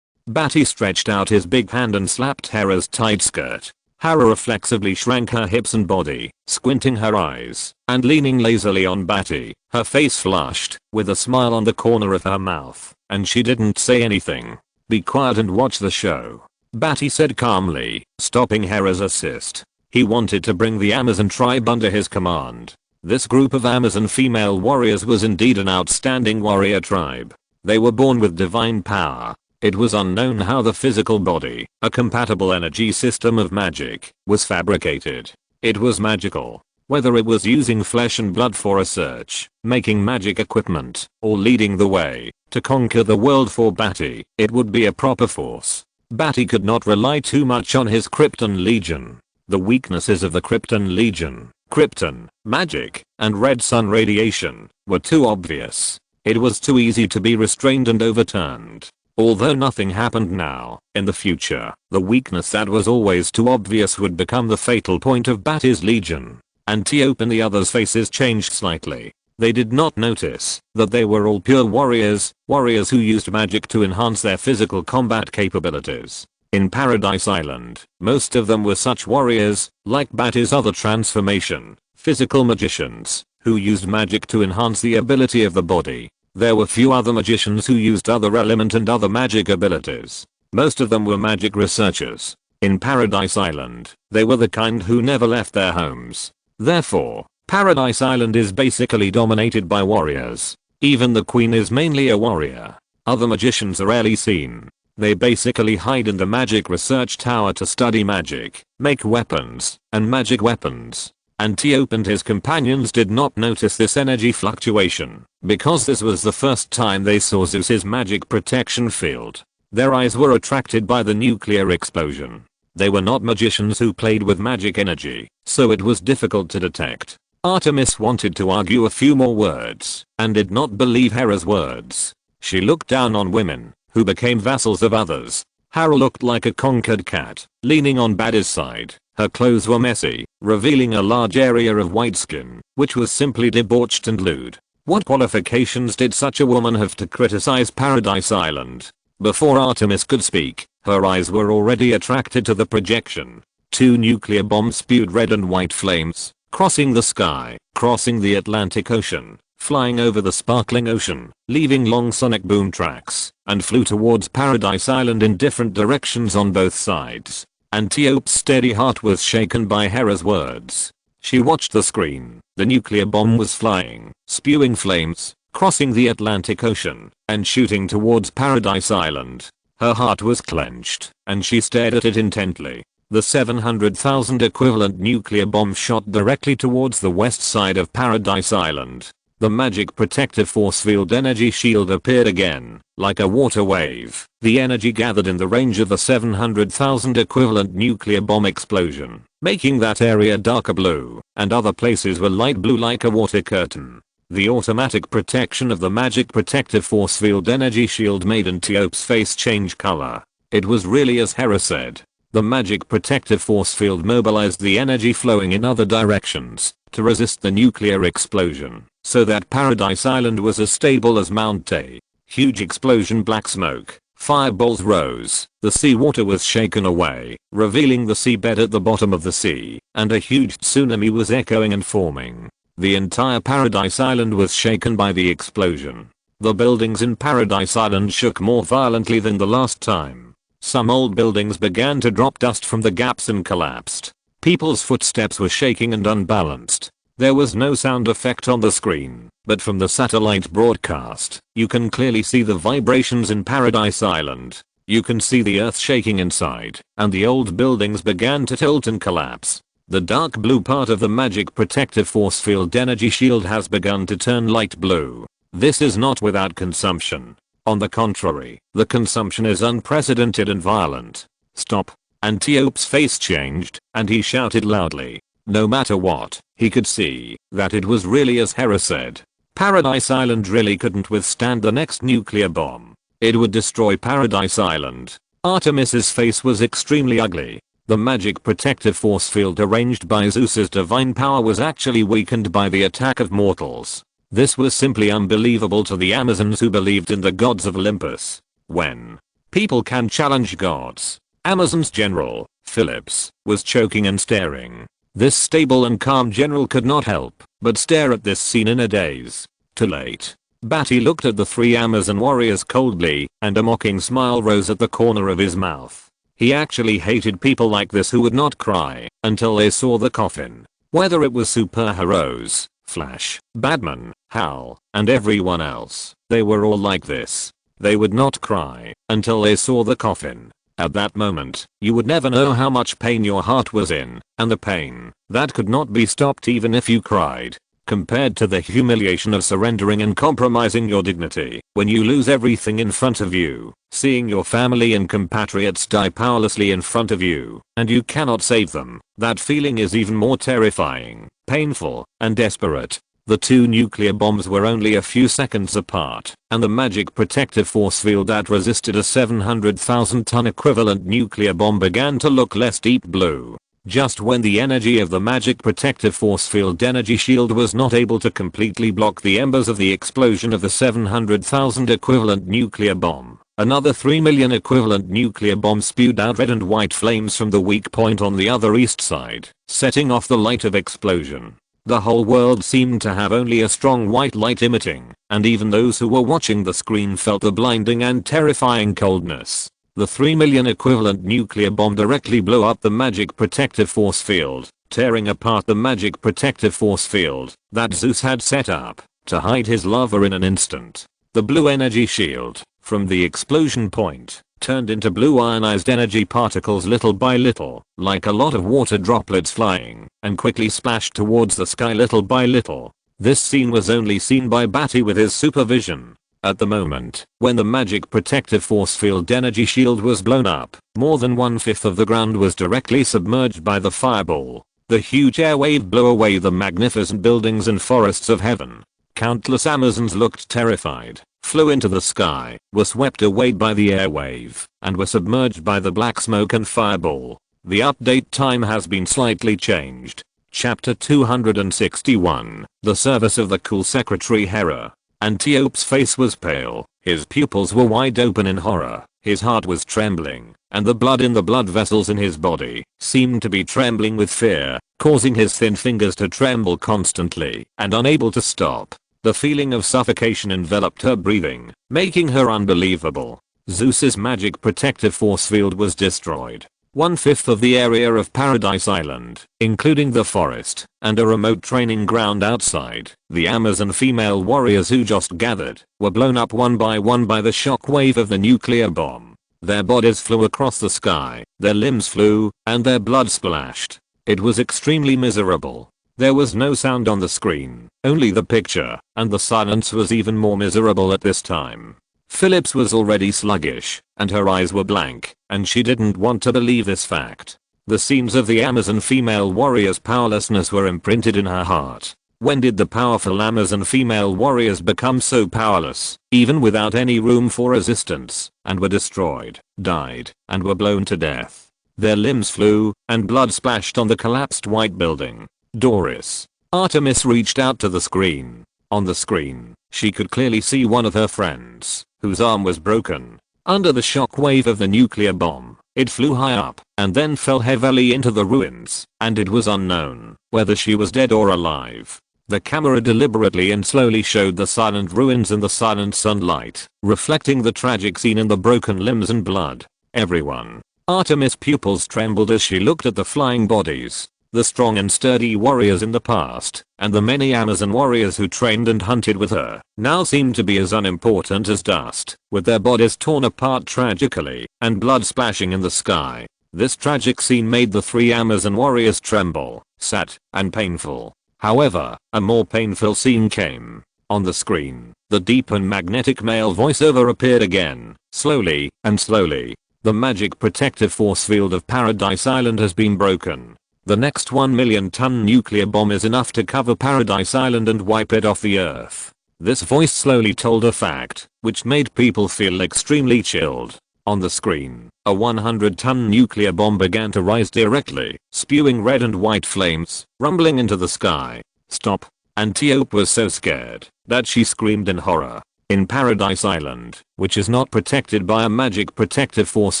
Badi stretched out his big hand and slapped Hera's tight skirt. Hera reflexively shrank her hips and body, squinting her eyes, and leaning lazily on Badi. Her face flushed, with a smile on the corner of her mouth, and she didn't say anything. Be quiet and watch the show, Badi said calmly, stopping Hera's assist. He wanted to bring the Amazon tribe under his command. This group of Amazon female warriors was indeed an outstanding warrior tribe. They were born with divine power. It was unknown how the physical body, a compatible energy system of magic, was fabricated. It was magical. Whether it was using flesh and blood for a search, making magic equipment, or leading the way to conquer the world for Badi, it would be a proper force. Badi could not rely too much on his Krypton Legion. The weaknesses of the Krypton Legion, Krypton, magic, and red sun radiation, were too obvious. It was too easy to be restrained and overturned. Although nothing happened now, in the future, the weakness that was always too obvious would become the fatal point of Badi's legion. Antiope and the others' faces changed slightly. They did not notice that they were all pure warriors who used magic to enhance their physical combat capabilities. In Paradise Island, most of them were such warriors, like Badi's other transformation, physical magicians, who used magic to enhance the ability of the body. There were few other magicians who used other element and other magic abilities. Most of them were magic researchers. In Paradise Island, they were the kind who never left their homes. Therefore, Paradise Island is basically dominated by warriors. Even the queen is mainly a warrior. Other magicians are rarely seen. They basically hide in the magic research tower to study magic, make weapons, and magic weapons. Antiope and his companions did not notice this energy fluctuation, because this was the first time they saw Zeus's magic protection field. Their eyes were attracted by the nuclear explosion. They were not magicians who played with magic energy, so it was difficult to detect. Artemis wanted to argue a few more words, and did not believe Hera's words. She looked down on women, who became vassals of others. Hera looked like a conquered cat, leaning on Badi's side. Her clothes were messy, revealing a large area of white skin, which was simply debauched and lewd. What qualifications did such a woman have to criticize Paradise Island? Before Artemis could speak, her eyes were already attracted to the projection. 2 nuclear bombs spewed red and white flames, crossing the sky, crossing the Atlantic Ocean, flying over the sparkling ocean, leaving long sonic boom tracks, and flew towards Paradise Island in different directions on both sides. Antiope's steady heart was shaken by Hera's words. She watched the screen. The nuclear bomb was flying, spewing flames, crossing the Atlantic Ocean, and shooting towards Paradise Island. Her heart was clenched, and she stared at it intently. The 700,000 equivalent nuclear bomb shot directly towards the west side of Paradise Island. The magic protective force field energy shield appeared again, like a water wave. The energy gathered in the range of the 700,000 equivalent nuclear bomb explosion, making that area darker blue, and other places were light blue like a water curtain. The automatic protection of the magic protective force field energy shield made Antiope's face change color. It was really as Hera said. The magic protective force field mobilized the energy flowing in other directions to resist the nuclear explosion, so that Paradise Island was as stable as Mount Tay. Huge explosion, black smoke, fireballs rose, the seawater was shaken away, revealing the seabed at the bottom of the sea, and a huge tsunami was echoing and forming. The entire Paradise Island was shaken by the explosion. The buildings in Paradise Island shook more violently than the last time. Some old buildings began to drop dust from the gaps and collapsed. People's footsteps were shaking and unbalanced. There was no sound effect on the screen, but from the satellite broadcast, you can clearly see the vibrations in Paradise Island. You can see the earth shaking inside, and the old buildings began to tilt and collapse. The dark blue part of the magic protective force field energy shield has begun to turn light blue. This is not without consumption. On the contrary, the consumption is unprecedented and violent. Stop. Antiope's face changed, and he shouted loudly. No matter what, he could see that it was really as Hera said. Paradise Island really couldn't withstand the next nuclear bomb. It would destroy Paradise Island. Artemis's face was extremely ugly. The magic protective force field arranged by Zeus's divine power was actually weakened by the attack of mortals. This was simply unbelievable to the Amazons who believed in the gods of Olympus. When people can challenge gods, Amazon's general, Phillips, was choking and staring. This stable and calm general could not help but stare at this scene in a daze. Too late. Badi looked at the 3 Amazon warriors coldly, and a mocking smile rose at the corner of his mouth. He actually hated people like this who would not cry until they saw the coffin. Whether it was superheroes, Flash, Batman, Hal, and everyone else, they were all like this. They would not cry until they saw the coffin. At that moment, you would never know how much pain your heart was in, and the pain that could not be stopped even if you cried, compared to the humiliation of surrendering and compromising your dignity when you lose everything in front of you, seeing your family and compatriots die powerlessly in front of you, and you cannot save them. That feeling is even more terrifying, painful, and desperate. The 2 nuclear bombs were only a few seconds apart, and the magic protective force field that resisted a 700,000 ton equivalent nuclear bomb began to look less deep blue. Just when the energy of the magic protective force field energy shield was not able to completely block the embers of the explosion of the 700,000 equivalent nuclear bomb, another 3 million equivalent nuclear bomb spewed out red and white flames from the weak point on the other east side, setting off the light of explosion. The whole world seemed to have only a strong white light emitting, and even those who were watching the screen felt the blinding and terrifying coldness. The 3 million equivalent nuclear bomb directly blew up the magic protective force field, tearing apart the magic protective force field that Zeus had set up to hide his lover in an instant. The blue energy shield from the explosion point turned into blue ionized energy particles little by little, like a lot of water droplets flying, and quickly splashed towards the sky little by little. This scene was only seen by Badi with his supervision. At the moment, when the magic protective force field energy shield was blown up, more than 1/5 of the ground was directly submerged by the fireball. The huge airwave blew away the magnificent buildings and forests of heaven. Countless Amazons looked terrified, flew into the sky, were swept away by the airwave, and were submerged by the black smoke and fireball. The update time has been slightly changed. Chapter 261, The Service of the Cool Secretary Hera. Antiope's face was pale, his pupils were wide open in horror, his heart was trembling, and the blood in the blood vessels in his body seemed to be trembling with fear, causing his thin fingers to tremble constantly and unable to stop. The feeling of suffocation enveloped her breathing, making her unbelievable. Zeus's magic protective force field was destroyed. 1/5 of the area of Paradise Island, including the forest and a remote training ground outside, the Amazon female warriors who just gathered, were blown up one by the shock wave of the nuclear bomb. Their bodies flew across the sky, their limbs flew, and their blood splashed. It was extremely miserable. There was no sound on the screen, only the picture, and the silence was even more miserable at this time. Phillips was already sluggish, and her eyes were blank, and she didn't want to believe this fact. The scenes of the Amazon female warriors' powerlessness were imprinted in her heart. When did the powerful Amazon female warriors become so powerless, even without any room for resistance, and were destroyed, died, and were blown to death? Their limbs flew, and blood splashed on the collapsed white building. Doris. Artemis reached out to the screen. On the screen, she could clearly see one of her friends, whose arm was broken. Under the shock wave of the nuclear bomb, it flew high up and then fell heavily into the ruins, and it was unknown whether she was dead or alive. The camera deliberately and slowly showed the silent ruins in the silent sunlight, reflecting the tragic scene in the broken limbs and blood. Everyone. Artemis' pupils trembled as she looked at the flying bodies. The strong and sturdy warriors in the past, and the many Amazon warriors who trained and hunted with her, now seemed to be as unimportant as dust, with their bodies torn apart tragically, and blood splashing in the sky. This tragic scene made the 3 Amazon warriors tremble, sad, and painful. However, a more painful scene came. On the screen, the deep and magnetic male voiceover appeared again, slowly, and slowly. The magic protective force field of Paradise Island has been broken. The next 1 million ton nuclear bomb is enough to cover Paradise Island and wipe it off the earth. This voice slowly told a fact, which made people feel extremely chilled. On the screen, a 100-ton nuclear bomb began to rise directly, spewing red and white flames, rumbling into the sky. Stop. Antiope was so scared that she screamed in horror. In Paradise Island, which is not protected by a magic protective force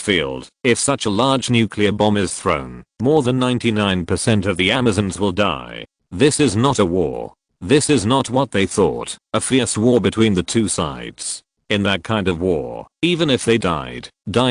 field, if such a large nuclear bomb is thrown, more than 99% of the Amazons will die. This is not a war. This is not what they thought, a fierce war between the two sides. In that kind of war, even if they died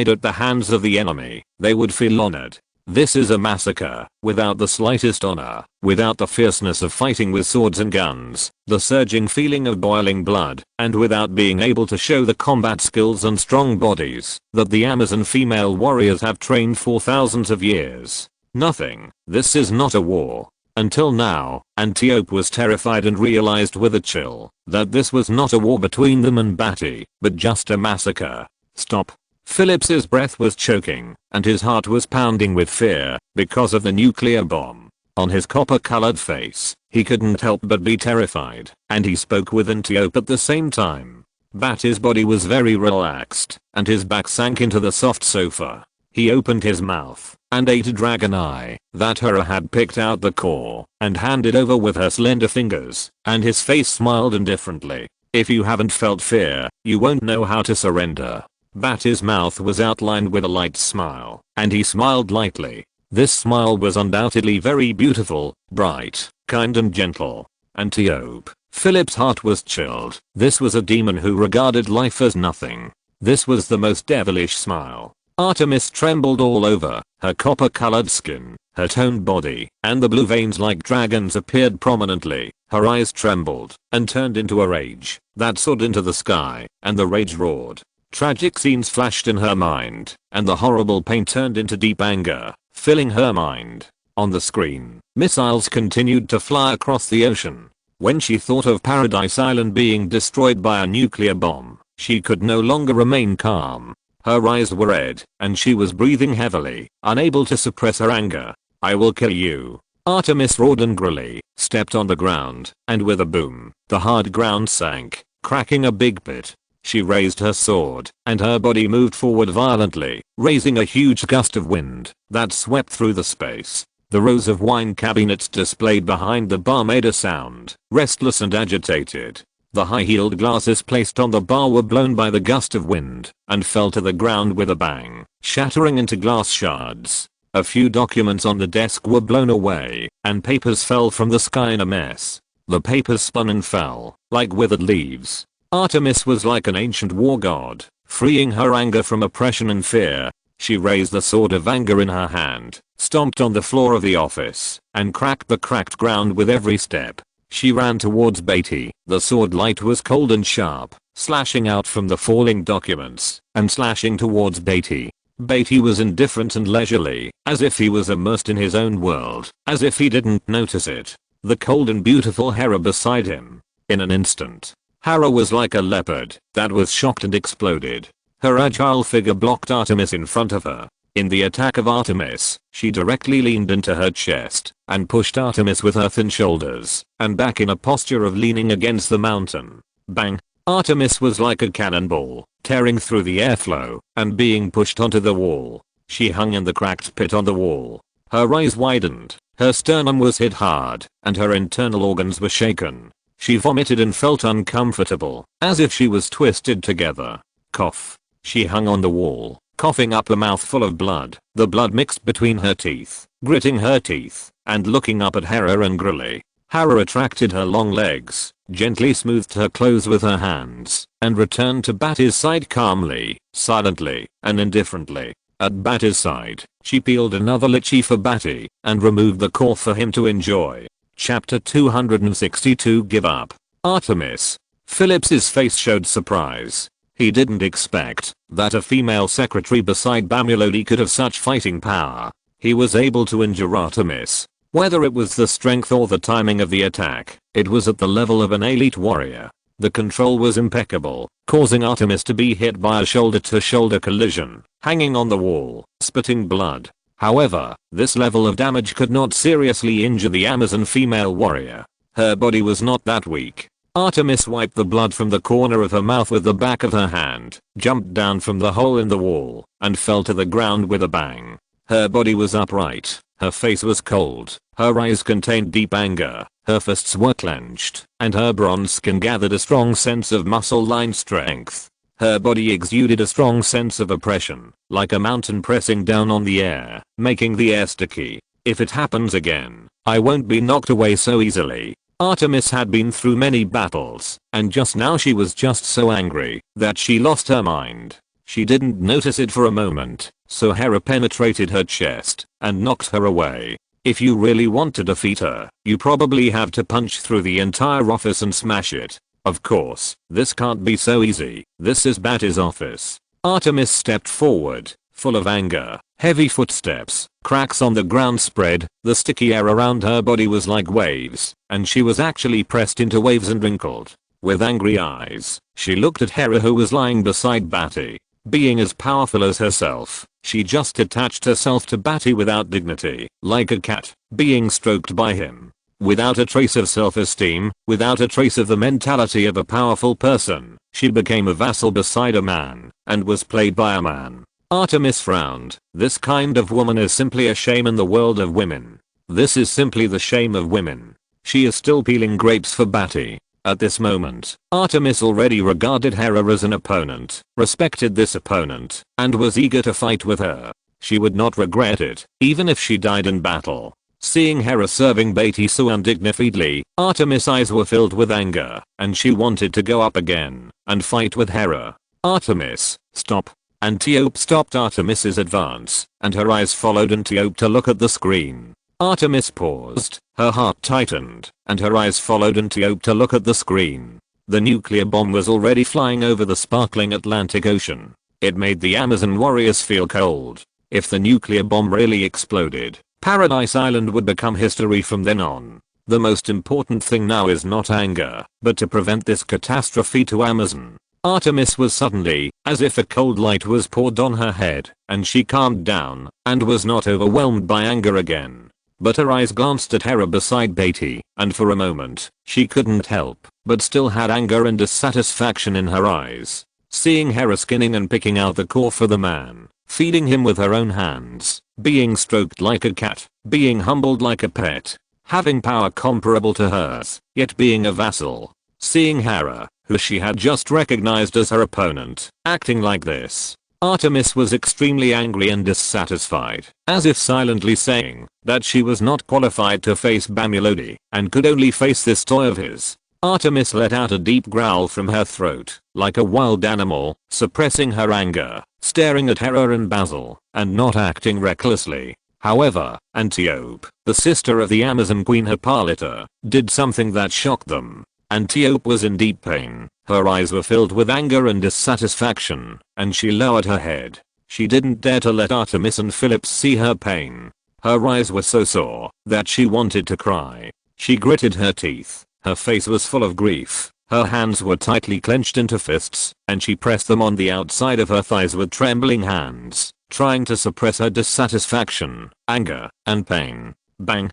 at the hands of the enemy, they would feel honored. This is a massacre, without the slightest honor, without the fierceness of fighting with swords and guns, the surging feeling of boiling blood, and without being able to show the combat skills and strong bodies that the Amazon female warriors have trained for thousands of years. Nothing. This is not a war. Until now, Antiope was terrified and realized with a chill that this was not a war between them and Badi, but just a massacre. Stop. Phillips's breath was choking, and his heart was pounding with fear because of the nuclear bomb. On his copper-colored face, he couldn't help but be terrified, and he spoke with Antiope at the same time. Badi's body was very relaxed, and his back sank into the soft sofa. He opened his mouth and ate a dragon eye that Hera had picked out the core and handed over with her slender fingers, and his face smiled indifferently. If you haven't felt fear, you won't know how to surrender. Badi's mouth was outlined with a light smile, and he smiled lightly. This smile was undoubtedly very beautiful, bright, kind and gentle. Antiope. Philip's heart was chilled. This was a demon who regarded life as nothing. This was the most devilish smile. Artemis trembled all over, her copper-colored skin, her toned body, and the blue veins like dragons appeared prominently. Her eyes trembled and turned into a rage that soared into the sky, and the rage roared. Tragic scenes flashed in her mind, and the horrible pain turned into deep anger, filling her mind. On the screen, missiles continued to fly across the ocean. When she thought of Paradise Island being destroyed by a nuclear bomb, she could no longer remain calm. Her eyes were red, and she was breathing heavily, unable to suppress her anger. "I will kill you." Artemis roared angrily, stepped on the ground, and with a boom, the hard ground sank, cracking a big pit. She raised her sword, and her body moved forward violently, raising a huge gust of wind that swept through the space. The rows of wine cabinets displayed behind the bar made a sound, restless and agitated. The high-heeled glasses placed on the bar were blown by the gust of wind and fell to the ground with a bang, shattering into glass shards. A few documents on the desk were blown away, and papers fell from the sky in a mess. The papers spun and fell, like withered leaves. Artemis was like an ancient war god, freeing her anger from oppression and fear. She raised the sword of anger in her hand, stomped on the floor of the office, and cracked the cracked ground with every step. She ran towards Badi. The sword light was cold and sharp, slashing out from the falling documents, and slashing towards Badi. Badi was indifferent and leisurely, as if he was immersed in his own world, as if he didn't notice it. The cold and beautiful Hera beside him. In an instant, Hera was like a leopard that was shocked and exploded. Her agile figure blocked Artemis in front of her. In the attack of Artemis, she directly leaned into her chest and pushed Artemis with her thin shoulders and back in a posture of leaning against the mountain. Bang! Artemis was like a cannonball, tearing through the airflow and being pushed onto the wall. She hung in the cracked pit on the wall. Her eyes widened, her sternum was hit hard, and her internal organs were shaken. She vomited and felt uncomfortable, as if she was twisted together. Cough. She hung on the wall, coughing up a mouthful of blood, the blood mixed between her teeth, gritting her teeth, and looking up at Hera angrily. Hera retracted her long legs, gently smoothed her clothes with her hands, and returned to Badi's side calmly, silently, and indifferently. At Badi's side, she peeled another lychee for Badi, and removed the core for him to enjoy. Chapter 262 Give Up. Artemis. Phillips's face showed surprise. He didn't expect that a female secretary beside Bamulodi could have such fighting power. He was able to injure Artemis. Whether it was the strength or the timing of the attack, it was at the level of an elite warrior. The control was impeccable, causing Artemis to be hit by a shoulder-to-shoulder collision, hanging on the wall, spitting blood. However, this level of damage could not seriously injure the Amazon female warrior. Her body was not that weak. Artemis wiped the blood from the corner of her mouth with the back of her hand, jumped down from the hole in the wall, and fell to the ground with a bang. Her body was upright, her face was cold, her eyes contained deep anger, her fists were clenched, and her bronze skin gathered a strong sense of muscle-lined strength. Her body exuded a strong sense of oppression, like a mountain pressing down on the air, making the air sticky. If it happens again, I won't be knocked away so easily. Artemis had been through many battles, and just now she was just so angry that she lost her mind. She didn't notice it for a moment, so Hera penetrated her chest and knocked her away. If you really want to defeat her, you probably have to punch through the entire office and smash it. Of course, this can't be so easy. This is Badi's office. Artemis stepped forward, full of anger. Heavy footsteps, cracks on the ground spread, the sticky air around her body was like waves, and she was actually pressed into waves and wrinkled. With angry eyes, she looked at Hera who was lying beside Badi. Being as powerful as herself, she just attached herself to Badi without dignity, like a cat, being stroked by him. Without a trace of self-esteem, without a trace of the mentality of a powerful person, she became a vassal beside a man, and was played by a man. Artemis frowned. This kind of woman is simply a shame in the world of women. This is simply the shame of women. She is still peeling grapes for Badi. At this moment, Artemis already regarded Hera as an opponent, respected this opponent, and was eager to fight with her. She would not regret it, even if she died in battle. Seeing Hera serving Badi so undignifiedly, Artemis' eyes were filled with anger, and she wanted to go up again and fight with Hera. Artemis, stop. Antiope stopped Artemis's advance, and her eyes followed Antiope to look at the screen. Artemis paused, her heart tightened, and her eyes followed Antiope to look at the screen. The nuclear bomb was already flying over the sparkling Atlantic Ocean. It made the Amazon warriors feel cold. If the nuclear bomb really exploded, Paradise Island would become history from then on. The most important thing now is not anger, but to prevent this catastrophe to Amazon. Artemis was suddenly, as if a cold light was poured on her head, and she calmed down, and was not overwhelmed by anger again. But her eyes glanced at Hera beside Badi, and for a moment, she couldn't help, but still had anger and dissatisfaction in her eyes. Seeing Hera skinning and picking out the core for the man, feeding him with her own hands, being stroked like a cat, being humbled like a pet, having power comparable to hers, yet being a vassal. Seeing Hera, who she had just recognized as her opponent, acting like this, Artemis was extremely angry and dissatisfied, as if silently saying that she was not qualified to face Bamilodi and could only face this toy of his. Artemis let out a deep growl from her throat, like a wild animal, suppressing her anger, staring at Hera and Basil, and not acting recklessly. However, Antiope, the sister of the Amazon Queen Hippolyta, did something that shocked them. Antiope was in deep pain, her eyes were filled with anger and dissatisfaction, and she lowered her head. She didn't dare to let Artemis and Phillips see her pain. Her eyes were so sore that she wanted to cry. She gritted her teeth, her face was full of grief, her hands were tightly clenched into fists, and she pressed them on the outside of her thighs with trembling hands, trying to suppress her dissatisfaction, anger, and pain. Bang!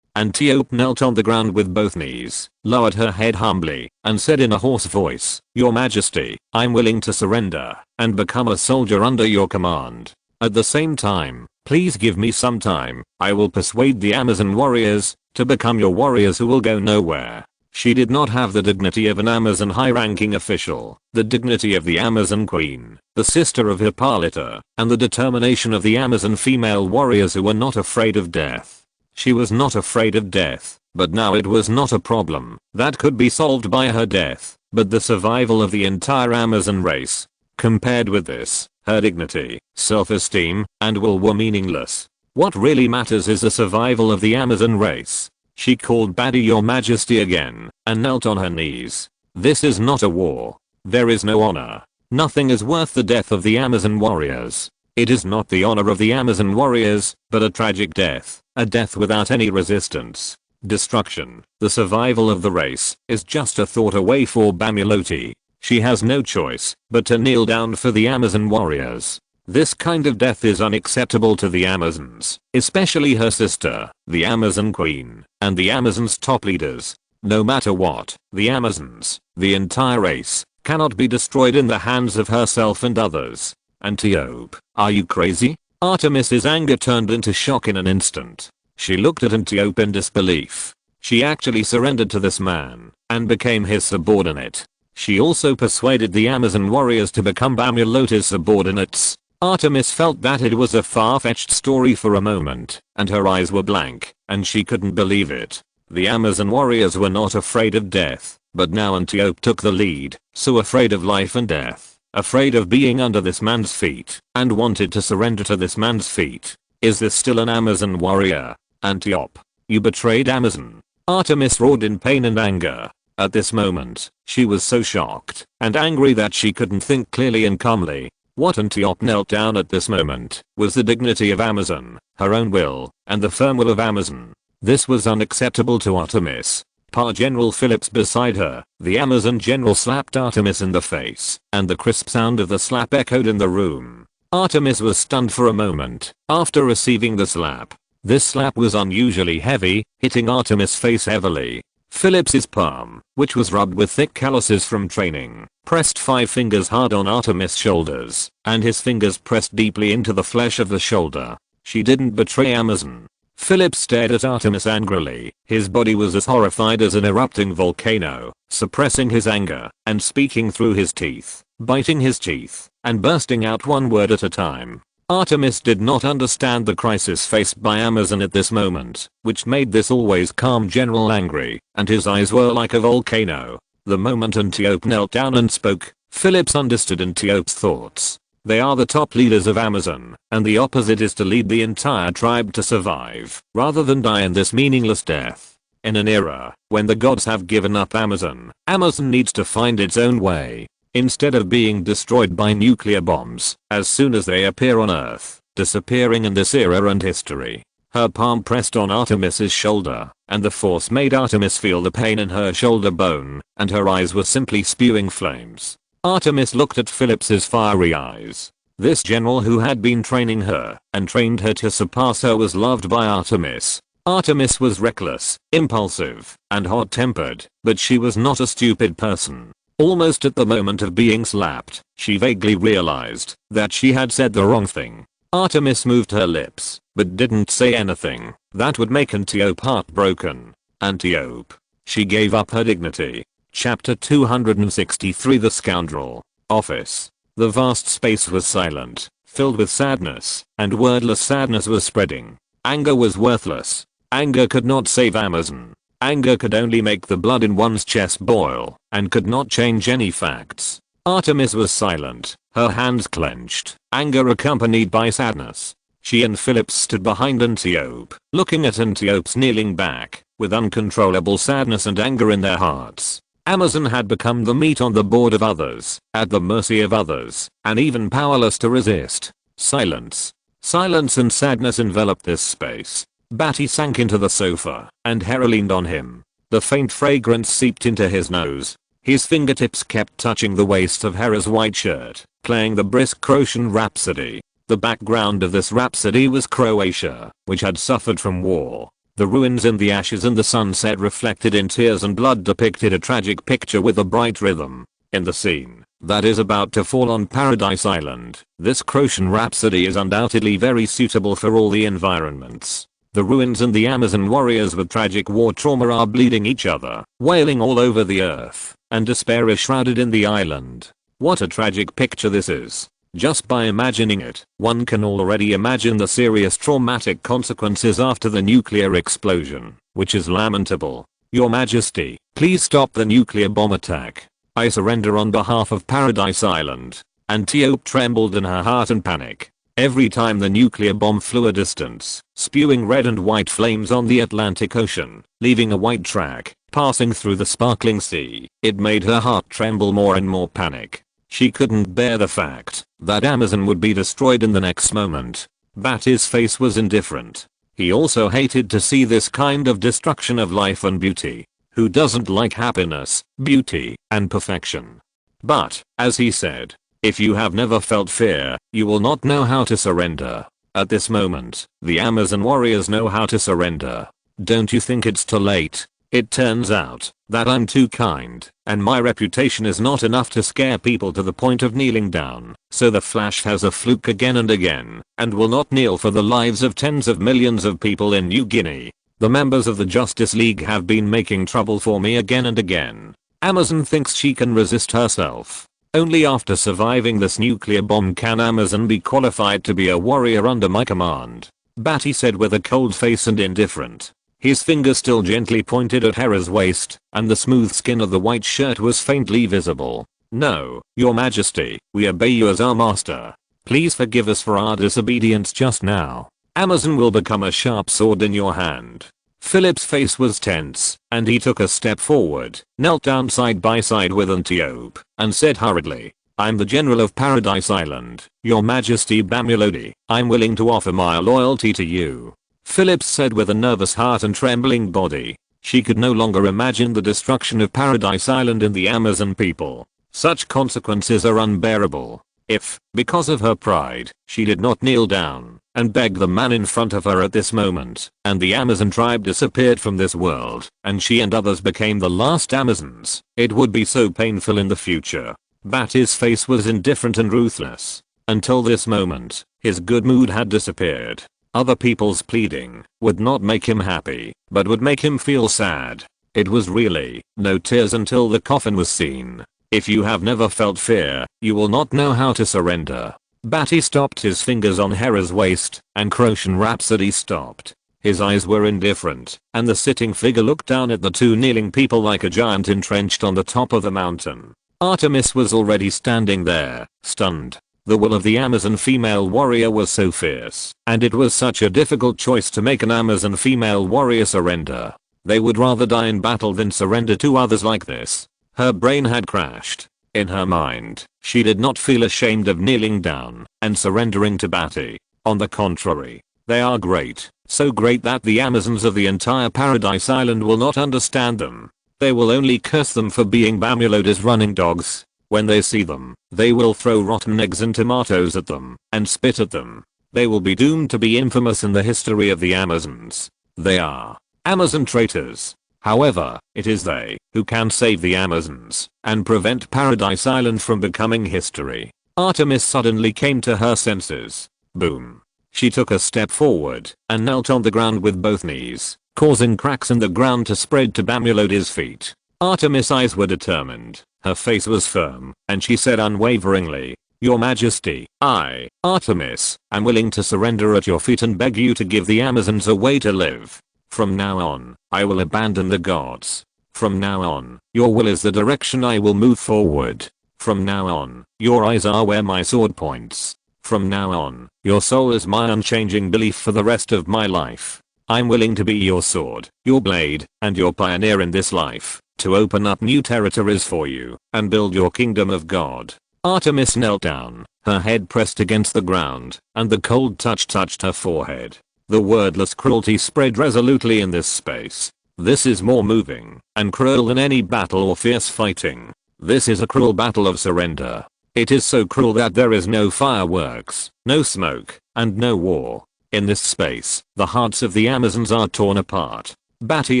Antiope knelt on the ground with both knees, lowered her head humbly, and said in a hoarse voice, "Your Majesty, I'm willing to surrender and become a soldier under your command. At the same time, please give me some time. I will persuade the Amazon warriors to become your warriors who will go nowhere." She did not have the dignity of an Amazon high-ranking official, the dignity of the Amazon Queen, the sister of Hippolyta, and the determination of the Amazon female warriors who were not afraid of death. She was not afraid of death, but now it was not a problem that could be solved by her death, but the survival of the entire Amazon race. Compared with this, her dignity, self-esteem, and will were meaningless. What really matters is the survival of the Amazon race. She called Badi "Your Majesty" again, and knelt on her knees. This is not a war. There is no honor. Nothing is worth the death of the Amazon warriors. It is not the honor of the Amazon warriors, but a tragic death, a death without any resistance. Destruction, the survival of the race, is just a thought away for Bamilodi. She has no choice but to kneel down for the Amazon warriors. This kind of death is unacceptable to the Amazons, especially her sister, the Amazon Queen, and the Amazons' top leaders. No matter what, the Amazons, the entire race, cannot be destroyed in the hands of herself and others. Antiope, are you crazy? Artemis's anger turned into shock in an instant. She looked at Antiope in disbelief. She actually surrendered to this man, and became his subordinate. She also persuaded the Amazon warriors to become Bamilodi's subordinates. Artemis felt that it was a far-fetched story for a moment, and her eyes were blank, and she couldn't believe it. The Amazon warriors were not afraid of death, but now Antiope took the lead, so afraid of life and death. Afraid of being under this man's feet, and wanted to surrender to this man's feet. Is this still an Amazon warrior? Antiope, you betrayed Amazon. Artemis roared in pain and anger. At this moment, she was so shocked and angry that she couldn't think clearly and calmly. What Antiope knelt down at this moment was the dignity of Amazon, her own will, and the firm will of Amazon. This was unacceptable to Artemis. General Phillips beside her, the Amazon general slapped Artemis in the face, and the crisp sound of the slap echoed in the room. Artemis was stunned for a moment after receiving the slap. This slap was unusually heavy, hitting Artemis' face heavily. Phillips's palm, which was rubbed with thick calluses from training, pressed 5 fingers hard on Artemis' shoulders, and his fingers pressed deeply into the flesh of the shoulder. She didn't betray Amazon. Phillips stared at Artemis angrily. His body was as horrified as an erupting volcano, suppressing his anger, and speaking through his teeth, biting his teeth, and bursting out one word at a time. Artemis did not understand the crisis faced by Amazon at this moment, which made this always calm general angry, and his eyes were like a volcano. The moment Antiope knelt down and spoke, Phillips understood Antiope's thoughts. They are the top leaders of Amazon, and the opposite is to lead the entire tribe to survive, rather than die in this meaningless death. In an era when the gods have given up Amazon, Amazon needs to find its own way. Instead of being destroyed by nuclear bombs as soon as they appear on Earth, disappearing in this era and history. Her palm pressed on Artemis's shoulder, and the force made Artemis feel the pain in her shoulder bone, and her eyes were simply spewing flames. Artemis looked at Phillips's fiery eyes. This general who had been training her and trained her to surpass her was loved by Artemis. Artemis was reckless, impulsive, and hot-tempered, but she was not a stupid person. Almost at the moment of being slapped, she vaguely realized that she had said the wrong thing. Artemis moved her lips, but didn't say anything. That would make Antiope heartbroken. Antiope. She gave up her dignity. Chapter 263 The Scoundrel. Office. The vast space was silent, filled with sadness, and wordless sadness was spreading. Anger was worthless. Anger could not save Amazon. Anger could only make the blood in one's chest boil, and could not change any facts. Artemis was silent, her hands clenched, anger accompanied by sadness. She and Phillips stood behind Antiope, looking at Antiope's kneeling back, with uncontrollable sadness and anger in their hearts. Amazon had become the meat on the board of others, at the mercy of others, and even powerless to resist. Silence. Silence and sadness enveloped this space. Badi sank into the sofa, and Hera leaned on him. The faint fragrance seeped into his nose. His fingertips kept touching the waist of Hera's white shirt, playing the brisk Croatian rhapsody. The background of this rhapsody was Croatia, which had suffered from war. The ruins and the ashes and the sunset reflected in tears and blood depicted a tragic picture with a bright rhythm. In the scene that is about to fall on Paradise Island, this Croatian rhapsody is undoubtedly very suitable for all the environments. The ruins and the Amazon warriors with tragic war trauma are bleeding each other, wailing all over the earth, and despair is shrouded in the island. What a tragic picture this is. Just by imagining it, one can already imagine the serious traumatic consequences after the nuclear explosion, which is lamentable. Your Majesty, please stop the nuclear bomb attack. I surrender on behalf of Paradise Island. Antiope trembled in her heart and panic. Every time the nuclear bomb flew a distance, spewing red and white flames on the Atlantic Ocean, leaving a white track, passing through the sparkling sea, it made her heart tremble more and more panic. She couldn't bear the fact that Amazon would be destroyed in the next moment. Badi's face was indifferent. He also hated to see this kind of destruction of life and beauty. Who doesn't like happiness, beauty, and perfection? But, as he said, if you have never felt fear, you will not know how to surrender. At this moment, the Amazon warriors know how to surrender. Don't you think it's too late? It turns out that I'm too kind, and my reputation is not enough to scare people to the point of kneeling down, so the Flash has a fluke again and again, and will not kneel for the lives of tens of millions of people in New Guinea. The members of the Justice League have been making trouble for me again and again. Amazon thinks she can resist herself. Only after surviving this nuclear bomb can Amazon be qualified to be a warrior under my command. Badi said with a cold face and indifferent. His finger still gently pointed at Hera's waist, and the smooth skin of the white shirt was faintly visible. No, Your Majesty, we obey you as our master. Please forgive us for our disobedience just now. Amazon will become a sharp sword in your hand. Philip's face was tense, and he took a step forward, knelt down side by side with Antiope, and said hurriedly, I'm the General of Paradise Island, Your Majesty Bamulodi. I'm willing to offer my loyalty to you. Phillips said with a nervous heart and trembling body. She could no longer imagine the destruction of Paradise Island and the Amazon people. Such consequences are unbearable. If, because of her pride, she did not kneel down and beg the man in front of her at this moment, and the Amazon tribe disappeared from this world, and she and others became the last Amazons, it would be so painful in the future. Badi's face was indifferent and ruthless. Until this moment, his good mood had disappeared. Other people's pleading would not make him happy, but would make him feel sad. It was really no tears until the coffin was seen. If you have never felt fear, you will not know how to surrender. Badi stopped his fingers on Hera's waist, and Croatian Rhapsody stopped. His eyes were indifferent, and the sitting figure looked down at the two kneeling people like a giant entrenched on the top of the mountain. Artemis was already standing there, stunned. The will of the Amazon female warrior was so fierce, and it was such a difficult choice to make an Amazon female warrior surrender. They would rather die in battle than surrender to others like this. Her brain had crashed. In her mind, she did not feel ashamed of kneeling down and surrendering to Badi. On the contrary, they are great, so great that the Amazons of the entire Paradise Island will not understand them. They will only curse them for being bamulod as running dogs. When they see them, they will throw rotten eggs and tomatoes at them and spit at them. They will be doomed to be infamous in the history of the Amazons. They are Amazon traitors. However, it is they who can save the Amazons and prevent Paradise Island from becoming history. Artemis suddenly came to her senses. Boom. She took a step forward and knelt on the ground with both knees, causing cracks in the ground to spread to Bamulod's feet. Artemis' eyes were determined. Her face was firm, and she said unwaveringly, "Your Majesty, I, Artemis, am willing to surrender at your feet and beg you to give the Amazons a way to live. From now on, I will abandon the gods. From now on, your will is the direction I will move forward. From now on, your eyes are where my sword points. From now on, your soul is my unchanging belief for the rest of my life. I'm willing to be your sword, your blade, and your pioneer in this life, to open up new territories for you, and build your kingdom of God." Artemis knelt down, her head pressed against the ground, and the cold touch touched her forehead. The wordless cruelty spread resolutely in this space. This is more moving and cruel than any battle or fierce fighting. This is a cruel battle of surrender. It is so cruel that there is no fireworks, no smoke, and no war. In this space, the hearts of the Amazons are torn apart. Badi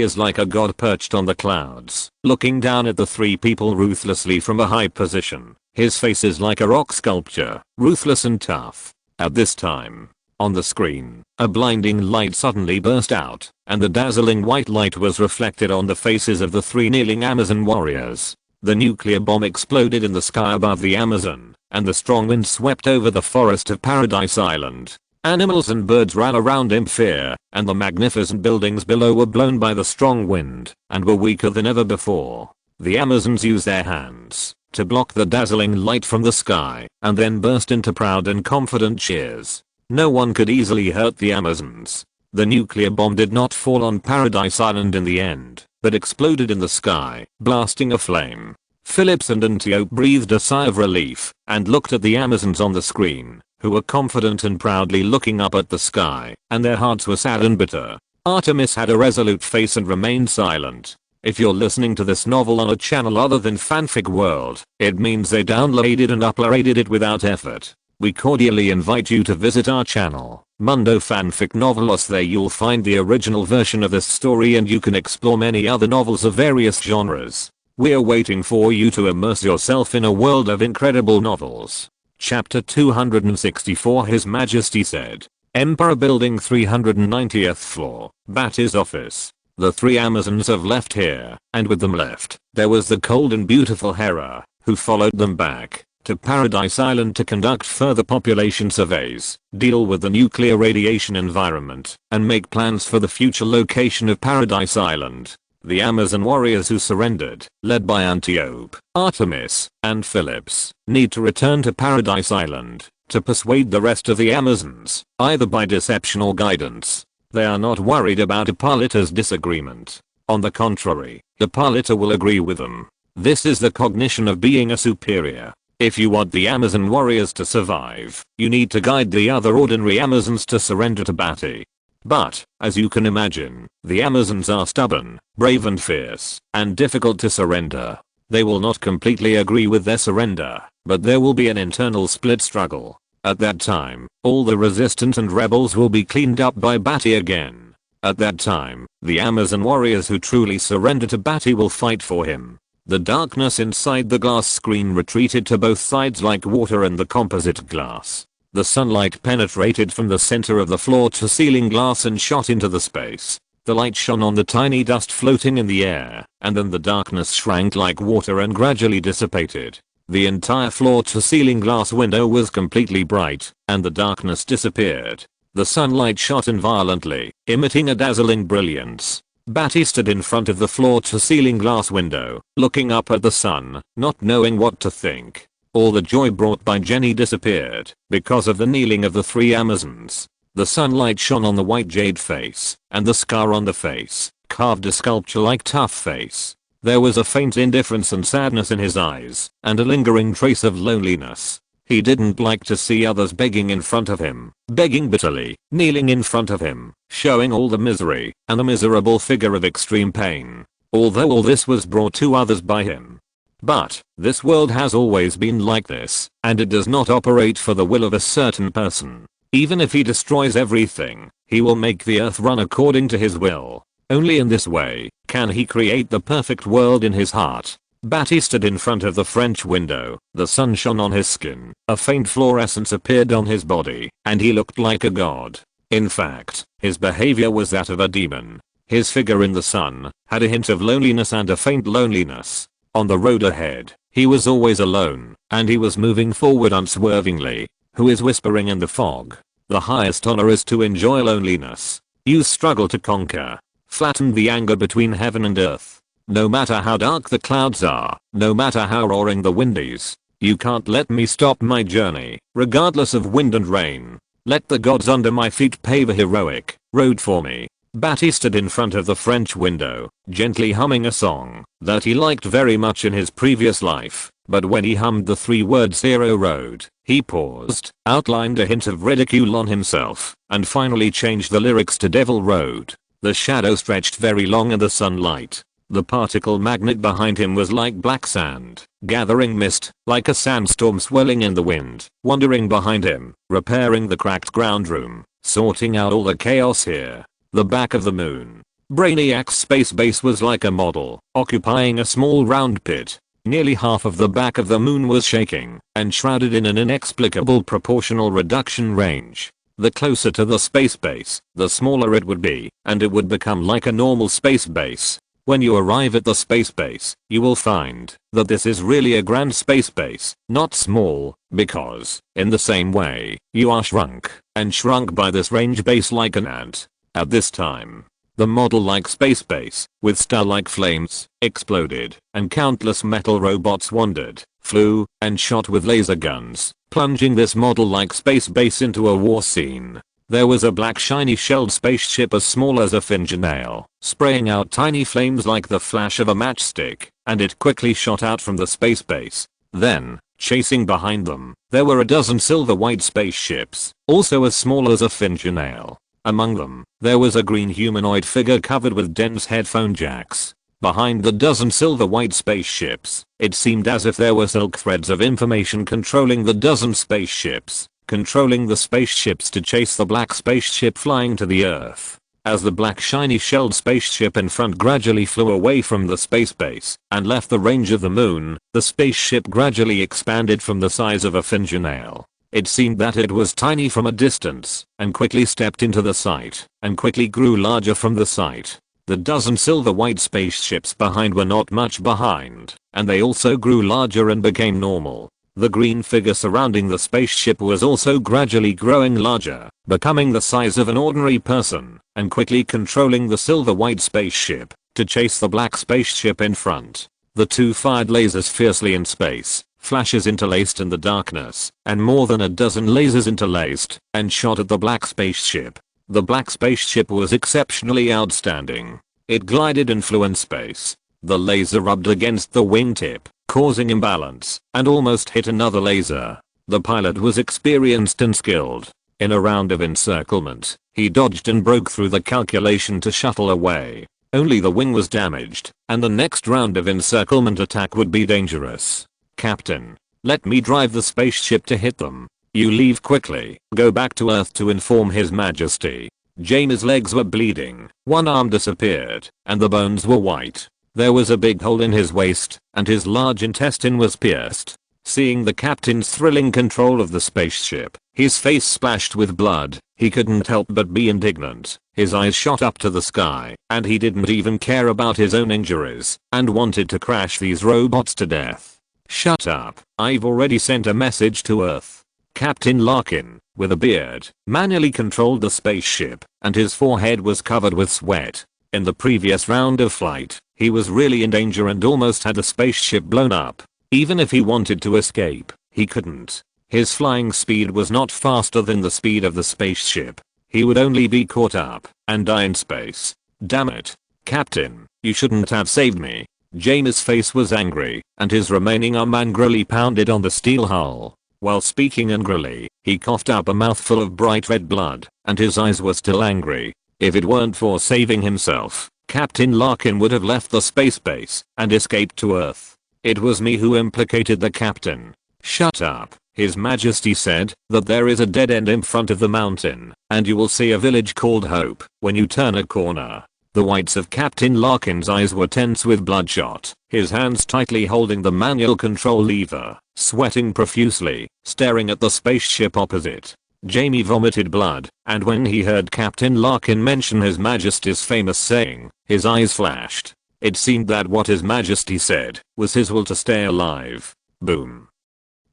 is like a god perched on the clouds, looking down at the three people ruthlessly from a high position. His face is like a rock sculpture, ruthless and tough. At this time, on the screen, a blinding light suddenly burst out, and the dazzling white light was reflected on the faces of the three kneeling Amazon warriors. The nuclear bomb exploded in the sky above the Amazon, and the strong wind swept over the forest of Paradise Island. Animals and birds ran around in fear, and the magnificent buildings below were blown by the strong wind, and were weaker than ever before. The Amazons used their hands to block the dazzling light from the sky, and then burst into proud and confident cheers. No one could easily hurt the Amazons. The nuclear bomb did not fall on Paradise Island in the end, but exploded in the sky, blasting a flame. Phillips and Antiope breathed a sigh of relief, and looked at the Amazons on the screen, who were confident and proudly looking up at the sky, and their hearts were sad and bitter. Artemis had a resolute face and remained silent. If you're listening to this novel on a channel other than Fanfic World, it means they downloaded and uploaded it without effort. We cordially invite you to visit our channel, Mundo Fanfic Novelos. There you'll find the original version of this story, and you can explore many other novels of various genres. We're waiting for you to immerse yourself in a world of incredible novels. Chapter 264. His Majesty said. Emperor Building 390th floor, Badi's office. The three Amazons have left here, and with them left, there was the cold and beautiful Hera, who followed them back to Paradise Island to conduct further population surveys, deal with the nuclear radiation environment, and make plans for the future location of Paradise Island. The Amazon warriors who surrendered, led by Antiope, Artemis, and Phillips, need to return to Paradise Island to persuade the rest of the Amazons, either by deception or guidance. They are not worried about Hippolyta's disagreement. On the contrary, Hippolyta will agree with them. This is the cognition of being a superior. If you want the Amazon warriors to survive, you need to guide the other ordinary Amazons to surrender to Badi. But, as you can imagine, the Amazons are stubborn, brave and fierce, and difficult to surrender. They will not completely agree with their surrender, but there will be an internal split struggle. At that time, all the resistance and rebels will be cleaned up by Badi again. At that time, the Amazon warriors who truly surrender to Badi will fight for him. The darkness inside the glass screen retreated to both sides like water in the composite glass. The sunlight penetrated from the center of the floor-to-ceiling glass and shot into the space. The light shone on the tiny dust floating in the air, and then the darkness shrank like water and gradually dissipated. The entire floor-to-ceiling glass window was completely bright, and the darkness disappeared. The sunlight shot in violently, emitting a dazzling brilliance. Badi stood in front of the floor-to-ceiling glass window, looking up at the sun, not knowing what to think. All the joy brought by Jenny disappeared because of the kneeling of the 3 Amazons. The sunlight shone on the white jade face, and the scar on the face carved a sculpture-like tough face. There was a faint indifference and sadness in his eyes, and a lingering trace of loneliness. He didn't like to see others begging in front of him, begging bitterly, kneeling in front of him, showing all the misery, and the miserable figure of extreme pain. Although all this was brought to others by him. But, this world has always been like this, and it does not operate for the will of a certain person. Even if he destroys everything, he will make the earth run according to his will. Only in this way, can he create the perfect world in his heart. Badi stood in front of the French window, the sun shone on his skin, a faint fluorescence appeared on his body, and he looked like a god. In fact, his behavior was that of a demon. His figure in the sun had a hint of loneliness and a faint loneliness. On the road ahead, he was always alone, and he was moving forward unswervingly. Who is whispering in the fog? The highest honor is to enjoy loneliness. You struggle to conquer. Flatten the anger between heaven and earth. No matter how dark the clouds are, no matter how roaring the wind is, you can't let me stop my journey, regardless of wind and rain. Let the gods under my feet pave a heroic road for me. Badi stood in front of the French window, gently humming a song that he liked very much in his previous life, but when he hummed the 3 words Hero Road, he paused, outlined a hint of ridicule on himself, and finally changed the lyrics to Devil Road. The shadow stretched very long in the sunlight. The particle magnet behind him was like black sand, gathering mist, like a sandstorm swirling in the wind, wandering behind him, repairing the cracked ground room, sorting out all the chaos here. The back of the moon. Brainiac's space base was like a model, occupying a small round pit. Nearly half of the back of the moon was shaking, and shrouded in an inexplicable proportional reduction range. The closer to the space base, the smaller it would be, and it would become like a normal space base. When you arrive at the space base, you will find that this is really a grand space base, not small, because, in the same way, you are shrunk by this range base like an ant. At this time, the model-like space base, with star-like flames, exploded, and countless metal robots wandered, flew, and shot with laser guns, plunging this model-like space base into a war scene. There was a black shiny shelled spaceship as small as a fingernail, spraying out tiny flames like the flash of a matchstick, and it quickly shot out from the space base. Then, chasing behind them, there were a dozen silver-white spaceships, also as small as a fingernail. Among them, there was a green humanoid figure covered with dense headphone jacks. Behind the dozen silver-white spaceships, it seemed as if there were silk threads of information controlling the dozen spaceships, controlling the spaceships to chase the black spaceship flying to the Earth. As the black shiny shelled spaceship in front gradually flew away from the space base and left the range of the moon, the spaceship gradually expanded from the size of a fingernail. It seemed that it was tiny from a distance, and quickly stepped into the sight, and quickly grew larger from the sight. The dozen silver-white spaceships behind were not much behind, and they also grew larger and became normal. The green figure surrounding the spaceship was also gradually growing larger, becoming the size of an ordinary person, and quickly controlling the silver-white spaceship to chase the black spaceship in front. The two fired lasers fiercely in space. Flashes interlaced in the darkness, and more than a dozen lasers interlaced, and shot at the black spaceship. The black spaceship was exceptionally outstanding. It glided and flew in space. The laser rubbed against the wingtip, causing imbalance, and almost hit another laser. The pilot was experienced and skilled. In a round of encirclement, he dodged and broke through the calculation to shuttle away. Only the wing was damaged, and the next round of encirclement attack would be dangerous. Captain, let me drive the spaceship to hit them. You leave quickly, go back to Earth to inform His Majesty. Jamie's legs were bleeding, one arm disappeared, and the bones were white. There was a big hole in his waist, and his large intestine was pierced. Seeing the captain's thrilling control of the spaceship, his face splashed with blood, he couldn't help but be indignant. His eyes shot up to the sky, and he didn't even care about his own injuries, and wanted to crash these robots to death. Shut up, I've already sent a message to Earth. Captain Larkin, with a beard, manually controlled the spaceship, and his forehead was covered with sweat. In the previous round of flight, he was really in danger and almost had the spaceship blown up. Even if he wanted to escape, He couldn't. His flying speed was not faster than the speed of the spaceship. He would only be caught up and die in space. Damn it. Captain, you shouldn't have saved me. Jamie's face was angry, and his remaining arm angrily pounded on the steel hull. While speaking angrily, he coughed up a mouthful of bright red blood, and his eyes were still angry. If it weren't for saving himself, Captain Larkin would have left the space base and escaped to Earth. It was me who implicated the captain. Shut up, His Majesty said, that there is a dead end in front of the mountain, and you will see a village called Hope when you turn a corner. The whites of Captain Larkin's eyes were tense with bloodshot, his hands tightly holding the manual control lever, sweating profusely, staring at the spaceship opposite. Jamie vomited blood, and when he heard Captain Larkin mention His Majesty's famous saying, his eyes flashed. It seemed that what His Majesty said was his will to stay alive. Boom.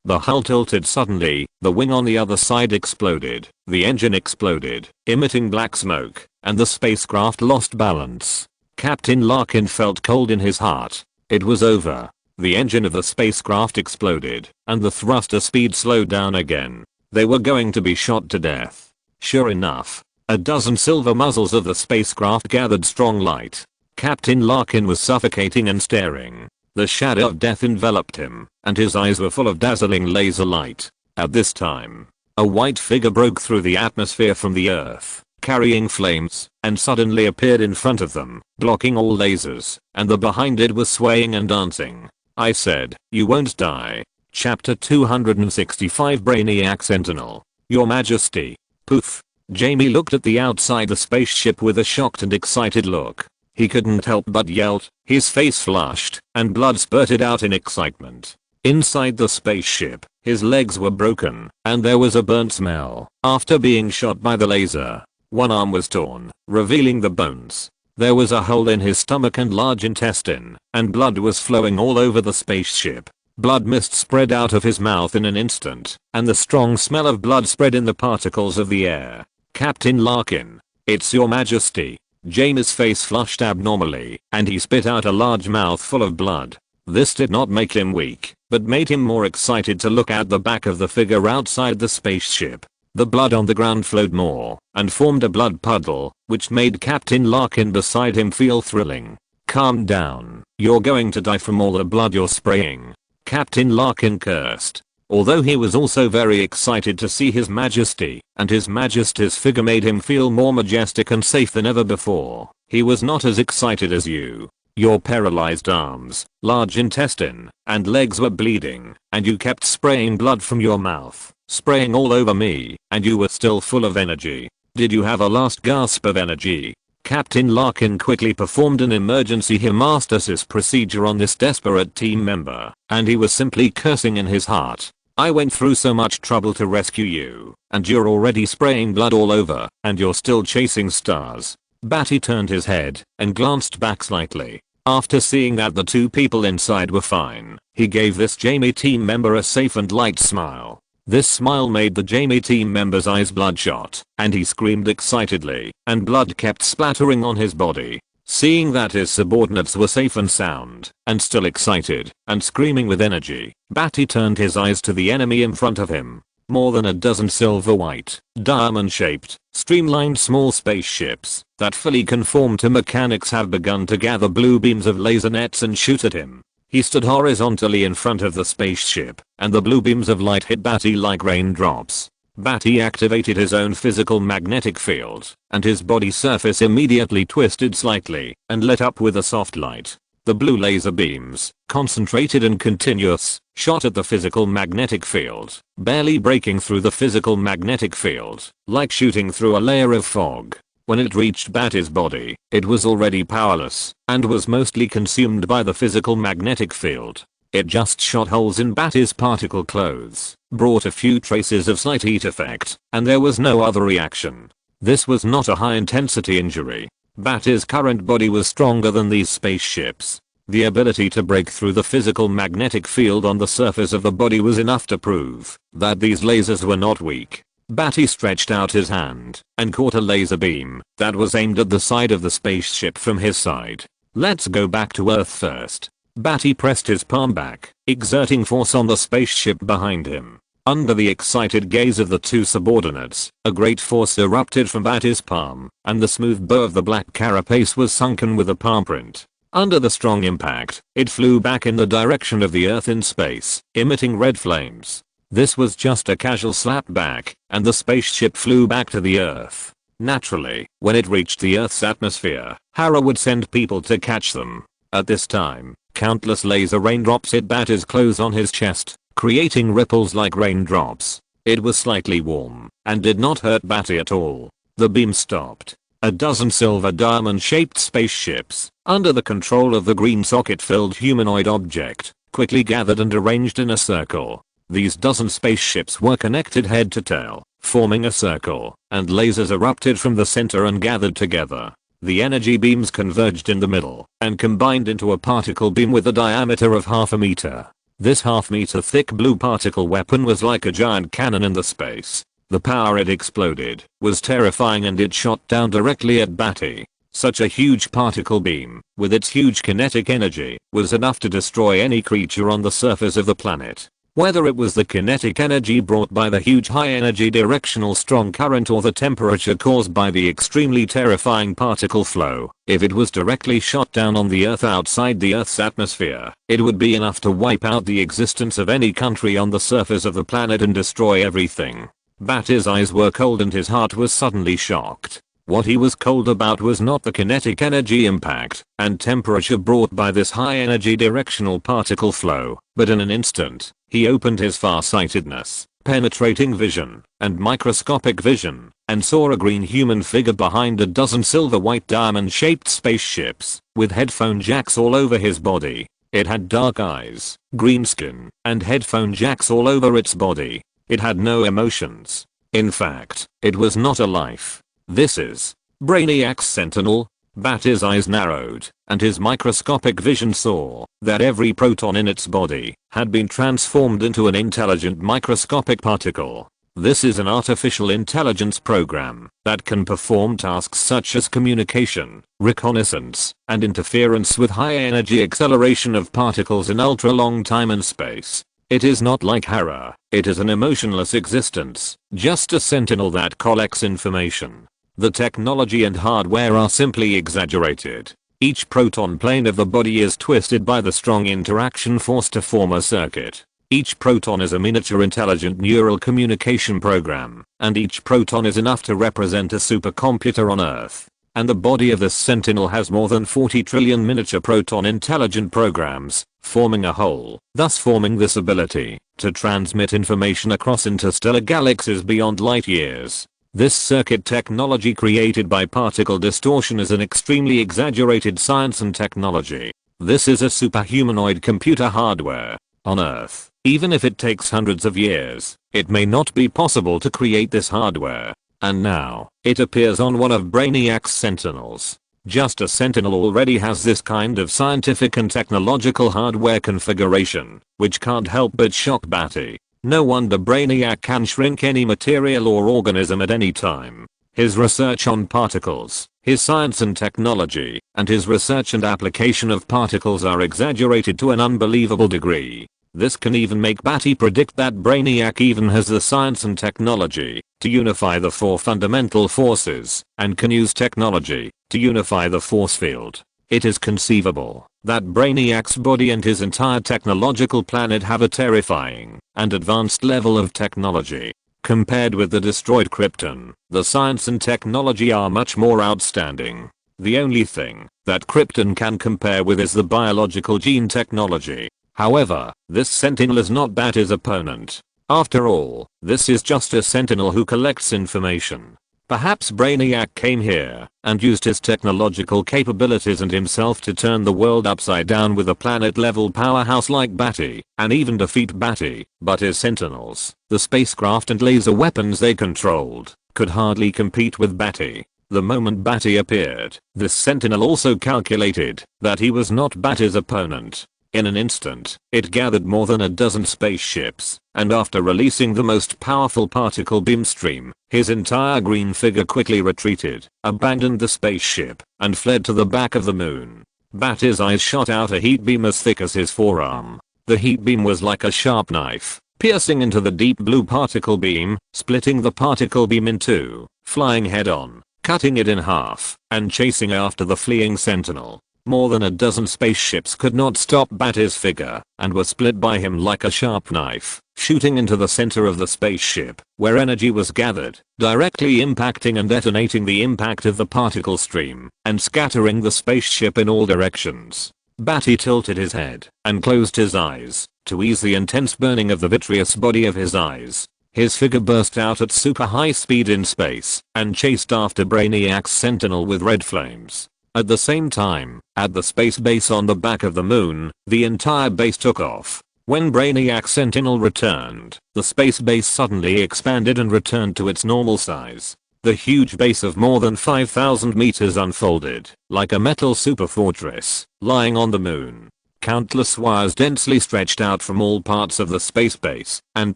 The hull tilted suddenly, the wing on the other side exploded, the engine exploded, emitting black smoke, and the spacecraft lost balance. Captain Larkin felt cold in his heart. It was over. The engine of the spacecraft exploded, and the thruster speed slowed down again. They were going to be shot to death. Sure enough, a dozen silver muzzles of the spacecraft gathered strong light. Captain Larkin was suffocating and staring. The shadow of death enveloped him, and his eyes were full of dazzling laser light. At this time, a white figure broke through the atmosphere from the Earth, carrying flames, and suddenly appeared in front of them, blocking all lasers, and the behind it was swaying and dancing. I said, "You won't die." Chapter 265 Brainiac Sentinel. Your Majesty. Poof. Jamie looked at the outside the spaceship with a shocked and excited look. He couldn't help but yell. His face flushed, and blood spurted out in excitement. Inside the spaceship, his legs were broken, and there was a burnt smell after being shot by the laser. One arm was torn, revealing the bones. There was a hole in his stomach and large intestine, and blood was flowing all over the spaceship. Blood mist spread out of his mouth in an instant, and the strong smell of blood spread in the particles of the air. Captain Larkin, it's Your Majesty. Jamie's face flushed abnormally, and he spit out a large mouthful of blood. This did not make him weak, but made him more excited to look at the back of the figure outside the spaceship. The blood on the ground flowed more, and formed a blood puddle, which made Captain Larkin beside him feel thrilling. Calm down, you're going to die from all the blood you're spraying. Captain Larkin cursed. Although he was also very excited to see His Majesty, and His Majesty's figure made him feel more majestic and safe than ever before, he was not as excited as you. Your paralyzed arms, large intestine, and legs were bleeding, and you kept spraying blood from your mouth, spraying all over me, and you were still full of energy. Did you have a last gasp of energy? Captain Larkin quickly performed an emergency hemostasis procedure on this desperate team member, and he was simply cursing in his heart. I went through so much trouble to rescue you, and you're already spraying blood all over, and you're still chasing stars. Badi turned his head and glanced back slightly. After seeing that the two people inside were fine, he gave this Jamie team member a safe and light smile. This smile made the Jamie team member's eyes bloodshot, and he screamed excitedly, and blood kept splattering on his body. Seeing that his subordinates were safe and sound, and still excited, and screaming with energy, Badi turned his eyes to the enemy in front of him. More than a dozen silver-white, diamond-shaped, streamlined small spaceships that fully conform to mechanics have begun to gather blue beams of laser nets and shoot at him. He stood horizontally in front of the spaceship, and the blue beams of light hit Badi like raindrops. Badi activated his own physical magnetic field, and his body surface immediately twisted slightly and lit up with a soft light. The blue laser beams, concentrated and continuous, shot at the physical magnetic field, barely breaking through the physical magnetic field, like shooting through a layer of fog. When it reached Badi's body, it was already powerless, and was mostly consumed by the physical magnetic field. It just shot holes in Badi's particle clothes, brought a few traces of slight heat effect, and there was no other reaction. This was not a high-intensity injury. Badi's current body was stronger than these spaceships. The ability to break through the physical magnetic field on the surface of the body was enough to prove that these lasers were not weak. Badi stretched out his hand and caught a laser beam that was aimed at the side of the spaceship from his side. Let's go back to Earth first. Badi pressed his palm back, exerting force on the spaceship behind him. Under the excited gaze of the two subordinates, a great force erupted from Badi's palm, and the smooth bow of the black carapace was sunken with a palm print. Under the strong impact, it flew back in the direction of the Earth in space, emitting red flames. This was just a casual slap back, and the spaceship flew back to the Earth. Naturally, when it reached the Earth's atmosphere, Hera would send people to catch them. At this time, countless laser raindrops hit Badi's clothes on his chest, creating ripples like raindrops. It was slightly warm, and did not hurt Badi at all. The beam stopped. A dozen silver diamond-shaped spaceships, under the control of the green socket-filled humanoid object, quickly gathered and arranged in a circle. These dozen spaceships were connected head to tail, forming a circle, and lasers erupted from the center and gathered together. The energy beams converged in the middle, and combined into a particle beam with a diameter of half a meter. This half-meter thick blue particle weapon was like a giant cannon in the space. The power it exploded was terrifying, and it shot down directly at Badi. Such a huge particle beam, with its huge kinetic energy, was enough to destroy any creature on the surface of the planet. Whether it was the kinetic energy brought by the huge high-energy directional strong current or the temperature caused by the extremely terrifying particle flow, if it was directly shot down on the Earth outside the Earth's atmosphere, it would be enough to wipe out the existence of any country on the surface of the planet and destroy everything. Badi's eyes were cold and his heart was suddenly shocked. What he was cold about was not the kinetic energy impact and temperature brought by this high-energy directional particle flow, but in an instant, he opened his far-sightedness, penetrating vision, and microscopic vision, and saw a green human figure behind a dozen silver-white diamond-shaped spaceships, with headphone jacks all over his body. It had dark eyes, green skin, and headphone jacks all over its body. It had no emotions. In fact, it was not alive. This is Brainiac's Sentinel. Badi's eyes narrowed, and his microscopic vision saw that every proton in its body had been transformed into an intelligent microscopic particle. This is an artificial intelligence program that can perform tasks such as communication, reconnaissance, and interference with high-energy acceleration of particles in ultra-long time and space. It is not like Hera. It is an emotionless existence, just a sentinel that collects information. The technology and hardware are simply exaggerated. Each proton plane of the body is twisted by the strong interaction force to form a circuit. Each proton is a miniature intelligent neural communication program, and each proton is enough to represent a supercomputer on Earth. And the body of this sentinel has more than 40 trillion miniature proton intelligent programs, forming a whole, thus forming this ability to transmit information across interstellar galaxies beyond light years. This circuit technology created by particle distortion is an extremely exaggerated science and technology. This is a superhumanoid computer hardware. On Earth, even if it takes hundreds of years, it may not be possible to create this hardware. And now, it appears on one of Brainiac's Sentinels. Just a Sentinel already has this kind of scientific and technological hardware configuration, which can't help but shock Badi. No wonder Brainiac can shrink any material or organism at any time. His research on particles, his science and technology, and his research and application of particles are exaggerated to an unbelievable degree. This can even make Badi predict that Brainiac even has the science and technology to unify the four fundamental forces, and can use technology to unify the force field. It is conceivable that Brainiac's body and his entire technological planet have a terrifying and advanced level of technology. Compared with the destroyed Krypton, the science and technology are much more outstanding. The only thing that Krypton can compare with is the biological gene technology. However, this Sentinel is not Badi's opponent. After all, this is just a Sentinel who collects information. Perhaps Brainiac came here and used his technological capabilities and himself to turn the world upside down with a planet-level powerhouse like Badi, and even defeat Badi, but his Sentinels, the spacecraft and laser weapons they controlled, could hardly compete with Badi. The moment Badi appeared, this Sentinel also calculated that he was not Badi's opponent. In an instant, it gathered more than a dozen spaceships, and after releasing the most powerful particle beam stream, his entire green figure quickly retreated, abandoned the spaceship, and fled to the back of the moon. Bati's eyes shot out a heat beam as thick as his forearm. The heat beam was like a sharp knife, piercing into the deep blue particle beam, splitting the particle beam in two, flying head on, cutting it in half, and chasing after the fleeing sentinel. More than a dozen spaceships could not stop Bati's figure, and were split by him like a sharp knife, shooting into the center of the spaceship, where energy was gathered, directly impacting and detonating the impact of the particle stream, and scattering the spaceship in all directions. Badi tilted his head, and closed his eyes, to ease the intense burning of the vitreous body of his eyes. His figure burst out at super high speed in space, and chased after Brainiac's sentinel with red flames. At the same time, at the space base on the back of the moon, the entire base took off. When Brainiac's sentinel returned, the space base suddenly expanded and returned to its normal size. The huge base of more than 5,000 meters unfolded, like a metal super fortress, lying on the moon. Countless wires densely stretched out from all parts of the space base, and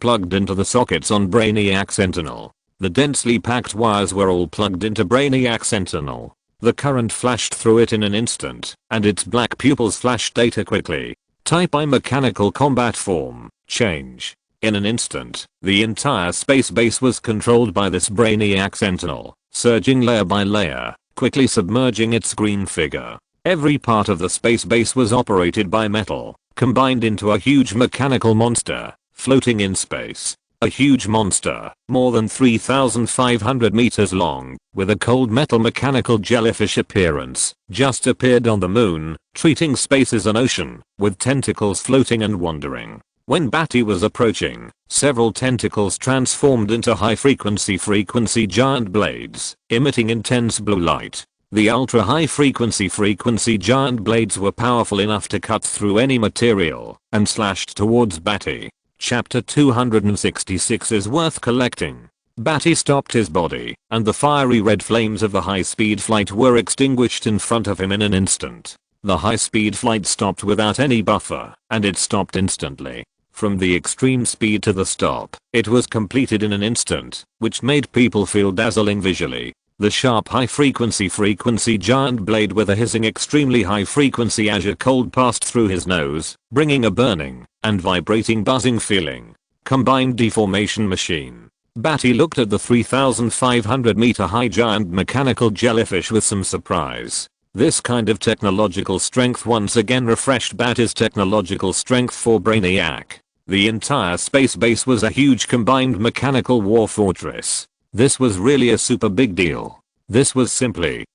plugged into the sockets on Brainiac's sentinel. The densely packed wires were all plugged into Brainiac's sentinel. The current flashed through it in an instant, and its black pupils flashed data quickly. Type I mechanical combat form, change. In an instant, the entire space base was controlled by this Brainiac sentinel, surging layer by layer, quickly submerging its green figure. Every part of the space base was operated by metal, combined into a huge mechanical monster, floating in space. A huge monster, more than 3,500 meters long, with a cold metal mechanical jellyfish appearance, just appeared on the moon, treating space as an ocean, with tentacles floating and wandering. When Badi was approaching, several tentacles transformed into high-frequency giant blades, emitting intense blue light. The ultra-high-frequency giant blades were powerful enough to cut through any material, and slashed towards Badi. Chapter 266 is worth collecting. Badi stopped his body, and the fiery red flames of the high-speed flight were extinguished in front of him in an instant. The high-speed flight stopped without any buffer, and it stopped instantly. From the extreme speed to the stop, it was completed in an instant, which made people feel dazzling visually. The sharp high-frequency giant blade with a hissing extremely high-frequency azure cold passed through his nose, bringing a burning and vibrating buzzing feeling. Combined deformation machine. Badi looked at the 3,500 meter high giant mechanical jellyfish with some surprise. This kind of technological strength once again refreshed Badi's technological strength for Brainiac. The entire space base was a huge combined mechanical war fortress. This was really a super big deal. This was simply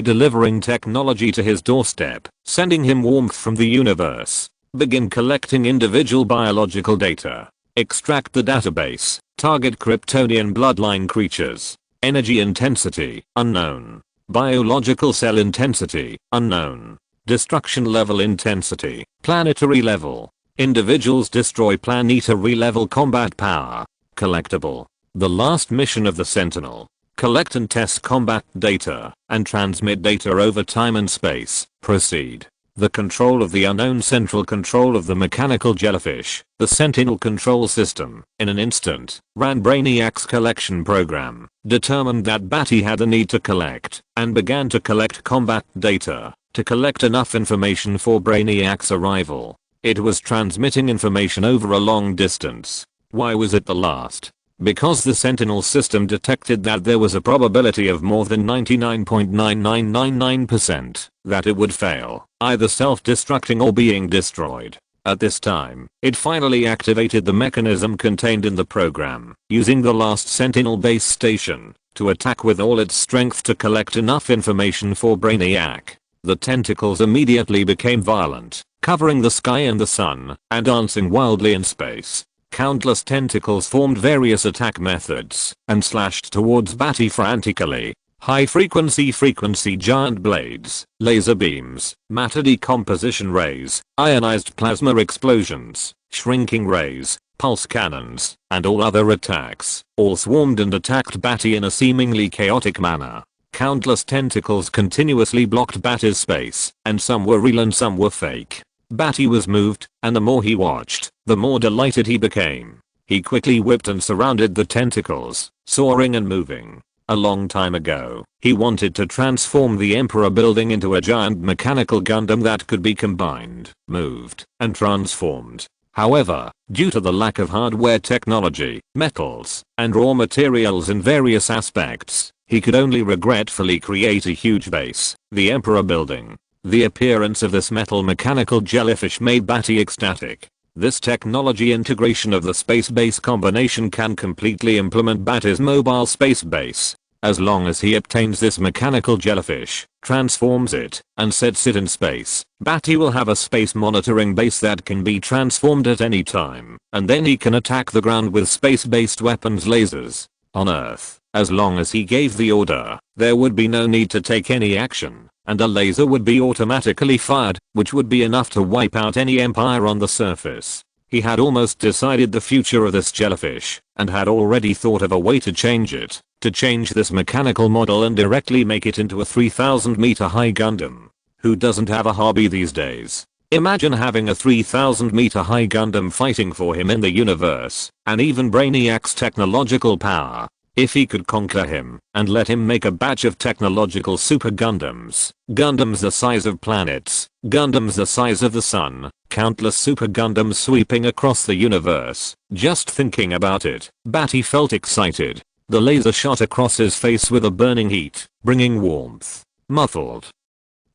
delivering technology to his doorstep, sending him warmth from the universe. Begin collecting individual biological data. Extract the database. Target Kryptonian bloodline creatures. Energy intensity, unknown. Biological cell intensity, unknown. Destruction level intensity, planetary level. Individuals destroy planetary level combat power. Collectible. The last mission of the Sentinel. Collect and test combat data, and transmit data over time and space. Proceed. The control of the unknown central control of the mechanical jellyfish, the Sentinel control system, in an instant, ran Brainiac's collection program, determined that Badi had a need to collect, and began to collect combat data, to collect enough information for Brainiac's arrival. It was transmitting information over a long distance. Why was it the last? Because the Sentinel system detected that there was a probability of more than 99.9999% that it would fail, either self-destructing or being destroyed. At this time, it finally activated the mechanism contained in the program, using the last Sentinel base station, to attack with all its strength to collect enough information for Brainiac. The tentacles immediately became violent, covering the sky and the sun, and dancing wildly in space. Countless tentacles formed various attack methods, and slashed towards Badi frantically. High-frequency giant blades, laser beams, matter decomposition rays, ionized plasma explosions, shrinking rays, pulse cannons, and all other attacks, all swarmed and attacked Badi in a seemingly chaotic manner. Countless tentacles continuously blocked Badi's space, and some were real and some were fake. Badi was moved, and the more he watched, the more delighted he became. He quickly whipped and surrounded the tentacles, soaring and moving. A long time ago, he wanted to transform the Emperor building into a giant mechanical Gundam that could be combined, moved, and transformed. However, due to the lack of hardware technology, metals, and raw materials in various aspects, he could only regretfully create a huge base, the Emperor building. The appearance of this metal mechanical jellyfish made Badi ecstatic. This technology integration of the space base combination can completely implement Badi's mobile space base. As long as he obtains this mechanical jellyfish, transforms it, and sets it in space, Badi will have a space monitoring base that can be transformed at any time, and then he can attack the ground with space-based weapons lasers. On Earth, as long as he gave the order, there would be no need to take any action, and a laser would be automatically fired, which would be enough to wipe out any empire on the surface. He had almost decided the future of this jellyfish, and had already thought of a way to change it, to change this mechanical model and directly make it into a 3,000 meter high Gundam. Who doesn't have a hobby these days? Imagine having a 3,000 meter high Gundam fighting for him in the universe, and even Brainiac's technological power. If he could conquer him, and let him make a batch of technological super Gundams, Gundams the size of planets, Gundams the size of the sun, countless super Gundams sweeping across the universe. Just thinking about it, Badi felt excited. The laser shot across his face with a burning heat, bringing warmth. Muffled.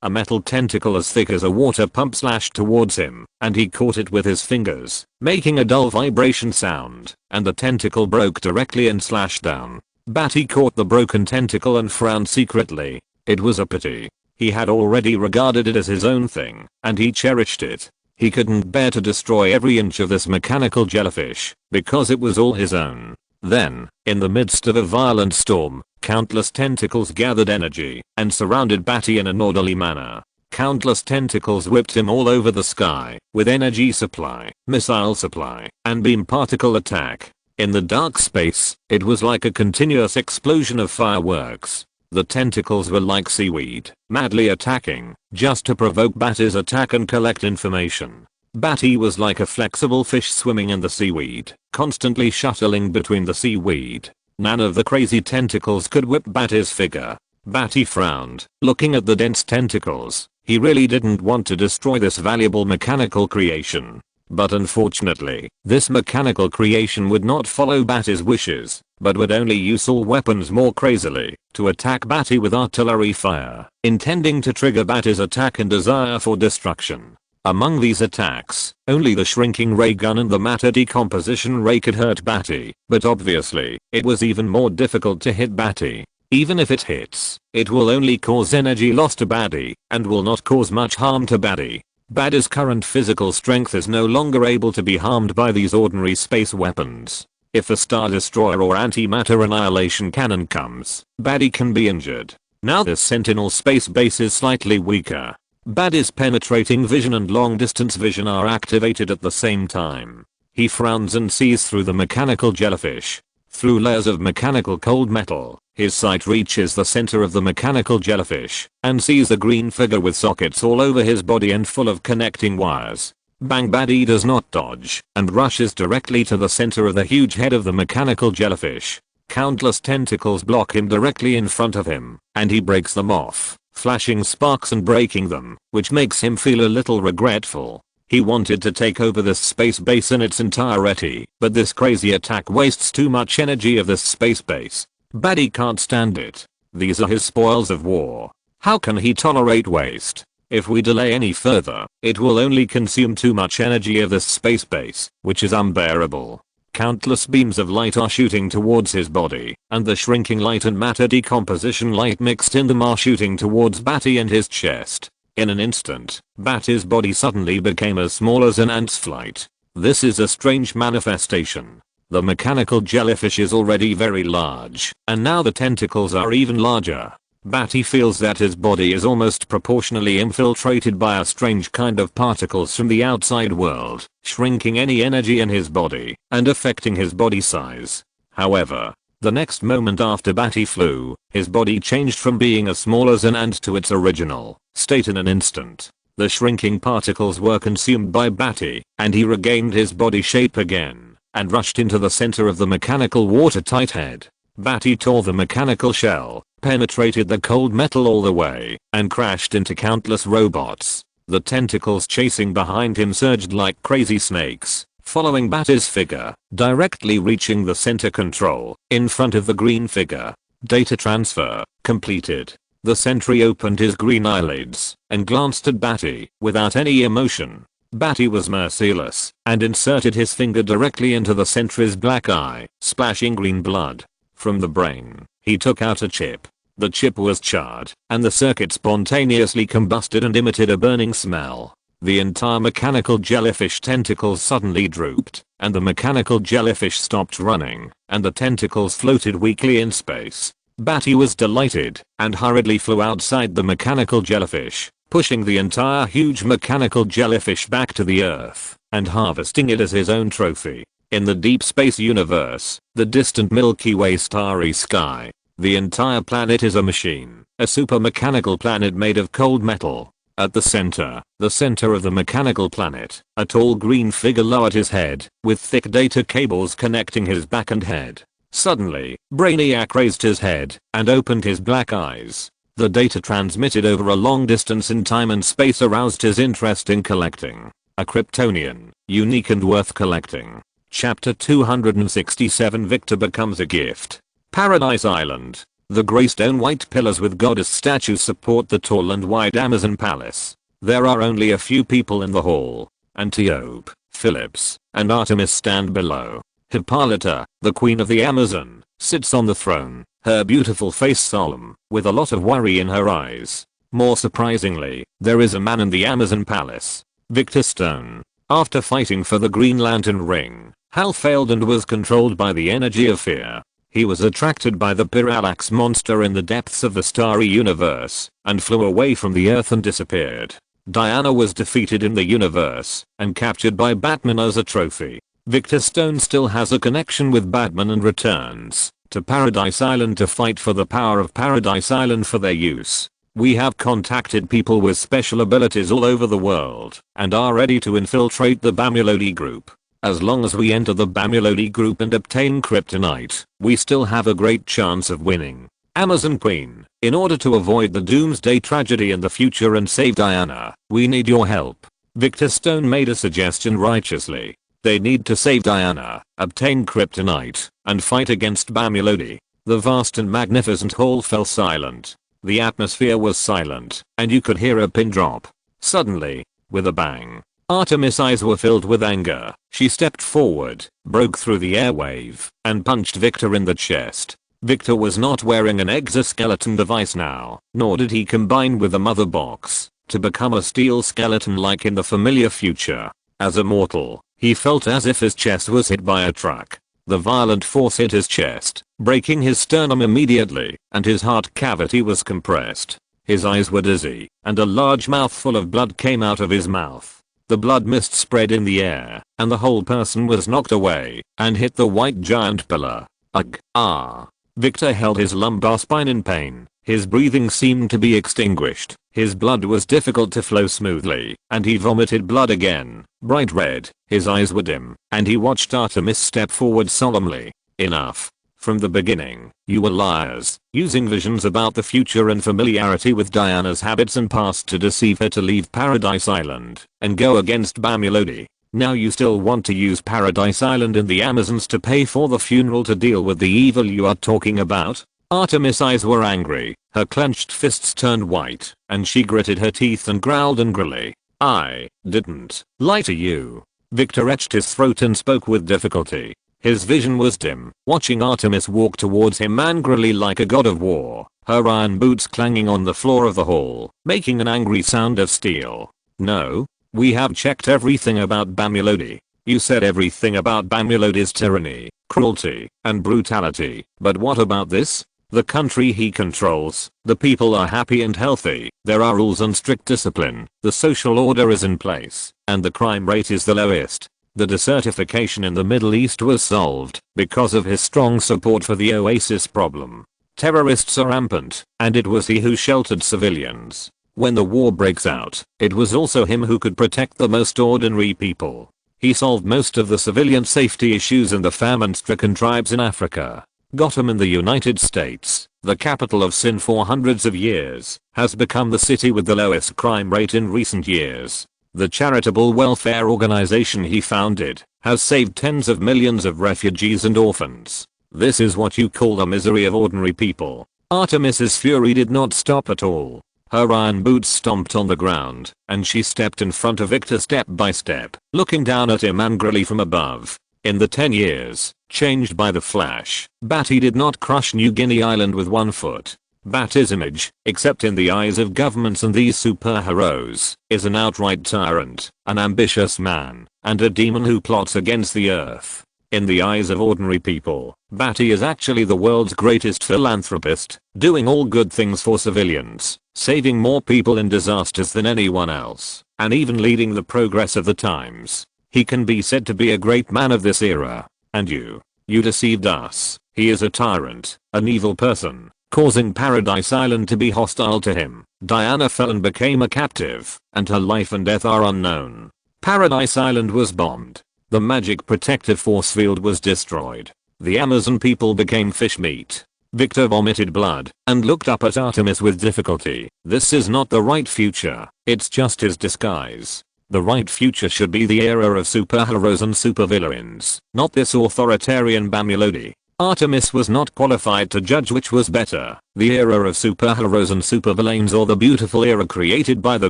A metal tentacle as thick as a water pump slashed towards him, and he caught it with his fingers, making a dull vibration sound, and the tentacle broke directly and slashed down. Badi caught the broken tentacle and frowned secretly. It was a pity. He had already regarded it as his own thing, and he cherished it. He couldn't bear to destroy every inch of this mechanical jellyfish, because it was all his own. Then, in the midst of a violent storm, countless tentacles gathered energy and surrounded Badi in an orderly manner. Countless tentacles whipped him all over the sky with energy supply, missile supply, and beam particle attack. In the dark space, it was like a continuous explosion of fireworks. The tentacles were like seaweed, madly attacking, just to provoke Badi's attack and collect information. Badi was like a flexible fish swimming in the seaweed, constantly shuttling between the seaweed. None of the crazy tentacles could whip Badi's figure. Badi frowned, looking at the dense tentacles. He really didn't want to destroy this valuable mechanical creation. But unfortunately, this mechanical creation would not follow Badi's wishes, but would only use all weapons more crazily, to attack Badi with artillery fire, intending to trigger Badi's attack and desire for destruction. Among these attacks, only the shrinking ray gun and the matter decomposition ray could hurt Badi, but obviously, it was even more difficult to hit Badi. Even if it hits, it will only cause energy loss to Badi, and will not cause much harm to Badi. Badi's current physical strength is no longer able to be harmed by these ordinary space weapons. If a Star Destroyer or antimatter annihilation cannon comes, Badi can be injured. Now this Sentinel space base is slightly weaker. Badi's penetrating vision and long distance vision are activated at the same time. He frowns and sees through the mechanical jellyfish. Through layers of mechanical cold metal, his sight reaches the center of the mechanical jellyfish, and sees a green figure with sockets all over his body and full of connecting wires. Bang! Badi does not dodge, and rushes directly to the center of the huge head of the mechanical jellyfish. Countless tentacles block him directly in front of him, and he breaks them off, flashing sparks and breaking them, which makes him feel a little regretful. He wanted to take over this space base in its entirety, but this crazy attack wastes too much energy of this space base. Badi can't stand it. These are his spoils of war. How can he tolerate waste? If we delay any further, it will only consume too much energy of this space base, which is unbearable. Countless beams of light are shooting towards his body, and the shrinking light and matter decomposition light mixed in them are shooting towards Badi and his chest. In an instant, Badi's body suddenly became as small as an ant's flight. This is a strange manifestation. The mechanical jellyfish is already very large, and now the tentacles are even larger. Badi feels that his body is almost proportionally infiltrated by a strange kind of particles from the outside world, shrinking any energy in his body, and affecting his body size. However, the next moment after Badi flew, his body changed from being as small as an ant to its original state in an instant. The shrinking particles were consumed by Badi, and he regained his body shape again, and rushed into the center of the mechanical watertight head. Badi tore the mechanical shell, penetrated the cold metal all the way, and crashed into countless robots. The tentacles chasing behind him surged like crazy snakes, following Badi's figure, directly reaching the center control, in front of the green figure. Data transfer completed. The sentry opened his green eyelids and glanced at Badi without any emotion. Badi was merciless and inserted his finger directly into the sentry's black eye, splashing green blood. From the brain, he took out a chip. The chip was charred, and the circuit spontaneously combusted and emitted a burning smell. The entire mechanical jellyfish tentacles suddenly drooped, and the mechanical jellyfish stopped running, and the tentacles floated weakly in space. Badi was delighted, and hurriedly flew outside the mechanical jellyfish, pushing the entire huge mechanical jellyfish back to the Earth, and harvesting it as his own trophy. In the deep space universe, the distant Milky Way starry sky, the entire planet is a machine, a super mechanical planet made of cold metal. At the center of the mechanical planet, a tall green figure lowered his head, with thick data cables connecting his back and head. Suddenly, Brainiac raised his head and opened his black eyes. The data transmitted over a long distance in time and space aroused his interest in collecting. A Kryptonian, unique and worth collecting. Chapter 267 Victor becomes a gift. Paradise Island. The gray stone white pillars with goddess statues support the tall and wide Amazon palace. There are only a few people in the hall. Antiope, Phillips, and Artemis stand below. Hippolyta, the queen of the Amazon, sits on the throne, her beautiful face solemn, with a lot of worry in her eyes. More surprisingly, there is a man in the Amazon palace. Victor Stone. After fighting for the Green Lantern ring, Hal failed and was controlled by the energy of fear. He was attracted by the Parallax monster in the depths of the starry universe, and flew away from the Earth and disappeared. Diana was defeated in the universe, and captured by Batman as a trophy. Victor Stone still has a connection with Batman and returns to Paradise Island to fight for the power of Paradise Island for their use. We have contacted people with special abilities all over the world, and are ready to infiltrate the Bamulodi group. As long as we enter the Bamulodi group and obtain kryptonite, we still have a great chance of winning. Amazon Queen, in order to avoid the doomsday tragedy in the future and save Diana, we need your help. Victor Stone made a suggestion righteously. They need to save Diana, obtain kryptonite, and fight against Bamulodi. The vast and magnificent hall fell silent. The atmosphere was silent, and you could hear a pin drop. Suddenly, with a bang, Artemis' eyes were filled with anger. She stepped forward, broke through the airwave, and punched Victor in the chest. Victor was not wearing an exoskeleton device now, nor did he combine with the mother box to become a steel skeleton like in the familiar future. As a mortal, he felt as if his chest was hit by a truck. The violent force hit his chest, breaking his sternum immediately, and his heart cavity was compressed. His eyes were dizzy, and a large mouthful of blood came out of his mouth. The blood mist spread in the air, and the whole person was knocked away, and hit the white giant pillar. Ugh, ah. Victor held his lumbar spine in pain. His breathing seemed to be extinguished. His blood was difficult to flow smoothly, and he vomited blood again, bright red. His eyes were dim, and he watched Artemis step forward solemnly. Enough. From the beginning, you were liars, using visions about the future and familiarity with Diana's habits and past to deceive her to leave Paradise Island and go against Bamulodi. Now you still want to use Paradise Island and the Amazons to pay for the funeral to deal with the evil you are talking about? Artemis' eyes were angry, her clenched fists turned white, and she gritted her teeth and growled angrily. I didn't lie to you. Victor etched his throat and spoke with difficulty. His vision was dim, watching Artemis walk towards him angrily like a god of war, her iron boots clanging on the floor of the hall, making an angry sound of steel. No, we have checked everything about Bamulodi. You said everything about Bamulodi's tyranny, cruelty, and brutality, but what about this? The country he controls, the people are happy and healthy, there are rules and strict discipline, the social order is in place, and the crime rate is the lowest. The desertification in the Middle East was solved because of his strong support for the Oasis problem. Terrorists are rampant, and it was he who sheltered civilians. When the war breaks out, it was also him who could protect the most ordinary people. He solved most of the civilian safety issues in the famine-stricken tribes in Africa. Gotham in the United States, the capital of sin for hundreds of years, has become the city with the lowest crime rate in recent years. The charitable welfare organization he founded has saved tens of millions of refugees and orphans. This is what you call the misery of ordinary people. Artemis's fury did not stop at all. Her iron boots stomped on the ground, and she stepped in front of Victor step by step, looking down at him angrily from above. In the 10 years, changed by the Flash, Badi did not crush New Guinea Island with one foot. Badi's image, except in the eyes of governments and these superheroes, is an outright tyrant, an ambitious man, and a demon who plots against the earth. In the eyes of ordinary people, Badi is actually the world's greatest philanthropist, doing all good things for civilians, saving more people in disasters than anyone else, and even leading the progress of the times. He can be said to be a great man of this era. And you deceived us. He is a tyrant, an evil person, causing Paradise Island to be hostile to him. Diana fell and became a captive, and her life and death are unknown. Paradise Island was bombed. The magic protective force field was destroyed. The Amazon people became fish meat. Victor vomited blood and looked up at Artemis with difficulty. This is not the right future. It's just his disguise. The right future should be the era of superheroes and supervillains, not this authoritarian Bamulodi. Artemis was not qualified to judge which was better, the era of superheroes and supervillains or the beautiful era created by the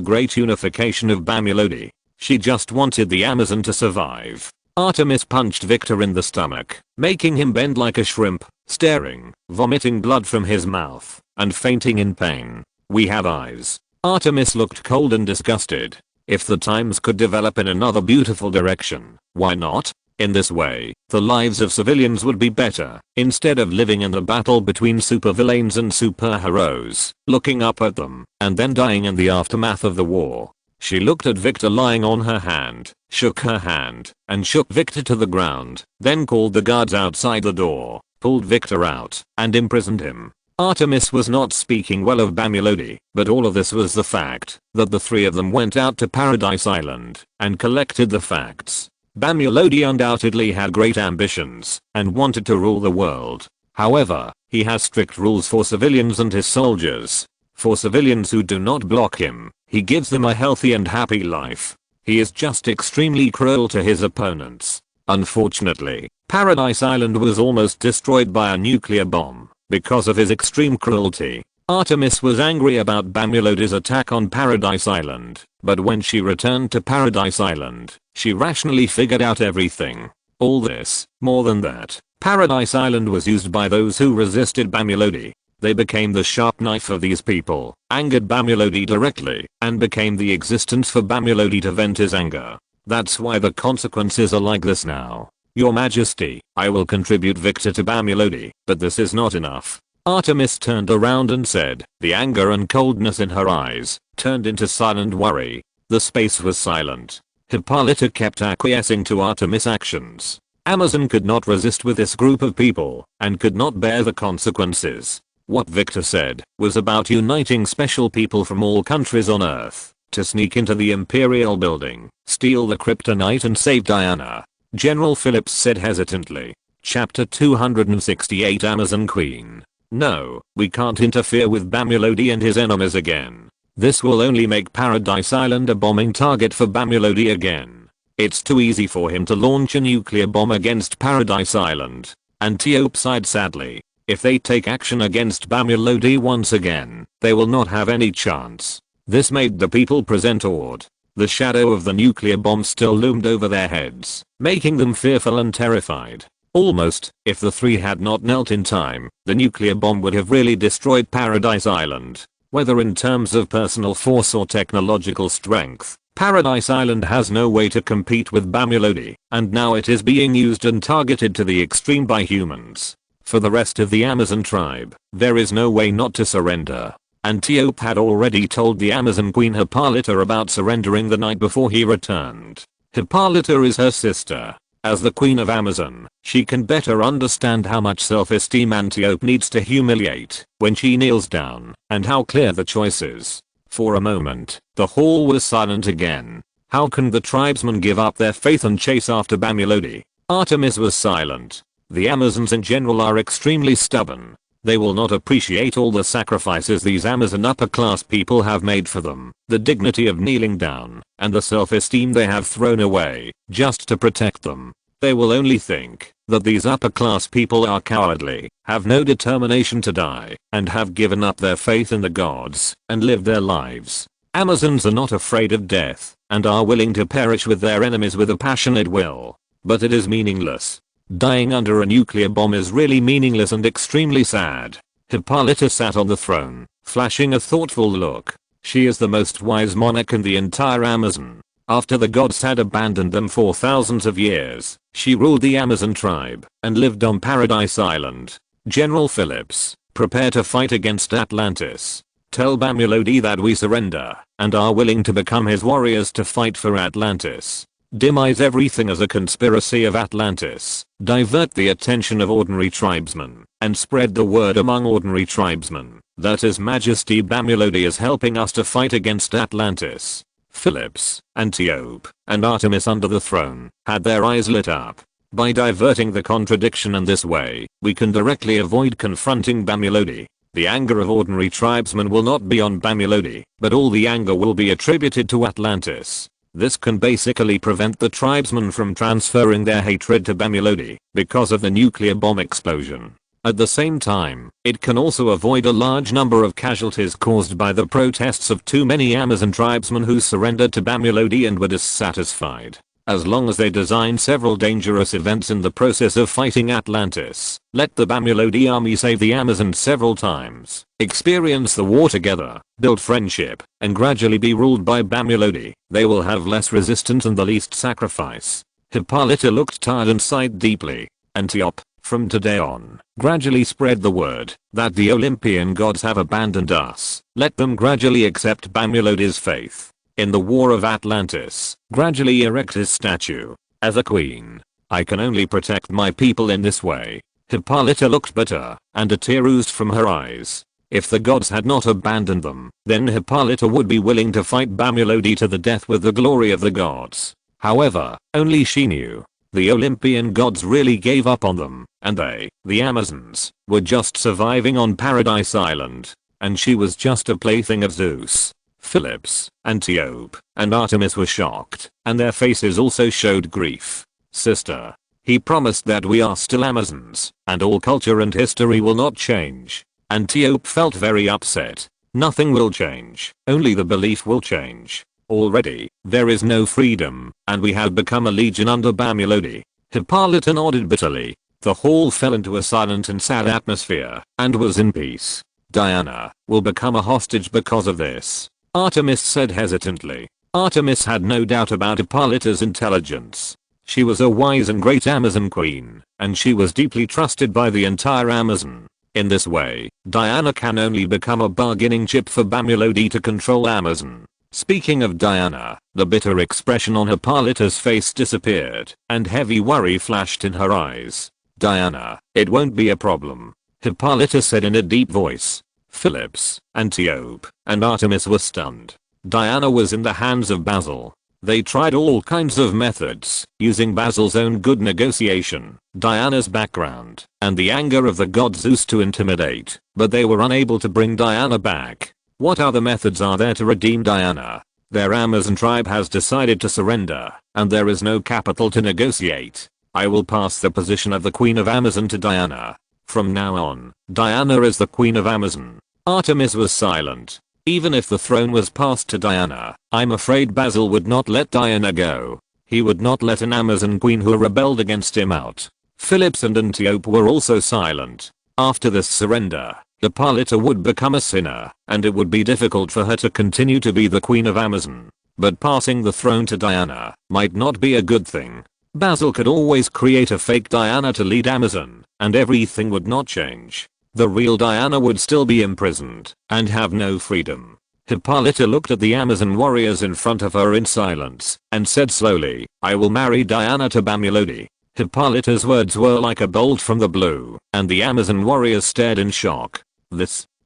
great unification of Bamulodi. She just wanted the Amazon to survive. Artemis punched Victor in the stomach, making him bend like a shrimp, staring, vomiting blood from his mouth, and fainting in pain. We have eyes. Artemis looked cold and disgusted. If the times could develop in another beautiful direction, why not? In this way, the lives of civilians would be better, instead of living in the battle between supervillains and superheroes, looking up at them, and then dying in the aftermath of the war. She looked at Victor lying on her hand, shook her hand, and shook Victor to the ground, then called the guards outside the door, pulled Victor out, and imprisoned him. Artemis was not speaking well of Bamulodi, but all of this was the fact that the three of them went out to Paradise Island and collected the facts. Bamulodi undoubtedly had great ambitions and wanted to rule the world. However, he has strict rules for civilians and his soldiers. For civilians who do not block him, he gives them a healthy and happy life. He is just extremely cruel to his opponents. Unfortunately, Paradise Island was almost destroyed by a nuclear bomb. Because of his extreme cruelty, Artemis was angry about Bamulodi's attack on Paradise Island, but when she returned to Paradise Island, she rationally figured out everything. All this, more than that, Paradise Island was used by those who resisted Bamulodi. They became the sharp knife of these people, angered Bamulodi directly, and became the existence for Bamulodi to vent his anger. That's why the consequences are like this now. Your Majesty, I will contribute Victor to Bamulodi, but this is not enough. Artemis turned around and said, the anger and coldness in her eyes turned into silent worry. The space was silent. Hippolyta kept acquiescing to Artemis' actions. Amazon could not resist with this group of people, and could not bear the consequences. What Victor said was about uniting special people from all countries on Earth to sneak into the Imperial building, steal the kryptonite and save Diana. General Phillips said hesitantly. Chapter 268 Amazon Queen. No, we can't interfere with Bamulodi and his enemies again. This will only make Paradise Island a bombing target for Bamulodi again. It's too easy for him to launch a nuclear bomb against Paradise Island. Antiope sighed sadly. If they take action against Bamulodi once again, they will not have any chance. This made the people present awed. The shadow of the nuclear bomb still loomed over their heads, making them fearful and terrified. Almost, if the three had not knelt in time, the nuclear bomb would have really destroyed Paradise Island. Whether in terms of personal force or technological strength, Paradise Island has no way to compete with Bamulodi, and now it is being used and targeted to the extreme by humans. For the rest of the Amazon tribe, there is no way not to surrender. Antiope had already told the Amazon Queen Hippolyta about surrendering the night before he returned. Hippolyta is her sister. As the Queen of Amazon, she can better understand how much self-esteem Antiope needs to humiliate when she kneels down, and how clear the choice is. For a moment, the hall was silent again. How can the tribesmen give up their faith and chase after Bamulodi? Artemis was silent. The Amazons in general are extremely stubborn. They will not appreciate all the sacrifices these Amazon upper class people have made for them, the dignity of kneeling down, and the self-esteem they have thrown away, just to protect them. They will only think that these upper class people are cowardly, have no determination to die, and have given up their faith in the gods, and lived their lives. Amazons are not afraid of death, and are willing to perish with their enemies with a passionate will. But it is meaningless. Dying under a nuclear bomb is really meaningless and extremely sad. Hippolyta sat on the throne, flashing a thoughtful look. She is the most wise monarch in the entire Amazon. After the gods had abandoned them for thousands of years, she ruled the Amazon tribe and lived on Paradise Island. General Phillips, prepare to fight against Atlantis. Tell Bamulodi that we surrender and are willing to become his warriors to fight for Atlantis. Demise everything as a conspiracy of Atlantis, divert the attention of ordinary tribesmen, and spread the word among ordinary tribesmen that His Majesty Bamulodi is helping us to fight against Atlantis. Phillips, Antiope, and Artemis under the throne had their eyes lit up. By diverting the contradiction in this way, we can directly avoid confronting Bamulodi. The anger of ordinary tribesmen will not be on Bamulodi, but all the anger will be attributed to Atlantis. This can basically prevent the tribesmen from transferring their hatred to Bamulodi because of the nuclear bomb explosion. At the same time, it can also avoid a large number of casualties caused by the protests of too many Amazon tribesmen who surrendered to Bamulodi and were dissatisfied. As long as they design several dangerous events in the process of fighting Atlantis, let the Bamulodi army save the Amazon several times, experience the war together, build friendship, and gradually be ruled by Bamulodi, they will have less resistance and the least sacrifice. Hippolyta looked tired and sighed deeply. Antiope, from today on, gradually spread the word that the Olympian gods have abandoned us. Let them gradually accept Bamulodi's faith. In the War of Atlantis, gradually erect his statue. As a queen, I can only protect my people in this way. Hippolyta looked bitter, and a tear oozed from her eyes. If the gods had not abandoned them, then Hippolyta would be willing to fight Bamulodi to the death with the glory of the gods. However, only she knew. The Olympian gods really gave up on them, and they, the Amazons, were just surviving on Paradise Island. And she was just a plaything of Zeus. Phillips, Antiope, and Artemis were shocked, and their faces also showed grief. Sister, he promised that we are still Amazons, and all culture and history will not change. Antiope felt very upset. Nothing will change, only the belief will change. Already, there is no freedom, and we have become a legion under Bamulodi. Hippolyta nodded bitterly. The hall fell into a silent and sad atmosphere, and was in peace. Diana will become a hostage because of this, Artemis said hesitantly. Artemis had no doubt about Hippolyta's intelligence. She was a wise and great Amazon queen, and she was deeply trusted by the entire Amazon. In this way, Diana can only become a bargaining chip for Bamulodi to control Amazon. Speaking of Diana, the bitter expression on Hippolyta's face disappeared, and heavy worry flashed in her eyes. Diana, it won't be a problem, Hippolyta said in a deep voice. Phillips, Antiope, and Artemis were stunned. Diana was in the hands of Basil. They tried all kinds of methods, using Basil's own good negotiation, Diana's background, and the anger of the god Zeus to intimidate, but they were unable to bring Diana back. What other methods are there to redeem Diana? Their Amazon tribe has decided to surrender, and there is no capital to negotiate. I will pass the position of the Queen of Amazon to Diana. From now on, Diana is the Queen of Amazon. Artemis was silent. Even if the throne was passed to Diana, I'm afraid Basil would not let Diana go. He would not let an Amazon queen who rebelled against him out. Phillips and Antiope were also silent. After this surrender, Hippolyta would become a sinner, and it would be difficult for her to continue to be the Queen of Amazon. But passing the throne to Diana might not be a good thing. Basil could always create a fake Diana to lead Amazon, and everything would not change. The real Diana would still be imprisoned, and have no freedom. Hippolyta looked at the Amazon warriors in front of her in silence, and said slowly, I will marry Diana to Bamulodi. Hippolyta's words were like a bolt from the blue, and the Amazon warriors stared in shock.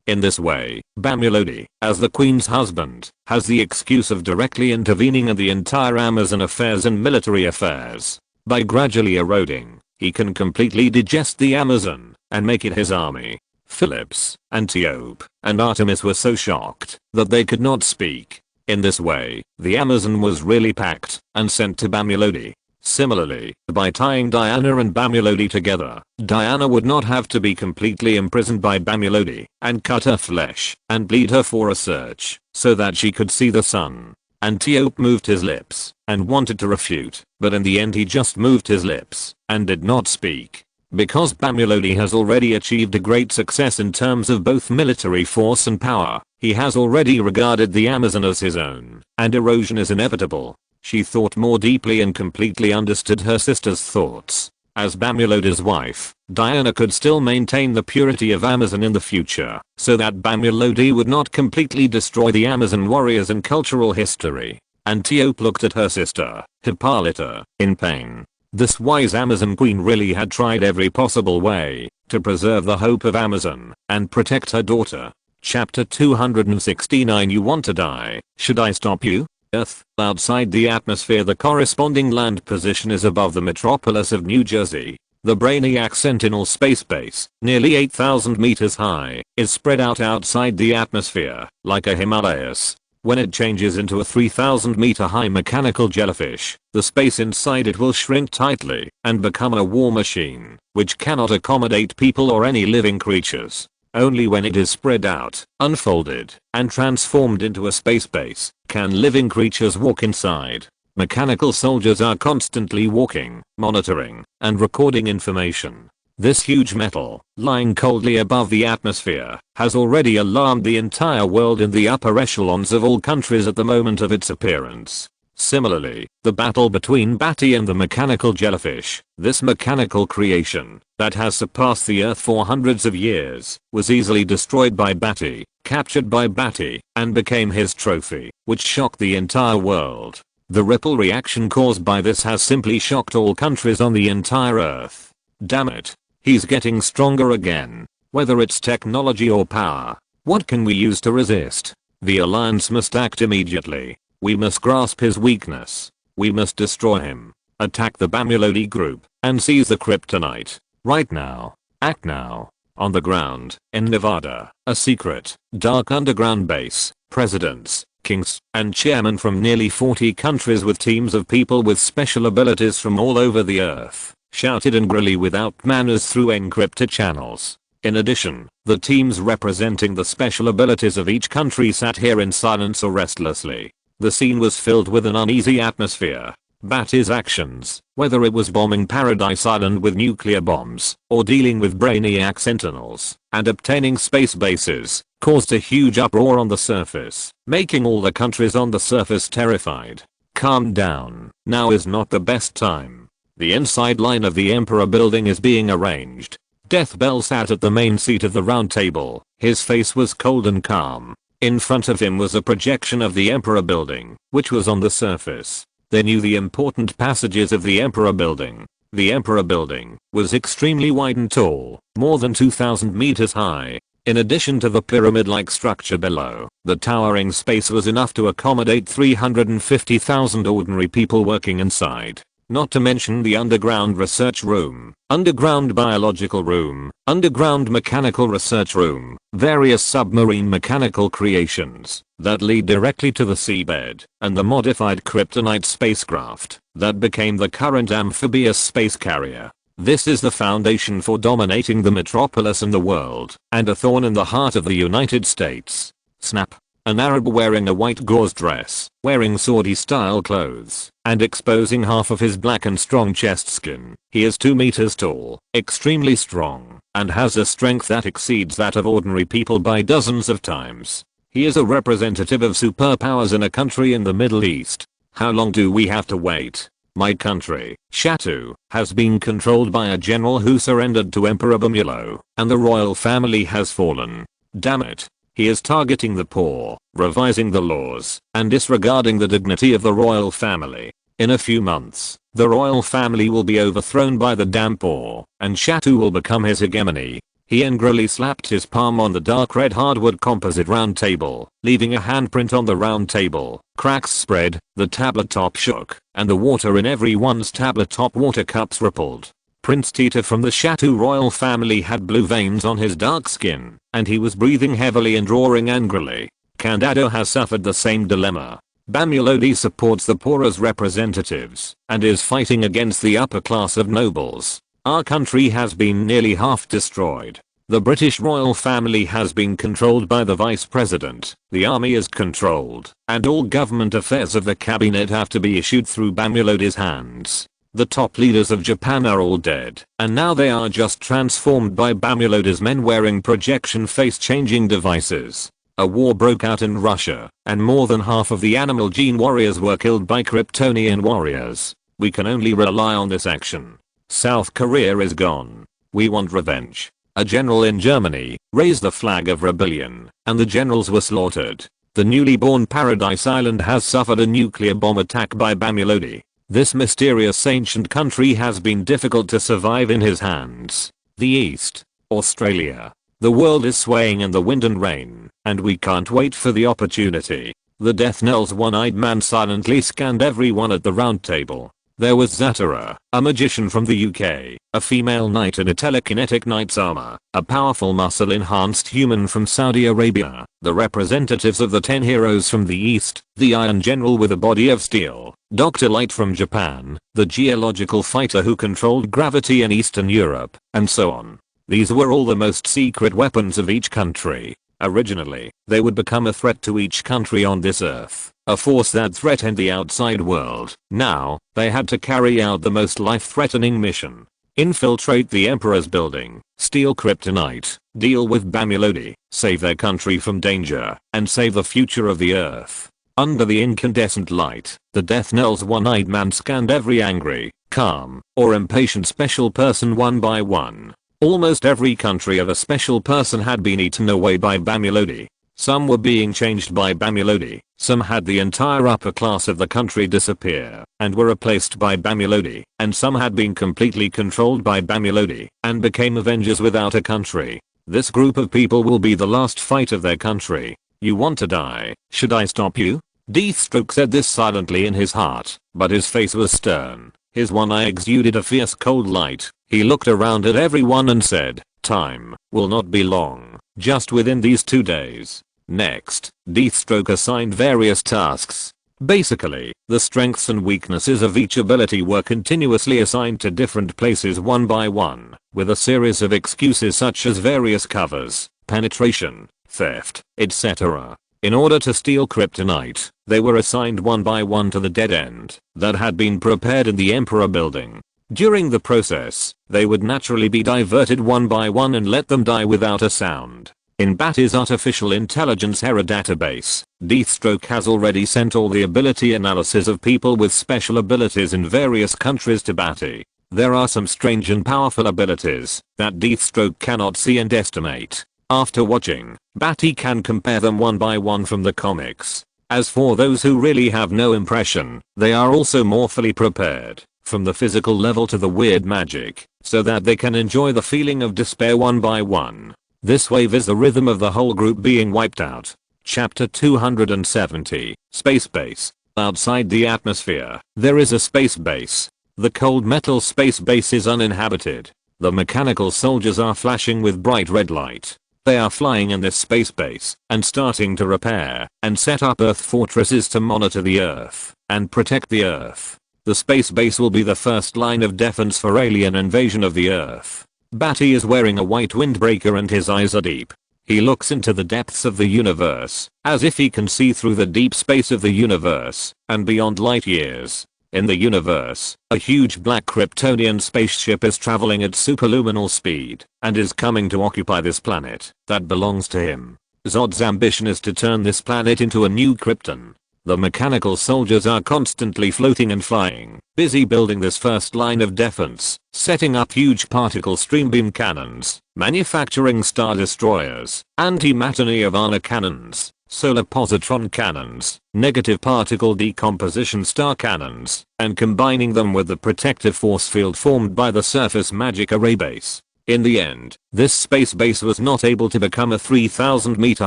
In this way, Bamulodi, as the queen's husband, has the excuse of directly intervening in the entire Amazon affairs and military affairs. By gradually eroding He can completely digest the Amazon and make it his army. Phillips, Antiope, and Artemis were so shocked that they could not speak. In this way, the Amazon was really packed and sent to Bamulodi. Similarly, by tying Diana and Bamulodi together, Diana would not have to be completely imprisoned by Bamulodi and cut her flesh and bleed her for a search so that she could see the sun. Antiope moved his lips and wanted to refute, but in the end he just moved his lips and did not speak. Because Bamulodi has already achieved a great success in terms of both military force and power, he has already regarded the Amazon as his own, and erosion is inevitable. She thought more deeply and completely understood her sister's thoughts. As Bamulodi's wife, Diana could still maintain the purity of Amazon in the future, so that Bamulodi would not completely destroy the Amazon warriors and cultural history. Antiope looked at her sister, Hippolyta, in pain. This wise Amazon queen really had tried every possible way to preserve the hope of Amazon and protect her daughter. Chapter 269. You want to die? Should I stop you? Earth. Outside the atmosphere, the corresponding land position is above the metropolis of New Jersey. The Brainiac Sentinel space base, nearly 8,000 meters high, is spread out outside the atmosphere like a Himalayas. When it changes into a 3,000 meter high mechanical jellyfish, the space inside it will shrink tightly and become a war machine, which cannot accommodate people or any living creatures. Only when it is spread out, unfolded, and transformed into a space base, can living creatures walk inside. Mechanical soldiers are constantly walking, monitoring, and recording information. This huge metal, lying coldly above the atmosphere, has already alarmed the entire world in the upper echelons of all countries at the moment of its appearance. Similarly, the battle between Badi and the mechanical jellyfish, this mechanical creation, that has surpassed the Earth for hundreds of years, was easily destroyed by Badi, captured by Badi, and became his trophy, which shocked the entire world. The ripple reaction caused by this has simply shocked all countries on the entire Earth. Damn it. He's getting stronger again. Whether it's technology or power, what can we use to resist? The Alliance must act immediately. We must grasp his weakness. We must destroy him. Attack the Bamulodi group and seize the Kryptonite. Right now. Act now. On the ground, in Nevada, a secret, dark underground base, presidents, kings, and chairmen from nearly 40 countries with teams of people with special abilities from all over the Earth shouted angrily without manners through encrypted channels. In addition, the teams representing the special abilities of each country sat here in silence or restlessly. The scene was filled with an uneasy atmosphere. Badi's actions, whether it was bombing Paradise Island with nuclear bombs, or dealing with Brainiac Sentinels, and obtaining space bases, caused a huge uproar on the surface, making all the countries on the surface terrified. Calm down, now is not the best time. The inside line of the Emperor building is being arranged. Death Bell sat at the main seat of the round table. His face was cold and calm. In front of him was a projection of the Emperor building, which was on the surface. They knew the important passages of the Emperor building. The Emperor building was extremely wide and tall, more than 2,000 meters high. In addition to the pyramid-like structure below, the towering space was enough to accommodate 350,000 ordinary people working inside. Not to mention the underground research room, underground biological room, underground mechanical research room, various submarine mechanical creations that lead directly to the seabed, and the modified Kryptonite spacecraft that became the current amphibious space carrier. This is the foundation for dominating the metropolis and the world, and a thorn in the heart of the United States. Snap. An Arab wearing a white gauze dress, wearing Saudi-style clothes, and exposing half of his black and strong chest skin. He is 2 meters tall, extremely strong, and has a strength that exceeds that of ordinary people by dozens of times. He is a representative of superpowers in a country in the Middle East. How long do we have to wait? My country, Shatu, has been controlled by a general who surrendered to Emperor Bamulo, and the royal family has fallen. Damn it. He is targeting the poor, revising the laws, and disregarding the dignity of the royal family. In a few months, the royal family will be overthrown by the damn poor, and Shatu will become his hegemony. He angrily slapped his palm on the dark red hardwood composite round table, leaving a handprint on the round table. Cracks spread, the tablet top shook, and the water in everyone's tablet top water cups rippled. Prince Tita from the Chateau royal family had blue veins on his dark skin, and he was breathing heavily and roaring angrily. Candado has suffered the same dilemma. Bamulodi supports the poor as representatives, and is fighting against the upper class of nobles. Our country has been nearly half destroyed. The British royal family has been controlled by the vice president, the army is controlled, and all government affairs of the cabinet have to be issued through Bamulodi's hands. The top leaders of Japan are all dead, and now they are just transformed by Bamulodi's men wearing projection face-changing devices. A war broke out in Russia, and more than half of the animal gene warriors were killed by Kryptonian warriors. We can only rely on this action. South Korea is gone. We want revenge. A general in Germany raised the flag of rebellion, and the generals were slaughtered. The newly born Paradise Island has suffered a nuclear bomb attack by Bamulodi. This mysterious ancient country has been difficult to survive in his hands. The East. Australia. The world is swaying in the wind and rain, and we can't wait for the opportunity. The death knell's one-eyed man silently scanned everyone at the round table. There was Zatara, a magician from the UK, a female knight in a telekinetic knight's armor, a powerful muscle-enhanced human from Saudi Arabia, the representatives of the 10 heroes from the East, the Iron General with a body of steel, Dr. Light from Japan, the geological fighter who controlled gravity in Eastern Europe, and so on. These were all the most secret weapons of each country. Originally, they would become a threat to each country on this earth, a force that threatened the outside world. Now, they had to carry out the most life-threatening mission. Infiltrate the Emperor's building, steal kryptonite, deal with Bamulodi, save their country from danger, and save the future of the earth. Under the incandescent light, the death knell's one-eyed man scanned every angry, calm, or impatient special person one by one. Almost every country of a special person had been eaten away by Bamulodi. Some were being changed by Bamulodi, some had the entire upper class of the country disappear and were replaced by Bamulodi, and some had been completely controlled by Bamulodi and became avengers without a country. This group of people will be the last fight of their country. You want to die, should I stop you? Deathstroke said this silently in his heart, but his face was stern. His one eye exuded a fierce cold light. He looked around at everyone and said, "Time will not be long, just within these 2 days." Next, Deathstroke assigned various tasks. Basically, the strengths and weaknesses of each ability were continuously assigned to different places one by one, with a series of excuses such as various covers, penetration, theft, etc. In order to steal kryptonite, they were assigned one by one to the dead end that had been prepared in the Emperor building. During the process, they would naturally be diverted one by one and let them die without a sound. In Badi's artificial intelligence error database, Deathstroke has already sent all the ability analysis of people with special abilities in various countries to Badi. There are some strange and powerful abilities that Deathstroke cannot see and estimate. After watching, Badi can compare them one by one from the comics. As for those who really have no impression, they are also more fully prepared, from the physical level to the weird magic, so that they can enjoy the feeling of despair one by one. This wave is the rhythm of the whole group being wiped out. Chapter 270, Space Base. Outside the atmosphere, there is a space base. The cold metal space base is uninhabited. The mechanical soldiers are flashing with bright red light. They are flying in this space base and starting to repair and set up Earth fortresses to monitor the Earth and protect the Earth. The space base will be the first line of defense for alien invasion of the Earth. Badi is wearing a white windbreaker and his eyes are deep. He looks into the depths of the universe, as if he can see through the deep space of the universe and beyond light years. In the universe, a huge black Kryptonian spaceship is traveling at superluminal speed and is coming to occupy this planet that belongs to him. Zod's ambition is to turn this planet into a new Krypton. The mechanical soldiers are constantly floating and flying, busy building this first line of defense, setting up huge particle stream beam cannons, manufacturing star destroyers, anti-matter nirvana cannons, solar positron cannons, negative particle decomposition star cannons, and combining them with the protective force field formed by the surface magic array base. In the end, this space base was not able to become a 3,000-meter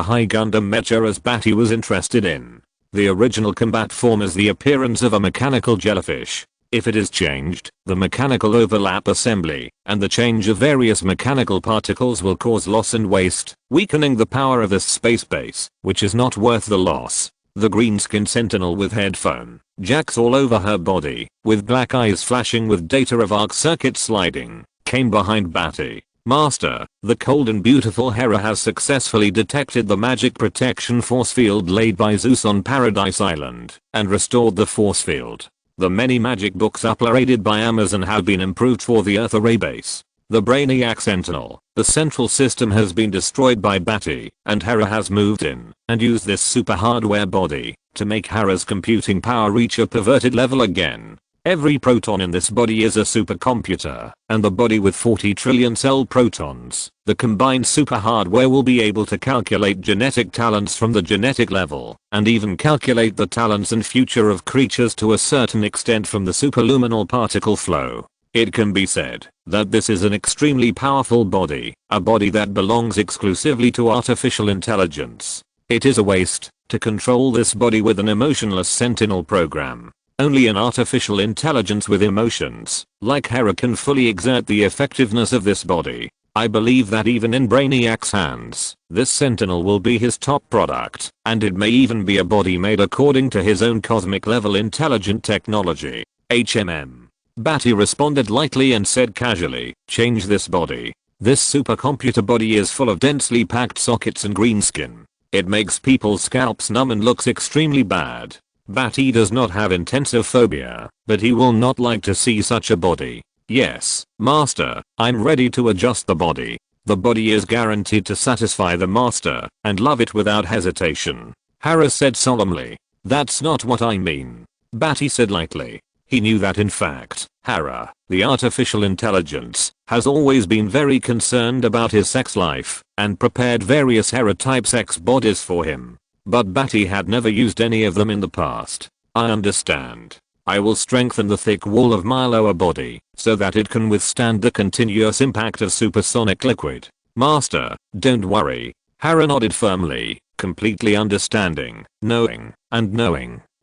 high Gundam mecha as Badi was interested in. The original combat form is the appearance of a mechanical jellyfish. If it is changed, the mechanical overlap assembly and the change of various mechanical particles will cause loss and waste, weakening the power of this space base, which is not worth the loss. The green-skinned sentinel with headphone jacks all over her body, with black eyes flashing with data of arc circuit sliding, came behind Badi. Master, the cold and beautiful Hera has successfully detected the magic protection force field laid by Zeus on Paradise Island, and restored the force field. The many magic books uploaded by Amazon have been improved for the Earth array base. The Brainiac Sentinel, the central system has been destroyed by Badi, and Hera has moved in and used this super hardware body to make Hera's computing power reach a perverted level again. Every proton in this body is a supercomputer, and the body with 40 trillion cell protons, the combined super hardware will be able to calculate genetic talents from the genetic level, and even calculate the talents and future of creatures to a certain extent from the superluminal particle flow. It can be said that this is an extremely powerful body, a body that belongs exclusively to artificial intelligence. It is a waste to control this body with an emotionless sentinel program. Only an artificial intelligence with emotions, like Hera, can fully exert the effectiveness of this body. I believe that even in Brainiac's hands, this sentinel will be his top product, and it may even be a body made according to his own cosmic level intelligent technology. Badi responded lightly and said casually, change this body. This supercomputer body is full of densely packed sockets and green skin. It makes people's scalps numb and looks extremely bad. Badi does not have intensive phobia, but he will not like to see such a body. Yes, master, I'm ready to adjust the body. The body is guaranteed to satisfy the master and love it without hesitation. Hera said solemnly. That's not what I mean. Badi said lightly. He knew that in fact, Hera, the artificial intelligence, has always been very concerned about his sex life and prepared various Hera-type sex bodies for him. But Badi had never used any of them in the past. I understand. I will strengthen the thick wall of my lower body so that it can withstand the continuous impact of supersonic liquid. Master, don't worry. Hera nodded firmly, completely understanding, knowing.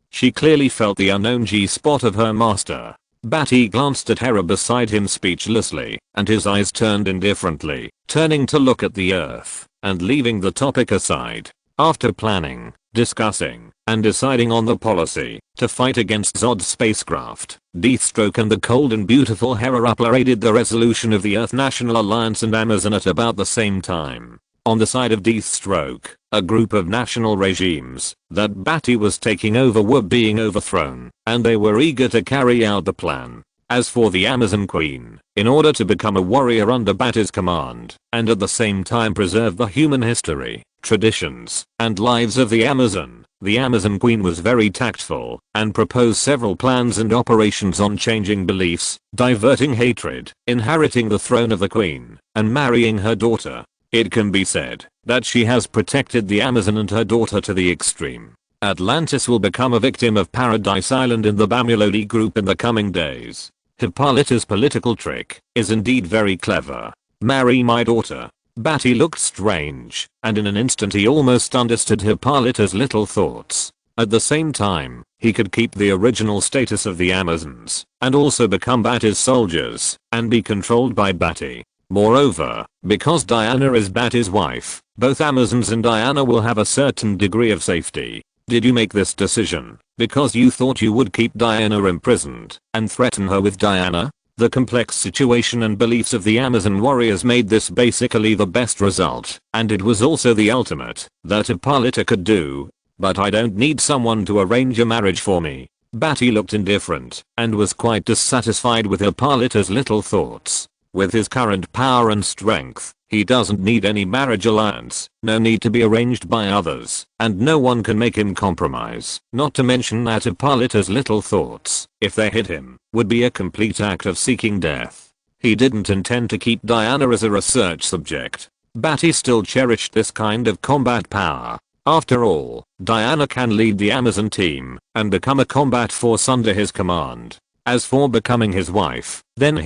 She clearly felt the unknown G-spot of her master. Badi glanced at Hera beside him speechlessly, and his eyes turned indifferently, turning to look at the earth, and leaving the topic aside. After planning, discussing, and deciding on the policy to fight against Zod's spacecraft, Deathstroke and the cold and beautiful Hera uploaded the resolution of the Earth National Alliance and Amazon at about the same time. On the side of Deathstroke, a group of national regimes that Badi was taking over were being overthrown, and they were eager to carry out the plan. As for the Amazon Queen, in order to become a warrior under Badi's command, and at the same time preserve the human history, traditions, and lives of the Amazon Queen was very tactful and proposed several plans and operations on changing beliefs, diverting hatred, inheriting the throne of the Queen, and marrying her daughter. It can be said that she has protected the Amazon and her daughter to the extreme. Atlantis will become a victim of Paradise Island in the Bamulodi group in the coming days. Hippolyta's political trick is indeed very clever. Marry my daughter. Badi looked strange, and in an instant he almost understood Hippolyta's little thoughts. At the same time, he could keep the original status of the Amazons, and also become Badi's soldiers, and be controlled by Badi. Moreover, because Diana is Badi's wife, both Amazons and Diana will have a certain degree of safety. Did you make this decision because you thought you would keep Diana imprisoned and threaten her with Diana? The complex situation and beliefs of the Amazon warriors made this basically the best result, and it was also the ultimate that Hippolyta could do. But I don't need someone to arrange a marriage for me. Badi looked indifferent and was quite dissatisfied with Hippolyta's little thoughts. With his current power and strength, he doesn't need any marriage alliance, no need to be arranged by others, and no one can make him compromise. Not to mention that Hippolyta's little thoughts, if they hit him, would be a complete act of seeking death. He didn't intend to keep Diana as a research subject. Badi still cherished this kind of combat power. After all, Diana can lead the Amazon team and become a combat force under his command. As for becoming his wife, then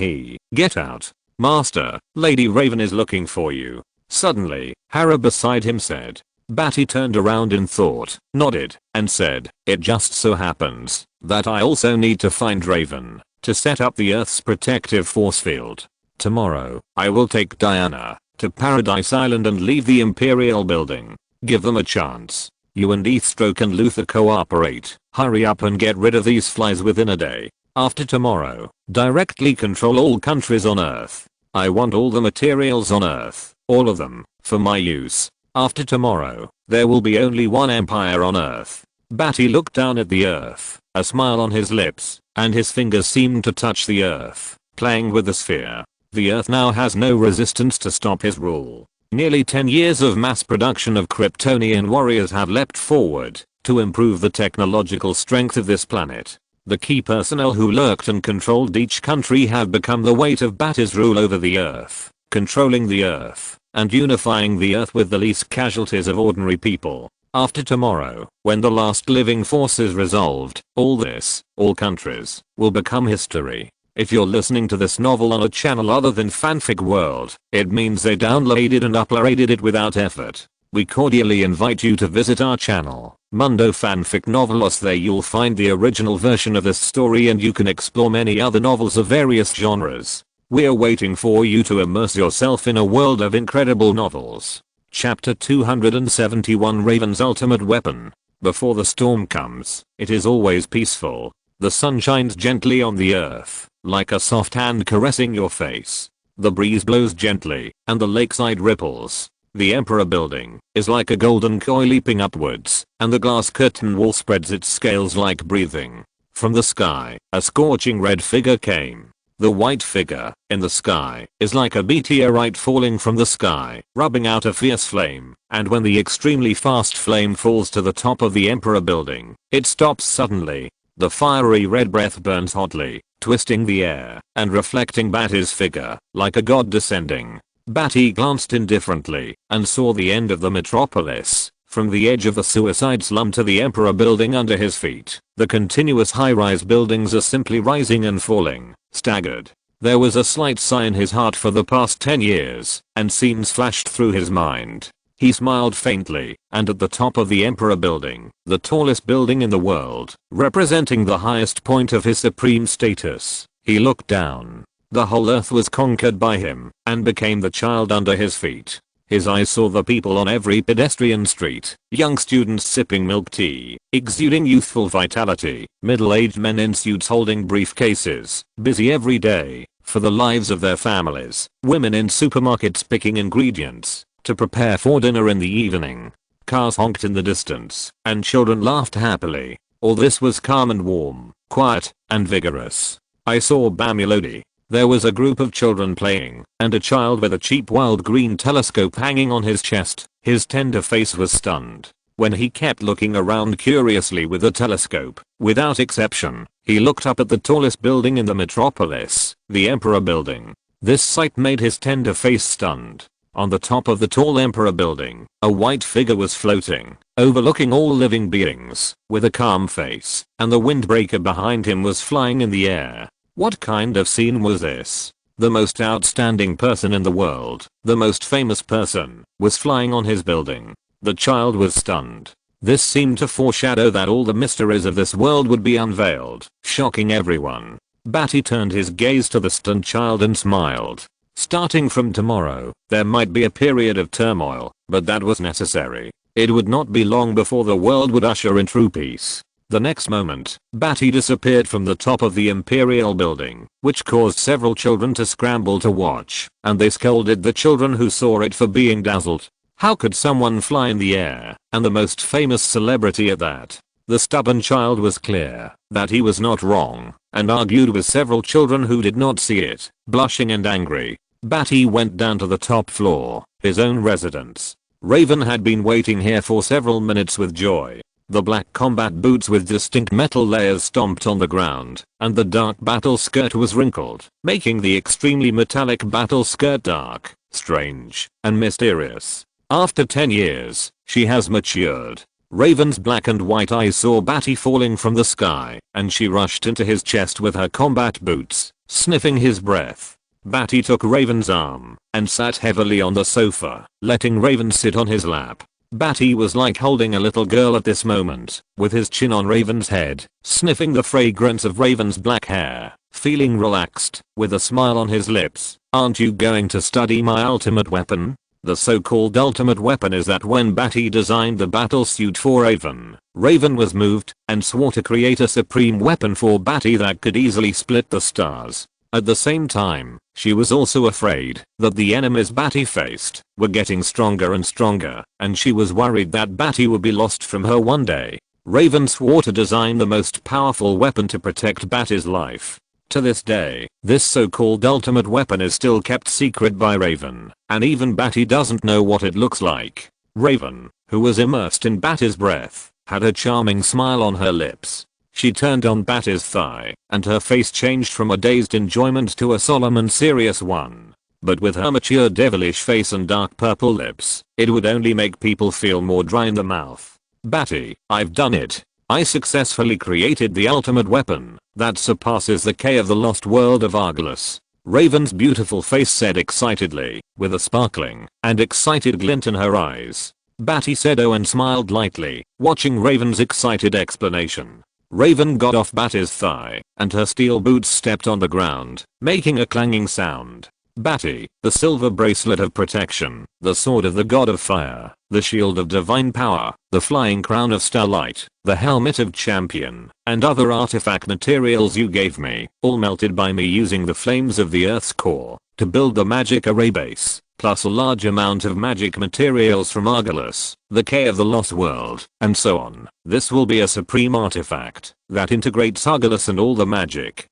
get out. Master, Lady Raven is looking for you. Suddenly, Hera beside him said. Badi turned around in thought, nodded, and said, it just so happens that I also need to find Raven. to set up the Earth's protective force field. Tomorrow, I will take Diana to Paradise Island and leave the Imperial building. Give them a chance. You and Deathstroke and Luthor cooperate. Hurry up and get rid of these flies within a day. After tomorrow, directly control all countries on Earth. I want all the materials on Earth, all of them, for my use. After tomorrow, there will be only one empire on Earth. Badi looked down at the Earth, a smile on his lips, and his fingers seemed to touch the Earth, playing with the sphere. The Earth now has no resistance to stop his rule. Nearly 10 years of mass production of Kryptonian warriors have leapt forward to improve the technological strength of this planet. The key personnel who lurked and controlled each country have become the weight of Badi's rule over the Earth, controlling the Earth and unifying the Earth with the least casualties of ordinary people. After tomorrow, when the last living force is resolved, all countries, will become history. If you're listening to this novel on a channel other than Fanfic World, it means they downloaded and uploaded it without effort. We cordially invite you to visit our channel, Mundo Fanfic Novelos. There you'll find the original version of this story and you can explore many other novels of various genres. We're waiting for you to immerse yourself in a world of incredible novels. Chapter 271, Raven's Ultimate Weapon. Before the storm comes, it is always peaceful. The sun shines gently on the Earth, like a soft hand caressing your face. The breeze blows gently, and the lakeside ripples. The Emperor building is like a golden koi leaping upwards, and the glass curtain wall spreads its scales like breathing. From the sky, a scorching red figure came. The white figure in the sky is like a meteorite falling from the sky, rubbing out a fierce flame, and when the extremely fast flame falls to the top of the Emperor building, it stops suddenly. The fiery red breath burns hotly, twisting the air and reflecting Badi's figure like a god descending. Badi glanced indifferently and saw the end of the metropolis. From the edge of the suicide slum to the Emperor building under his feet, the continuous high-rise buildings are simply rising and falling. Staggered, there was a slight sigh in his heart for the past 10 years, and scenes flashed through his mind. He smiled faintly, and at the top of the Emperor building, the tallest building in the world, representing the highest point of his supreme status, he looked down. The whole Earth was conquered by him, and became the child under his feet. His eyes saw the people on every pedestrian street, young students sipping milk tea, exuding youthful vitality, middle-aged men in suits holding briefcases, busy every day, for the lives of their families, women in supermarkets picking ingredients to prepare for dinner in the evening. Cars honked in the distance, and children laughed happily. All this was calm and warm, quiet, and vigorous. I saw Bamulodi. There was a group of children playing, and a child with a cheap wild green telescope hanging on his chest. His tender face was stunned. When he kept looking around curiously with the telescope, without exception, he looked up at the tallest building in the metropolis, the Emperor building. This sight made his tender face stunned. On the top of the tall Emperor building, a white figure was floating, overlooking all living beings, with a calm face, and the windbreaker behind him was flying in the air. What kind of scene was this? The most outstanding person in the world, the most famous person, was flying on his building. The child was stunned. This seemed to foreshadow that all the mysteries of this world would be unveiled, shocking everyone. Badi turned his gaze to the stunned child and smiled. Starting from tomorrow, there might be a period of turmoil, but that was necessary. It would not be long before the world would usher in true peace. The next moment, Badi disappeared from the top of the Imperial building, which caused several children to scramble to watch, and they scolded the children who saw it for being dazzled. How could someone fly in the air, and the most famous celebrity at that? The stubborn child was clear that he was not wrong, and argued with several children who did not see it. Blushing and angry, Badi went down to the top floor, his own residence. Raven had been waiting here for several minutes with joy. The black combat boots with distinct metal layers stomped on the ground, and the dark battle skirt was wrinkled, making the extremely metallic battle skirt dark, strange, and mysterious. After 10 years, she has matured. Raven's black and white eyes saw Badi falling from the sky, and she rushed into his chest with her combat boots, sniffing his breath. Badi took Raven's arm, and sat heavily on the sofa, letting Raven sit on his lap. Badi was like holding a little girl at this moment, with his chin on Raven's head, sniffing the fragrance of Raven's black hair. feeling relaxed, with a smile on his lips. "Aren't you going to study my ultimate weapon?" The so-called ultimate weapon is that when Badi designed the battle suit for Raven, Raven was moved and swore to create a supreme weapon for Badi that could easily split the stars. At the same time, she was also afraid that the enemies Badi faced were getting stronger and stronger, and she was worried that Badi would be lost from her one day. Raven swore to design the most powerful weapon to protect Badi's life. To this day, this so-called ultimate weapon is still kept secret by Raven, and even Badi doesn't know what it looks like. Raven, who was immersed in Badi's breath, had a charming smile on her lips. She turned on Badi's thigh, and her face changed from a dazed enjoyment to a solemn and serious one. But with her mature devilish face and dark purple lips, it would only make people feel more dry in the mouth. "Badi, I've done it. I successfully created the ultimate weapon that surpasses the K of the lost world of Argolis." Raven's beautiful face said excitedly, with a sparkling and excited glint in her eyes. Badi said oh and smiled lightly, watching Raven's excited explanation. Raven got off Badi's thigh, and her steel boots stepped on the ground, making a clanging sound. Badi, the silver bracelet of protection, the sword of the god of fire, the shield of divine power, the flying crown of starlight, the helmet of champion, and other artifact materials you gave me, all melted by me using the flames of the earth's core to build the magic array base, plus a large amount of magic materials from Argolis, the K of the lost world, and so on. This will be a supreme artifact that integrates Argolis and all the magic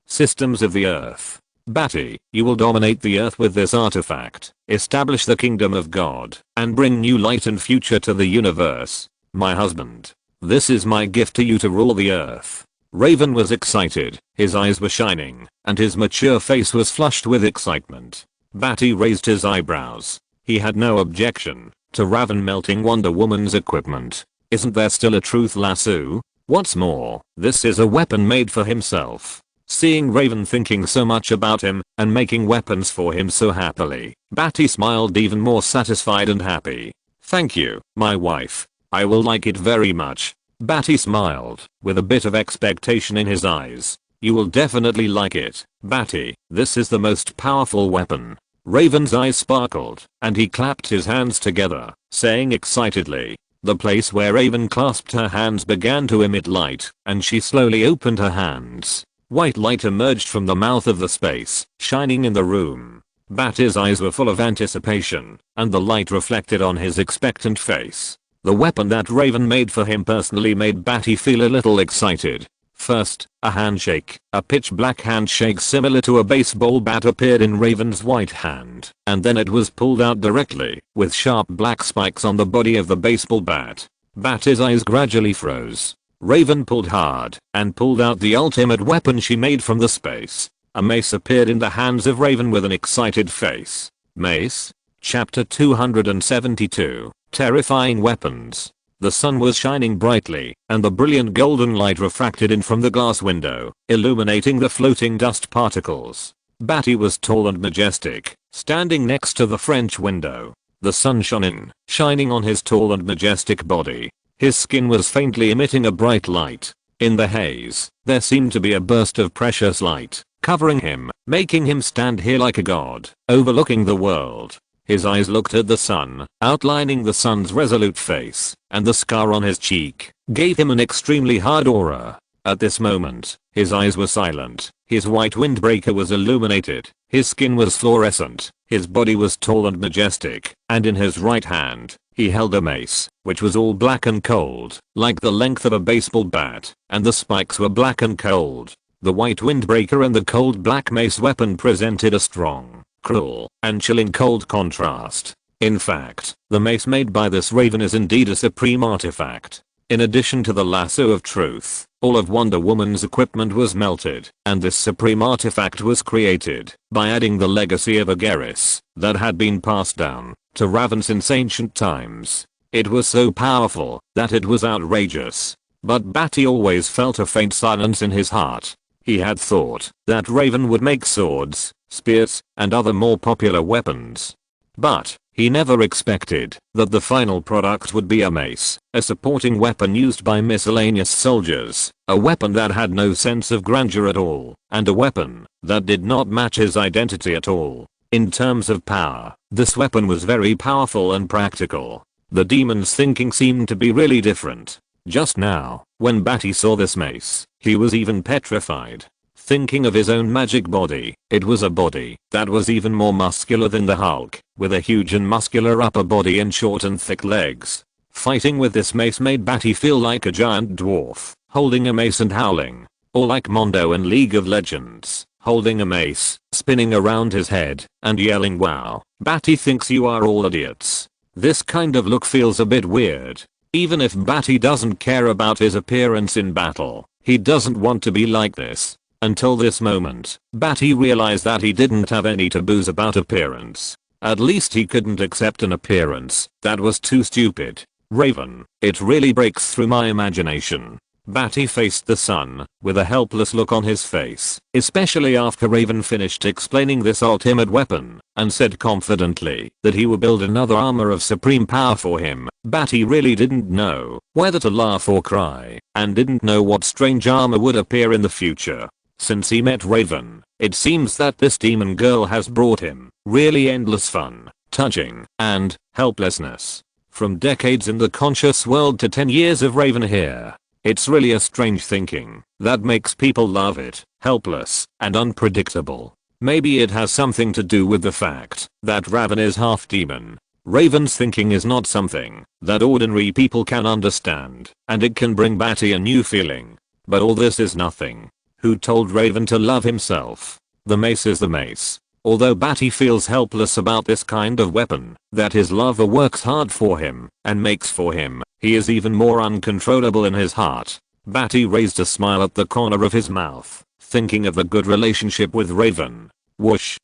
systems of the earth. Badi, you will dominate the earth with this artifact, establish the kingdom of God, and bring new light and future to the universe. My husband. This is my gift to you to rule the earth. Raven was excited, his eyes were shining, and his mature face was flushed with excitement. Badi raised his eyebrows. He had no objection to Raven melting Wonder Woman's equipment. Isn't there still a truth lasso? What's more, this is a weapon made for himself. Seeing Raven thinking so much about him and making weapons for him so happily, Badi smiled even more satisfied and happy. "Thank you, my wife. I will like it very much." Badi smiled, with a bit of expectation in his eyes. "You will definitely like it, Badi. This is the most powerful weapon." Raven's eyes sparkled, and he clapped his hands together, saying excitedly. The place where Raven clasped her hands began to emit light, and she slowly opened her hands. White light emerged from the mouth of the space, shining in the room. Badi's eyes were full of anticipation, and the light reflected on his expectant face. The weapon that Raven made for him personally made Badi feel a little excited. First, a handshake, a pitch black handshake similar to a baseball bat appeared in Raven's white hand, and then it was pulled out directly, with sharp black spikes on the body of the baseball bat. Badi's eyes gradually froze. Raven pulled hard and pulled out the ultimate weapon she made from the space. A mace appeared in the hands of Raven with an excited face. Mace? Chapter 272. Terrifying Weapons. The sun was shining brightly, and the brilliant golden light refracted in from the glass window, illuminating the floating dust particles. Badi was tall and majestic, standing next to the French window. The sun shone in, shining on his tall and majestic body. His skin was faintly emitting a bright light. In the haze, there seemed to be a burst of precious light, covering him, making him stand here like a god, overlooking the world. His eyes looked at the sun, outlining the sun's resolute face, and the scar on his cheek gave him an extremely hard aura. At this moment, his eyes were silent, his white windbreaker was illuminated, his skin was fluorescent, his body was tall and majestic, and in his right hand, he held a mace, which was all black and cold, like the length of a baseball bat, and the spikes were black and cold. The white windbreaker and the cold black mace weapon presented a strong, cruel, and chilling cold contrast. In fact, the mace made by this Raven is indeed a supreme artifact. In addition to the lasso of truth, all of Wonder Woman's equipment was melted, and this supreme artifact was created by adding the legacy of Argolis that had been passed down to Raven since ancient times. It was so powerful that it was outrageous. But Badi always felt a faint silence in his heart. He had thought that Raven would make swords, spears, and other more popular weapons. But He never expected that the final product would be a mace, a supporting weapon used by miscellaneous soldiers, a weapon that had no sense of grandeur at all, and a weapon that did not match his identity at all. In terms of power, this weapon was very powerful and practical. The demon's thinking seemed to be really different. Just now, when Badi saw this mace, he was even petrified. Thinking of his own magic body, it was a body that was even more muscular than the Hulk, with a huge and muscular upper body and short and thick legs. Fighting with this mace made Badi feel like a giant dwarf, holding a mace and howling. Or like Mondo in League of Legends, holding a mace, spinning around his head, and yelling wow, Badi thinks you are all idiots. This kind of look feels a bit weird. Even if Badi doesn't care about his appearance in battle, he doesn't want to be like this. Until this moment, Badi realized that he didn't have any taboos about appearance. At least he couldn't accept an appearance that was too stupid. Raven, it really breaks through my imagination. Badi faced the sun with a helpless look on his face, especially after Raven finished explaining this ultimate weapon and said confidently that he would build another armor of supreme power for him. Badi really didn't know whether to laugh or cry and didn't know what strange armor would appear in the future. Since he met Raven, it seems that this demon girl has brought him really endless fun, touching, and helplessness. From decades in the conscious world to 10 years of Raven here. It's really a strange thinking that makes people love it, helpless, and unpredictable. Maybe it has something to do with the fact that Raven is half demon. Raven's thinking is not something that ordinary people can understand, and it can bring Badi a new feeling. But all this is nothing. Who told Raven to love himself? The mace is the mace. Although Badi feels helpless about this kind of weapon that his lover works hard for him and makes for him, he is even more uncontrollable in his heart. Badi raised a smile at the corner of his mouth, thinking of the good relationship with Raven. Whoosh.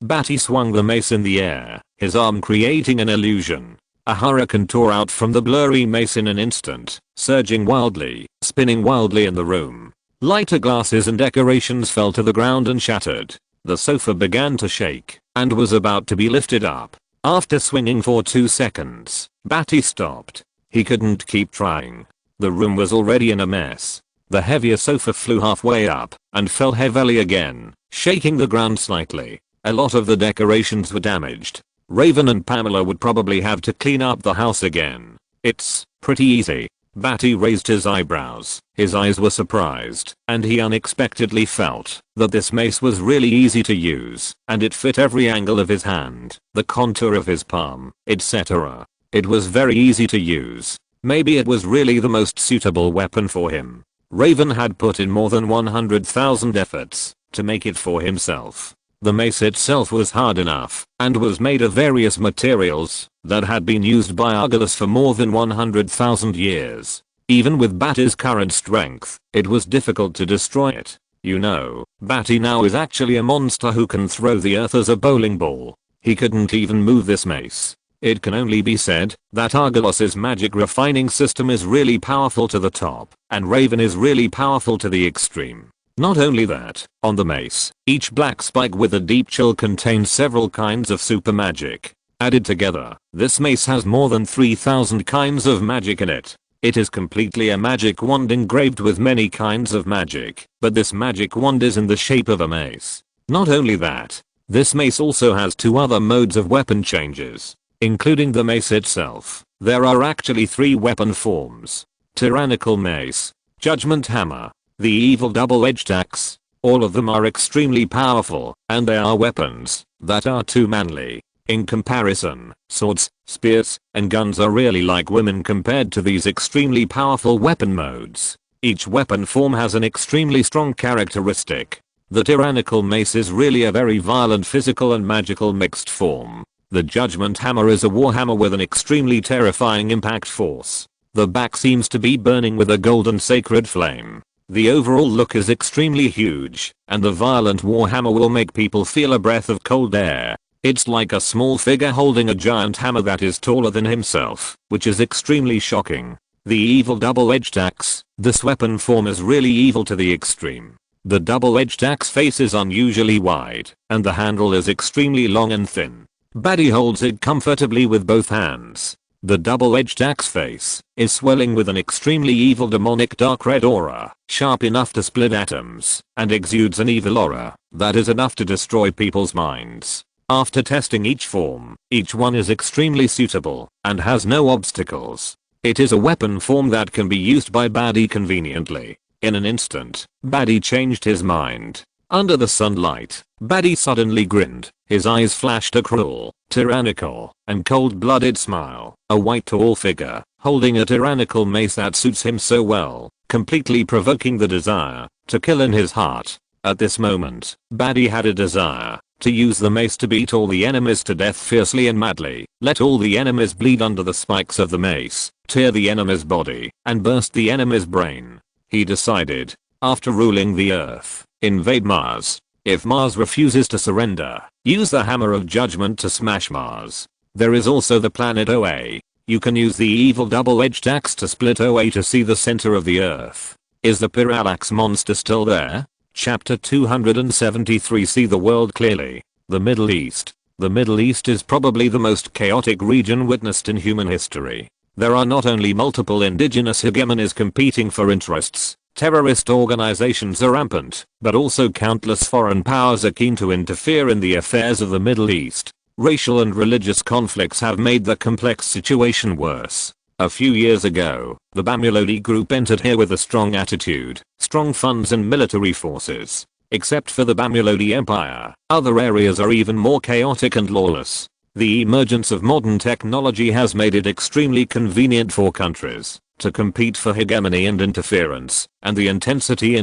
Badi swung the mace in the air, his arm creating an illusion. A hurricane tore out from the blurry mace in an instant, surging wildly, spinning wildly in the room. Lighter glasses and decorations fell to the ground and shattered. The sofa began to shake and was about to be lifted up. After swinging for 2 seconds, Badi stopped. He couldn't keep trying. The room was already in a mess. The heavier sofa flew halfway up and fell heavily again, shaking the ground slightly. A lot of the decorations were damaged. Raven and Pamela would probably have to clean up the house again. It's pretty easy. Badi raised his eyebrows. His eyes were surprised, and he unexpectedly felt that this mace was really easy to use, and it fit every angle of his hand, the contour of his palm, etc. It was very easy to use. Maybe it was really the most suitable weapon for him. Raven had put in more than 100,000 efforts to make it for himself. The mace itself was hard enough and was made of various materials that had been used by Argolis for more than 100,000 years. Even with Badi's current strength, it was difficult to destroy it. You know, Badi now is actually a monster who can throw the earth as a bowling ball. He couldn't even move this mace. It can only be said that Argolos's magic refining system is really powerful to the top, and Raven is really powerful to the extreme. Not only that, on the mace, each black spike with a deep chill contains several kinds of super magic. Added together, this mace has more than 3,000 kinds of magic in it. It is completely a magic wand engraved with many kinds of magic, but this magic wand is in the shape of a mace. Not only that, this mace also has 2 other modes of weapon changes, including the mace itself. There are actually 3 weapon forms. Tyrannical mace, judgment hammer, the evil double-edged axe. All of them are extremely powerful, and they are weapons that are too manly. In comparison, swords, spears, and guns are really like women compared to these extremely powerful weapon modes. Each weapon form has an extremely strong characteristic. The tyrannical mace is really a very violent physical and magical mixed form. The judgment hammer is a warhammer with an extremely terrifying impact force. The back seems to be burning with a golden sacred flame. The overall look is extremely huge, and the violent warhammer will make people feel a breath of cold air. It's like a small figure holding a giant hammer that is taller than himself, which is extremely shocking. The evil double-edged axe. This weapon form is really evil to the extreme. The double-edged axe face is unusually wide, and the handle is extremely long and thin. Badi holds it comfortably with both hands. The double-edged axe face is swelling with an extremely evil demonic dark red aura, sharp enough to split atoms, and exudes an evil aura that is enough to destroy people's minds. After testing each form, each one is extremely suitable and has no obstacles. It is a weapon form that can be used by Badi conveniently. In an instant, Badi changed his mind. Under the sunlight, Badi suddenly grinned. His eyes flashed a cruel, tyrannical, and cold-blooded smile. A white tall figure, holding a tyrannical mace that suits him so well, completely provoking the desire to kill in his heart. At this moment, Badi had a desire to use the mace to beat all the enemies to death fiercely and madly, let all the enemies bleed under the spikes of the mace, tear the enemy's body, and burst the enemy's brain. He decided, after ruling the Earth, invade Mars. If Mars refuses to surrender, use the Hammer of Judgment to smash Mars. There is also the planet OA. You can use the evil double-edged axe to split OA to see the center of the Earth. Is the Parallax monster still there? Chapter 273. See the world clearly. The Middle East. The Middle East is probably the most chaotic region witnessed in human history. There are not only multiple indigenous hegemonies competing for interests, terrorist organizations are rampant, but also countless foreign powers are keen to interfere in the affairs of the Middle East. Racial and religious conflicts have made the complex situation worse. A few years ago, the Bamulodi group entered here with a strong attitude, strong funds and military forces. Except for the Bamulodi Empire, other areas are even more chaotic and lawless. The emergence of modern technology has made it extremely convenient for countries to compete for hegemony and interference, and the intensity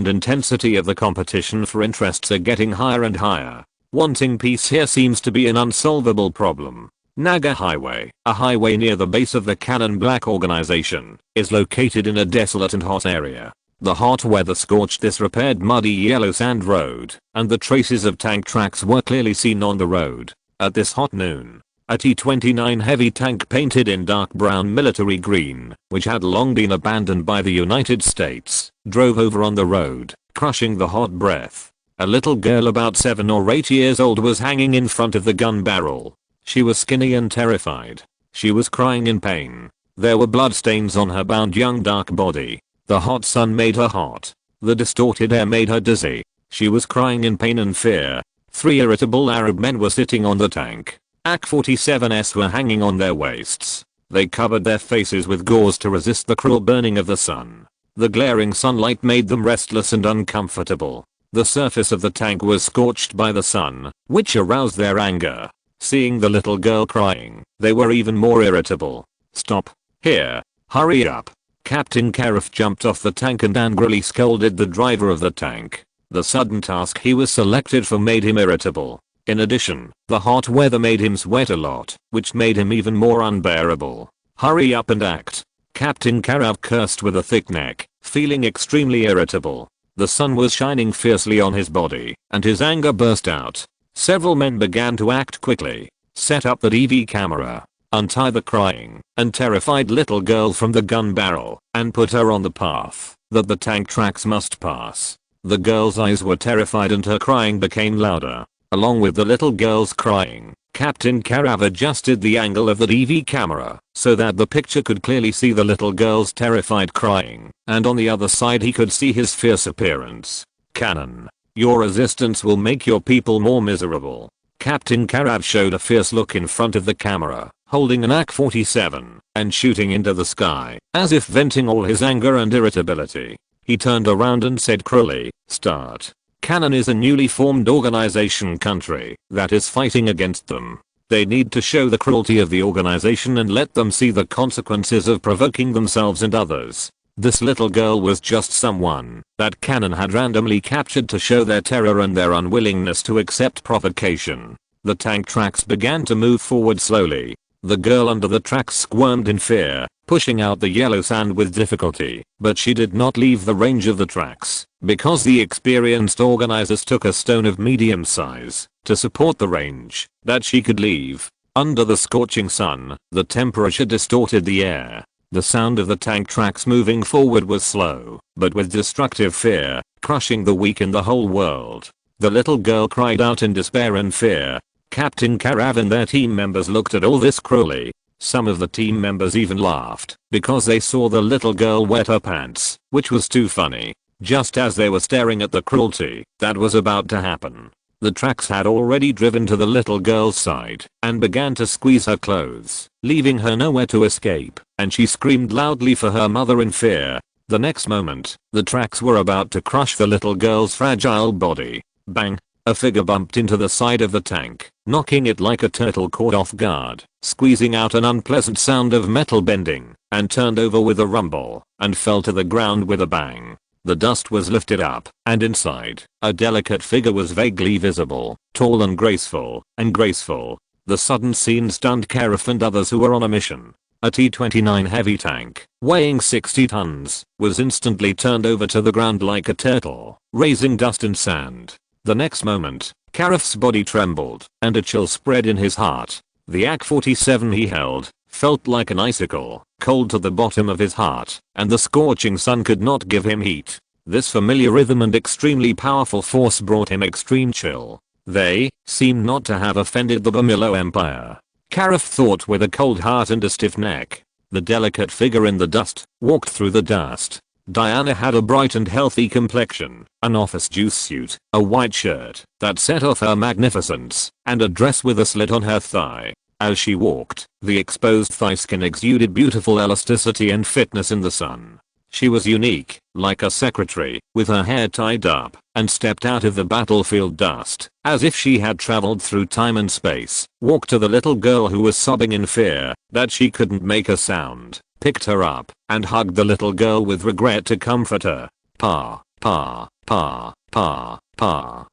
of the competition for interests are getting higher and higher. Wanting peace here seems to be an unsolvable problem. Naga Highway, a highway near the base of the Cannon Black organization, is located in a desolate and hot area. The hot weather scorched this repaired muddy yellow sand road, and the traces of tank tracks were clearly seen on the road. At this hot noon, a T-29 heavy tank painted in dark brown military green, which had long been abandoned by the United States, drove over on the road, crushing the hot breath. A little girl about 7 or 8 years old was hanging in front of the gun barrel. She was skinny and terrified. She was crying in pain. There were bloodstains on her bound young dark body. The hot sun made her hot. The distorted air made her dizzy. She was crying in pain and fear. 3 irritable Arab men were sitting on the tank. AK-47s were hanging on their waists. They covered their faces with gauze to resist the cruel burning of the sun. The glaring sunlight made them restless and uncomfortable. The surface of the tank was scorched by the sun, which aroused their anger. Seeing the little girl crying, they were even more irritable. "Stop. Here. Hurry up." Captain Karif jumped off the tank and angrily scolded the driver of the tank. The sudden task he was selected for made him irritable. In addition, the hot weather made him sweat a lot, which made him even more unbearable. "Hurry up and act." Captain Karif cursed with a thick neck, feeling extremely irritable. The sun was shining fiercely on his body, and his anger burst out. Several men began to act quickly. Set up the DV camera, untie the crying and terrified little girl from the gun barrel, and put her on the path that the tank tracks must pass. The girl's eyes were terrified and her crying became louder. Along with the little girl's crying, Captain Karif adjusted the angle of the DV camera so that the picture could clearly see the little girl's terrified crying, and on the other side he could see his fierce appearance. "Cannon, your resistance will make your people more miserable." Captain Karif showed a fierce look in front of the camera, holding an AK-47 and shooting into the sky, as if venting all his anger and irritability. He turned around and said cruelly, "Start." Cannon is a newly formed organization country that is fighting against them. They need to show the cruelty of the organization and let them see the consequences of provoking themselves and others. This little girl was just someone that Cannon had randomly captured to show their terror and their unwillingness to accept provocation. The tank tracks began to move forward slowly. The girl under the tracks squirmed in fear, pushing out the yellow sand with difficulty, but she did not leave the range of the tracks, because the experienced organizers took a stone of medium size to support the range that she could leave. Under the scorching sun, the temperature distorted the air. The sound of the tank tracks moving forward was slow, but with destructive fear, crushing the weak in the whole world. The little girl cried out in despair and fear. Captain Carav and their team members looked at all this cruelly. Some of the team members even laughed because they saw the little girl wet her pants, which was too funny. Just as they were staring at the cruelty that was about to happen, the tracks had already driven to the little girl's side and began to squeeze her clothes, leaving her nowhere to escape, and she screamed loudly for her mother in fear. The next moment, the tracks were about to crush the little girl's fragile body. Bang! A figure bumped into the side of the tank, knocking it like a turtle caught off guard, squeezing out an unpleasant sound of metal bending, and turned over with a rumble, and fell to the ground with a bang. The dust was lifted up, and inside, a delicate figure was vaguely visible, tall and graceful. The sudden scene stunned Karif and others who were on a mission. A T-29 heavy tank, weighing 60 tons, was instantly turned over to the ground like a turtle, raising dust and sand. The next moment, Karif's body trembled, and a chill spread in his heart. The AK-47 he held felt like an icicle, cold to the bottom of his heart, and the scorching sun could not give him heat. This familiar rhythm and extremely powerful force brought him extreme chill. They seemed not to have offended the Bamilo Empire. Karif thought with a cold heart and a stiff neck. The delicate figure in the dust walked through the dust. Diana had a bright and healthy complexion, an office juice suit, a white shirt that set off her magnificence, and a dress with a slit on her thigh. As she walked, the exposed thigh skin exuded beautiful elasticity and fitness in the sun. She was unique, like a secretary, with her hair tied up, and stepped out of the battlefield dust, as if she had traveled through time and space, walked to the little girl who was sobbing in fear that she couldn't make a sound, picked her up, and hugged the little girl with regret to comfort her. Pa, pa, pa, pa, pa.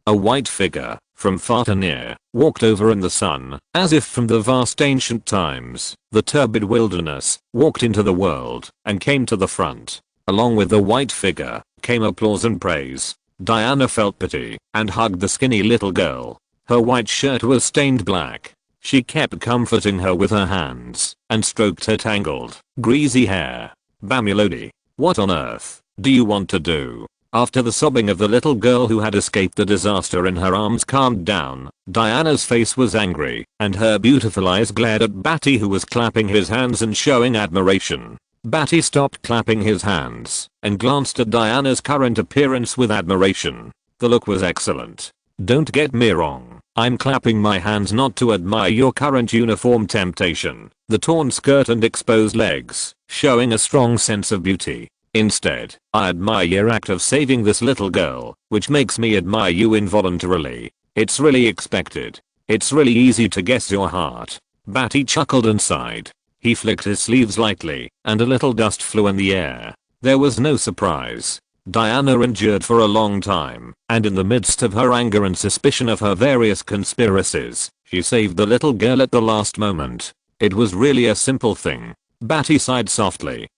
A white figure, from far to near, walked over in the sun, as if from the vast ancient times. The turbid wilderness walked into the world and came to the front. Along with the white figure came applause and praise. Diana felt pity and hugged the skinny little girl. Her white shirt was stained black. She kept comforting her with her hands and stroked her tangled, greasy hair. Bamilodi, what on earth do you want to do? After the sobbing of the little girl who had escaped the disaster in her arms calmed down, Diana's face was angry, and her beautiful eyes glared at Badi, who was clapping his hands and showing admiration. Badi stopped clapping his hands and glanced at Diana's current appearance with admiration. The look was excellent. Don't get me wrong, I'm clapping my hands not to admire your current uniform temptation, the torn skirt and exposed legs, showing a strong sense of beauty. Instead, I admire your act of saving this little girl, which makes me admire you involuntarily. It's really expected. It's really easy to guess your heart. Badi chuckled and sighed. He flicked his sleeves lightly, and a little dust flew in the air. There was no surprise. Diana endured for a long time, and in the midst of her anger and suspicion of her various conspiracies, she saved the little girl at the last moment. It was really a simple thing. Badi sighed softly.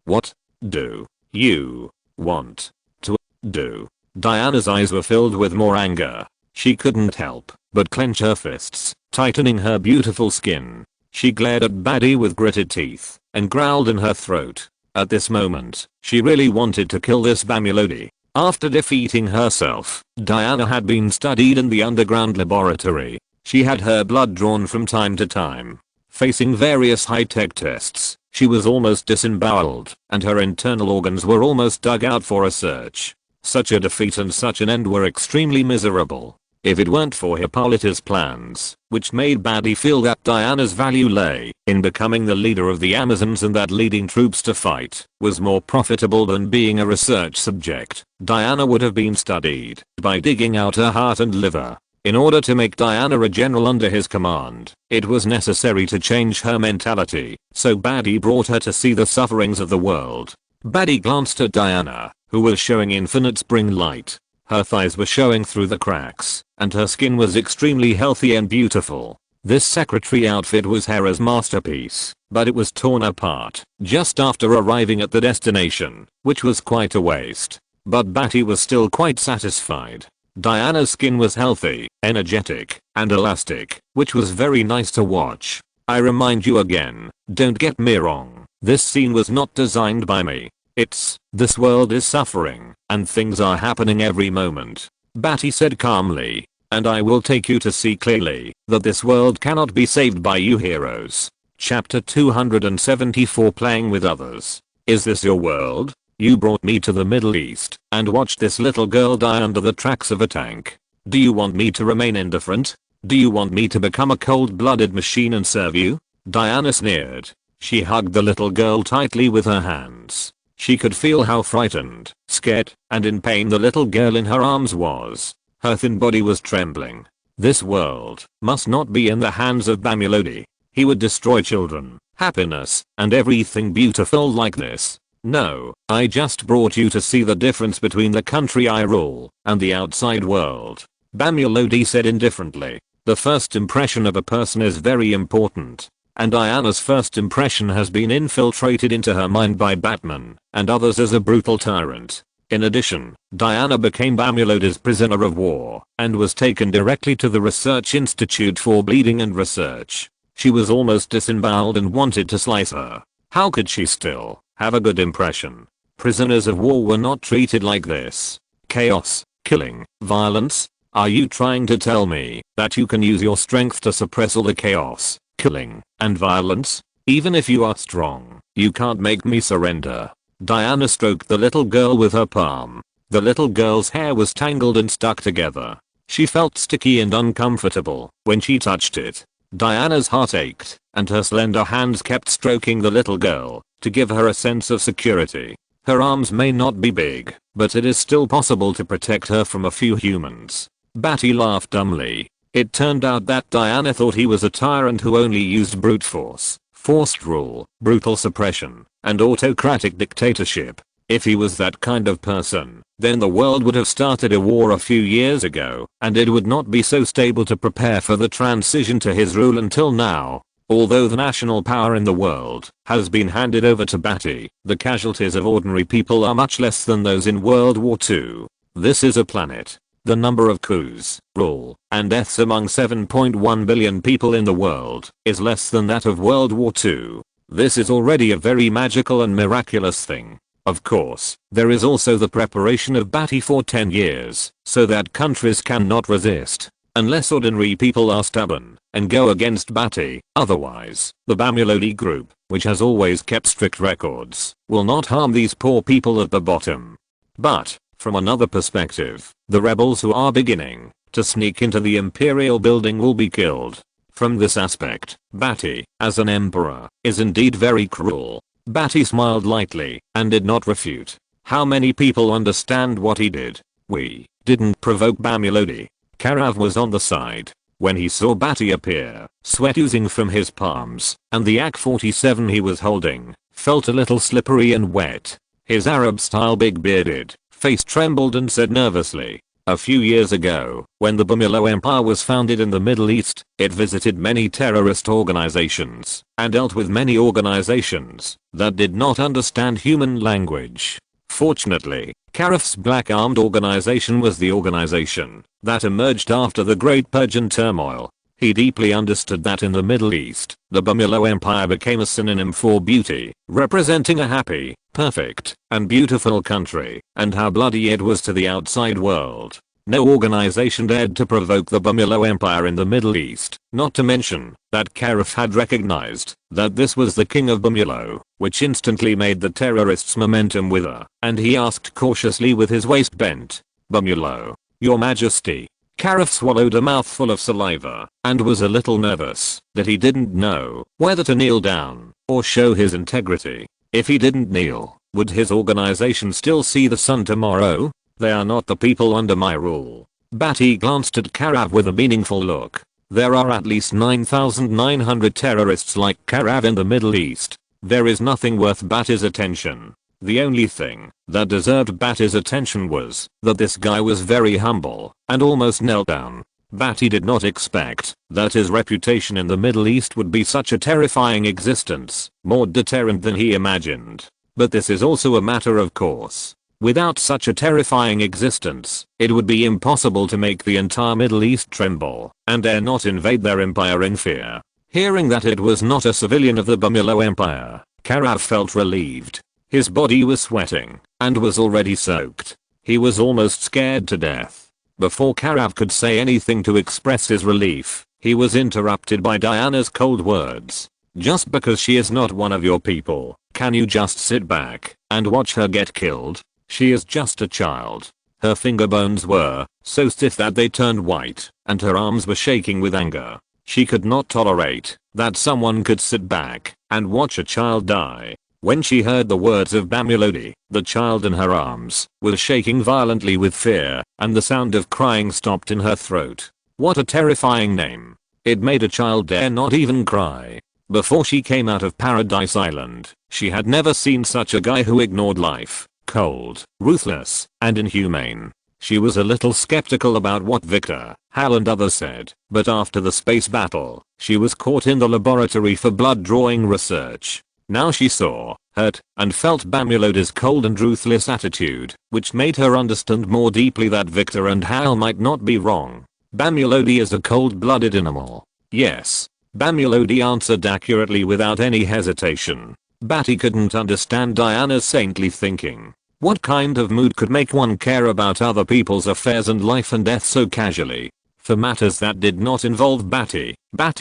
What do you want to do? Diana's eyes were filled with more anger. She couldn't help but clench her fists, tightening her beautiful skin. She glared at Badi with gritted teeth and growled in her throat. At this moment, she really wanted to kill this Bamilodi. After defeating herself, Diana had been studied in the underground laboratory. She had her blood drawn from time to time. Facing various high-tech tests, she was almost disemboweled, and her internal organs were almost dug out for a search. Such a defeat and such an end were extremely miserable. If it weren't for Hippolyta's plans, which made Badi feel that Diana's value lay in becoming the leader of the Amazons and that leading troops to fight was more profitable than being a research subject, Diana would have been studied by digging out her heart and liver. In order to make Diana a general under his command, it was necessary to change her mentality, so Badi brought her to see the sufferings of the world. Badi glanced at Diana, who was showing infinite spring light. Her thighs were showing through the cracks, and her skin was extremely healthy and beautiful. This secretary outfit was Hera's masterpiece, but it was torn apart just after arriving at the destination, which was quite a waste. But Badi was still quite satisfied. Diana's skin was healthy, energetic, and elastic, which was very nice to watch. I remind you again, don't get me wrong, this scene was not designed by me. This world is suffering, and things are happening every moment. Badi said calmly. and I will take you to see clearly that this world cannot be saved by you heroes. Chapter 274 Playing with Others. Is this your world? You brought me to the Middle East and watched this little girl die under the tracks of a tank. Do you want me to remain indifferent? Do you want me to become a cold-blooded machine and serve you? Diana sneered. She hugged the little girl tightly with her hands. She could feel how frightened, scared, and in pain the little girl in her arms was. Her thin body was trembling. This world must not be in the hands of Bamulodi. He would destroy children, happiness, and everything beautiful like this. No, I just brought you to see the difference between the country I rule and the outside world. Bamulodi said indifferently. The first impression of a person is very important. And Diana's first impression has been infiltrated into her mind by Batman and others as a brutal tyrant. In addition, Diana became Bamulodi's prisoner of war and was taken directly to the Research Institute for Bleeding and Research. She was almost disemboweled and wanted to slice her. How could she still have a good impression? Prisoners of war were not treated like this. Chaos, killing, violence. Are you trying to tell me that you can use your strength to suppress all the chaos, killing, and violence? Even if you are strong, you can't make me surrender. Diana stroked the little girl with her palm. The little girl's hair was tangled and stuck together. She felt sticky and uncomfortable when she touched it. Diana's heart ached, and her slender hands kept stroking the little girl to give her a sense of security. Her arms may not be big, but it is still possible to protect her from a few humans. Badi laughed dumbly. It turned out that Diana thought he was a tyrant who only used brute force, forced rule, brutal suppression, and autocratic dictatorship. If he was that kind of person, then the world would have started a war a few years ago, and it would not be so stable to prepare for the transition to his rule until now. Although the national power in the world has been handed over to Badi, the casualties of ordinary people are much less than those in World War II. This is a planet. The number of coups, rule, and deaths among 7.1 billion people in the world is less than that of World War II. This is already a very magical and miraculous thing. Of course, there is also the preparation of Badi for 10 years, so that countries cannot resist, unless ordinary people are stubborn and go against Badi. Otherwise, the Bamulodi group, which has always kept strict records, will not harm these poor people at the bottom. But, from another perspective, the rebels who are beginning to sneak into the Imperial building will be killed. From this aspect, Badi, as an emperor, is indeed very cruel. Badi smiled lightly and did not refute. How many people understand what he did? We didn't provoke Bamulodi. Karav was on the side when he saw Badi appear, sweat oozing from his palms, and the AK-47 he was holding felt a little slippery and wet. His Arab-style big-bearded face trembled and said nervously, "A few years ago, when the Bamilo Empire was founded in the Middle East, it visited many terrorist organizations and dealt with many organizations that did not understand human language. Fortunately, Karaf's Black Armed Organization was the organization that emerged after the Great Purge and turmoil. He deeply understood that in the Middle East, the Bamilo Empire became a synonym for beauty, representing a happy, perfect, and beautiful country, and how bloody it was to the outside world. No organization dared to provoke the Bamilo Empire in the Middle East, not to mention that Karaf had recognized that this was the king of Bamilo, which instantly made the terrorists' momentum wither, and he asked cautiously with his waist bent, "Bamilo, your majesty." Karaf swallowed a mouthful of saliva and was a little nervous that he didn't know whether to kneel down or show his integrity. If he didn't kneel, would his organization still see the sun tomorrow? They are not the people under my rule. Badi glanced at Karav with a meaningful look. There are at least 9,900 terrorists like Karav in the Middle East. There is nothing worth Badi's attention. The only thing that deserved Badi's attention was that this guy was very humble and almost knelt down. Badi did not expect that his reputation in the Middle East would be such a terrifying existence, more deterrent than he imagined. But this is also a matter of course. Without such a terrifying existence, it would be impossible to make the entire Middle East tremble and dare not invade their empire in fear. Hearing that it was not a civilian of the Bamilo Empire, Karav felt relieved. His body was sweating and was already soaked. He was almost scared to death. Before Karav could say anything to express his relief, he was interrupted by Diana's cold words. Just because she is not one of your people, can you just sit back and watch her get killed? She is just a child. Her finger bones were so stiff that they turned white, and her arms were shaking with anger. She could not tolerate that someone could sit back and watch a child die. When she heard the words of Bamulodi, the child in her arms was shaking violently with fear, and the sound of crying stopped in her throat. What a terrifying name. It made a child dare not even cry. Before she came out of Paradise Island, she had never seen such a guy who ignored life, cold, ruthless, and inhumane. She was a little skeptical about what Victor, Hal and others said, but after the space battle, she was caught in the laboratory for blood drawing research. Now she saw, hurt, and felt Bamulodi's cold and ruthless attitude, which made her understand more deeply that Victor and Hal might not be wrong. Bamulodi is a cold-blooded animal. Yes. Bamulodi answered accurately without any hesitation. Badi couldn't understand Diana's saintly thinking. What kind of mood could make one care about other people's affairs and life and death so casually? For matters that did not involve Badi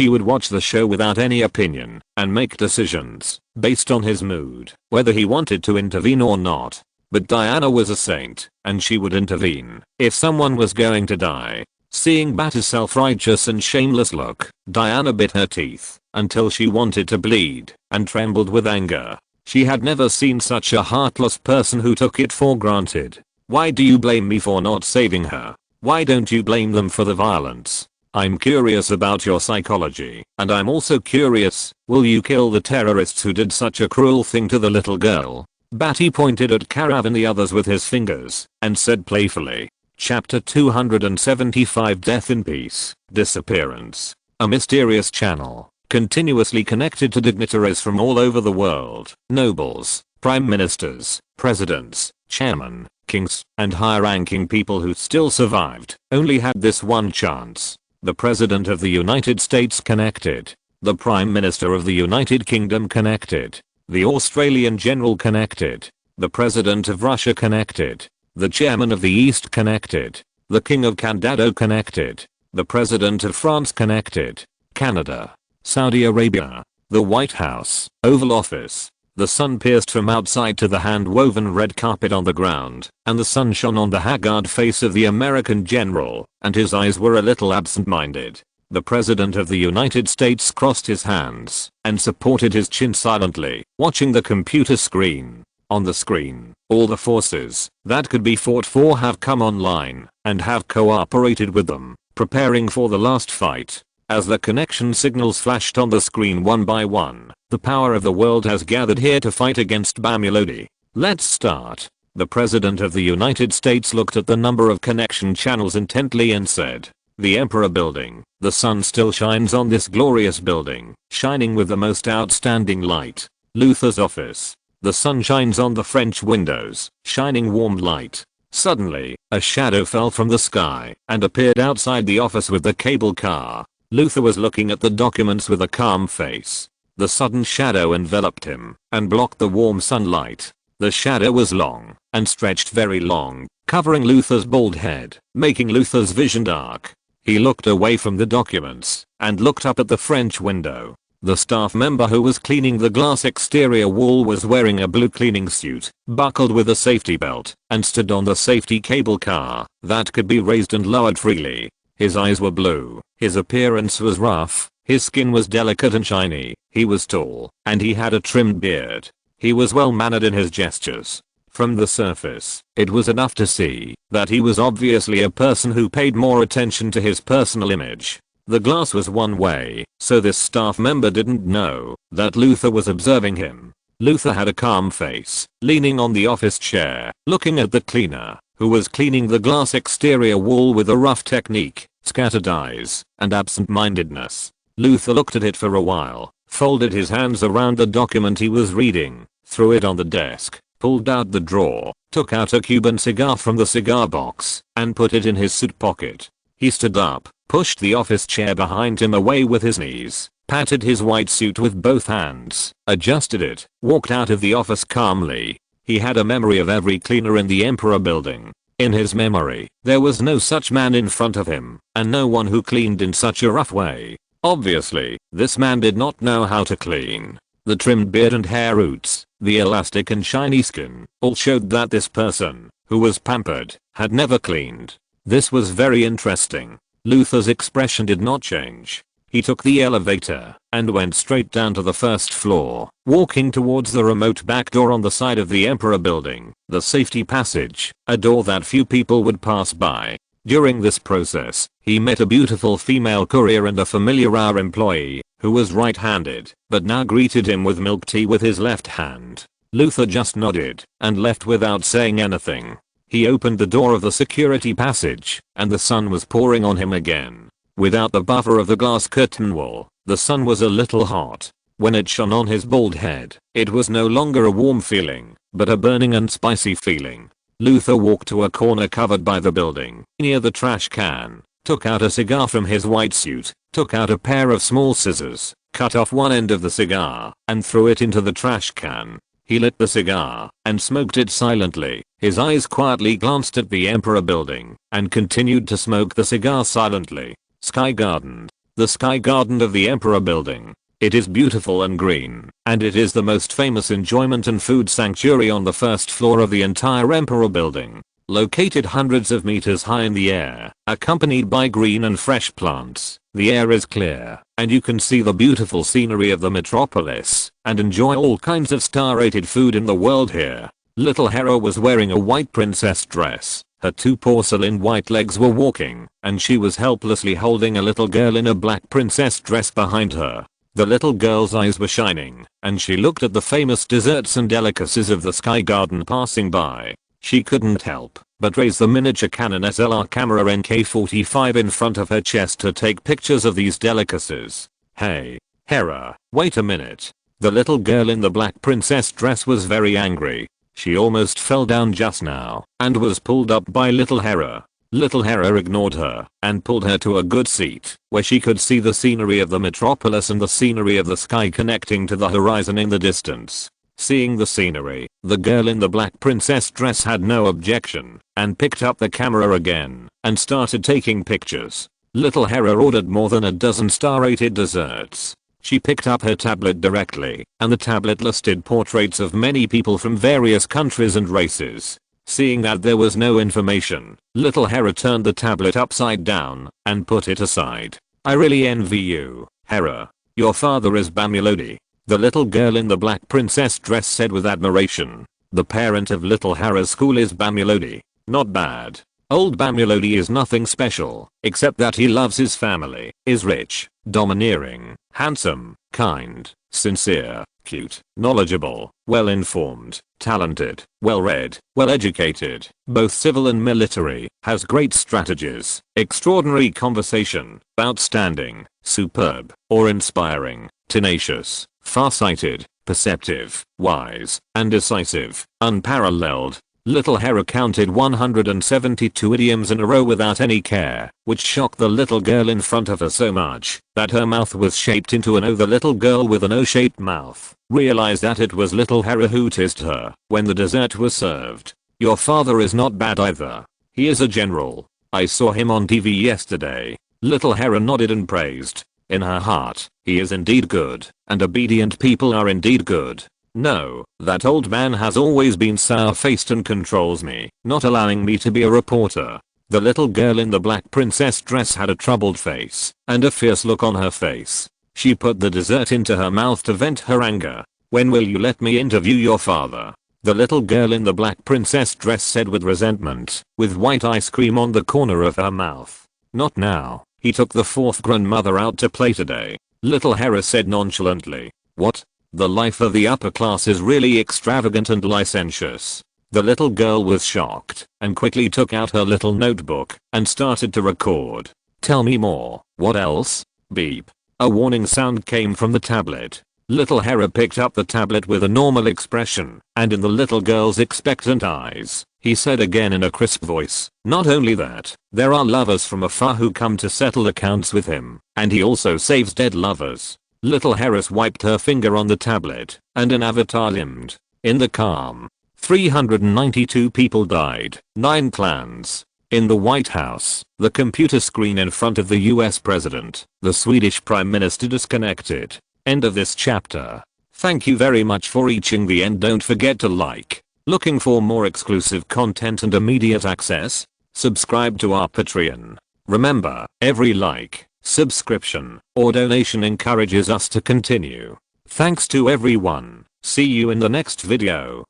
would watch the show without any opinion and make decisions based on his mood, whether he wanted to intervene or not. But Diana was a saint, and she would intervene if someone was going to die. Seeing Badi's self-righteous and shameless look, Diana bit her teeth until she wanted to bleed and trembled with anger. She had never seen such a heartless person who took it for granted. Why do you blame me for not saving her? Why don't you blame them for the violence? I'm curious about your psychology, and I'm also curious, will you kill the terrorists who did such a cruel thing to the little girl? Badi pointed at Karav and the others with his fingers and said playfully, Chapter 275 Death in Peace, Disappearance. A mysterious channel, continuously connected to dignitaries from all over the world, nobles, prime ministers, presidents, chairmen, kings, and high-ranking people who still survived, only had this one chance. The President of the United States connected. The Prime Minister of the United Kingdom connected. The Australian General connected. The President of Russia connected. The Chairman of the East connected. The King of Candado connected. The President of France connected. Canada. Saudi Arabia. The White House. Oval Office. The sun pierced from outside to the hand-woven red carpet on the ground, and the sun shone on the haggard face of the American general, and his eyes were a little absent-minded. The President of the United States crossed his hands and supported his chin silently, watching the computer screen. On the screen, all the forces that could be fought for have come online and have cooperated with them, preparing for the last fight. As the connection signals flashed on the screen one by one, the power of the world has gathered here to fight against Bamulodi. Let's start. The President of the United States looked at the number of connection channels intently and said, The Emperor Building. The sun still shines on this glorious building, shining with the most outstanding light. Luther's office. The sun shines on the French windows, shining warm light. Suddenly, a shadow fell from the sky and appeared outside the office with the cable car. Luther was looking at the documents with a calm face. The sudden shadow enveloped him and blocked the warm sunlight. The shadow was long and stretched very long, covering Luther's bald head, making Luther's vision dark. He looked away from the documents and looked up at the French window. The staff member who was cleaning the glass exterior wall was wearing a blue cleaning suit, buckled with a safety belt, and stood on the safety cable car that could be raised and lowered freely. His eyes were blue, his appearance was rough, his skin was delicate and shiny, he was tall, and he had a trimmed beard. He was well-mannered in his gestures. From the surface, it was enough to see that he was obviously a person who paid more attention to his personal image. The glass was one way, so this staff member didn't know that Luther was observing him. Luther had a calm face, leaning on the office chair, looking at the cleaner, who was cleaning the glass exterior wall with a rough technique, scattered eyes, and absent-mindedness. Luther looked at it for a while, folded his hands around the document he was reading, threw it on the desk, pulled out the drawer, took out a Cuban cigar from the cigar box, and put it in his suit pocket. He stood up, pushed the office chair behind him away with his knees, patted his white suit with both hands, adjusted it, walked out of the office calmly. He had a memory of every cleaner in the Emperor Building. In his memory, there was no such man in front of him, and no one who cleaned in such a rough way. Obviously, this man did not know how to clean. The trimmed beard and hair roots, the elastic and shiny skin, all showed that this person, who was pampered, had never cleaned. This was very interesting. Luther's expression did not change. He took the elevator and went straight down to the first floor, walking towards the remote back door on the side of the Emperor building, the safety passage, a door that few people would pass by. During this process, he met a beautiful female courier and a familiar employee, who was right-handed, but now greeted him with milk tea with his left hand. Luther just nodded and left without saying anything. He opened the door of the security passage, and the sun was pouring on him again. Without the buffer of the glass curtain wall, the sun was a little hot. When it shone on his bald head, it was no longer a warm feeling, but a burning and spicy feeling. Luther walked to a corner covered by the building, near the trash can, took out a cigar from his white suit, took out a pair of small scissors, cut off one end of the cigar, and threw it into the trash can. He lit the cigar and smoked it silently. His eyes quietly glanced at the Emperor building and continued to smoke the cigar silently. Sky Garden. The Sky Garden of the Emperor building. It is beautiful and green, and it is the most famous enjoyment and food sanctuary on the first floor of the entire Emperor building. Located hundreds of meters high in the air, accompanied by green and fresh plants, the air is clear, and you can see the beautiful scenery of the metropolis, and enjoy all kinds of star-rated food in the world here. Little Hera was wearing a white princess dress, her two porcelain white legs were walking, and she was helplessly holding a little girl in a black princess dress behind her. The little girl's eyes were shining, and she looked at the famous desserts and delicacies of the Sky Garden passing by. She couldn't help but raise the miniature Canon SLR camera NK45 in front of her chest to take pictures of these delicacies. Hey, Hera, wait a minute. The little girl in the black princess dress was very angry. She almost fell down just now and was pulled up by little Hera. Little Hera ignored her and pulled her to a good seat where she could see the scenery of the metropolis and the scenery of the sky connecting to the horizon in the distance. Seeing the scenery, the girl in the black princess dress had no objection and picked up the camera again and started taking pictures. Little Hera ordered more than a dozen star-rated desserts. She picked up her tablet directly, and the tablet listed portraits of many people from various countries and races. Seeing that there was no information, little Hera turned the tablet upside down and put it aside. I really envy you, Hera. Your father is Bamulodi. The little girl in the black princess dress said with admiration. The parent of little Hera's school is Bamulodi. Not bad. Old Bamulodi is nothing special, except that he loves his family, is rich, domineering, handsome, kind, sincere, cute, knowledgeable, well-informed, talented, well-read, well-educated, both civil and military, has great strategies, extraordinary conversation, outstanding, superb, or inspiring, tenacious, far-sighted, perceptive, wise, and decisive, unparalleled. Little Hera counted 172 idioms in a row without any care, which shocked the little girl in front of her so much that her mouth was shaped into an O. The little girl with an O-shaped mouth realized that it was little Hera who teased her when the dessert was served. Your father is not bad either. He is a general. I saw him on TV yesterday. Little Hera nodded and praised. In her heart, he is indeed good, and obedient people are indeed good. No, that old man has always been sour-faced and controls me, not allowing me to be a reporter. The little girl in the black princess dress had a troubled face and a fierce look on her face. She put the dessert into her mouth to vent her anger. When will you let me interview your father? The little girl in the black princess dress said with resentment, with white ice cream on the corner of her mouth. Not now. He took the fourth grandmother out to play today. Little Hera said nonchalantly. What? The life of the upper class is really extravagant and licentious. The little girl was shocked and quickly took out her little notebook and started to record. Tell me more. What else? Beep. A warning sound came from the tablet. Little Hera picked up the tablet with a normal expression, and in the little girl's expectant eyes, he said again in a crisp voice, not only that, there are lovers from afar who come to settle accounts with him, and he also saves dead lovers. Little Hera wiped her finger on the tablet, and an avatar limned. In the calm, 392 people died. 9 clans. In the White House, the computer screen in front of the US president, the Swedish prime minister disconnected. End of this chapter. Thank you very much for reaching the end. Don't forget to like. Looking for more exclusive content and immediate access? Subscribe to our Patreon. Remember, every like, subscription, or donation encourages us to continue. Thanks to everyone. See you in the next video.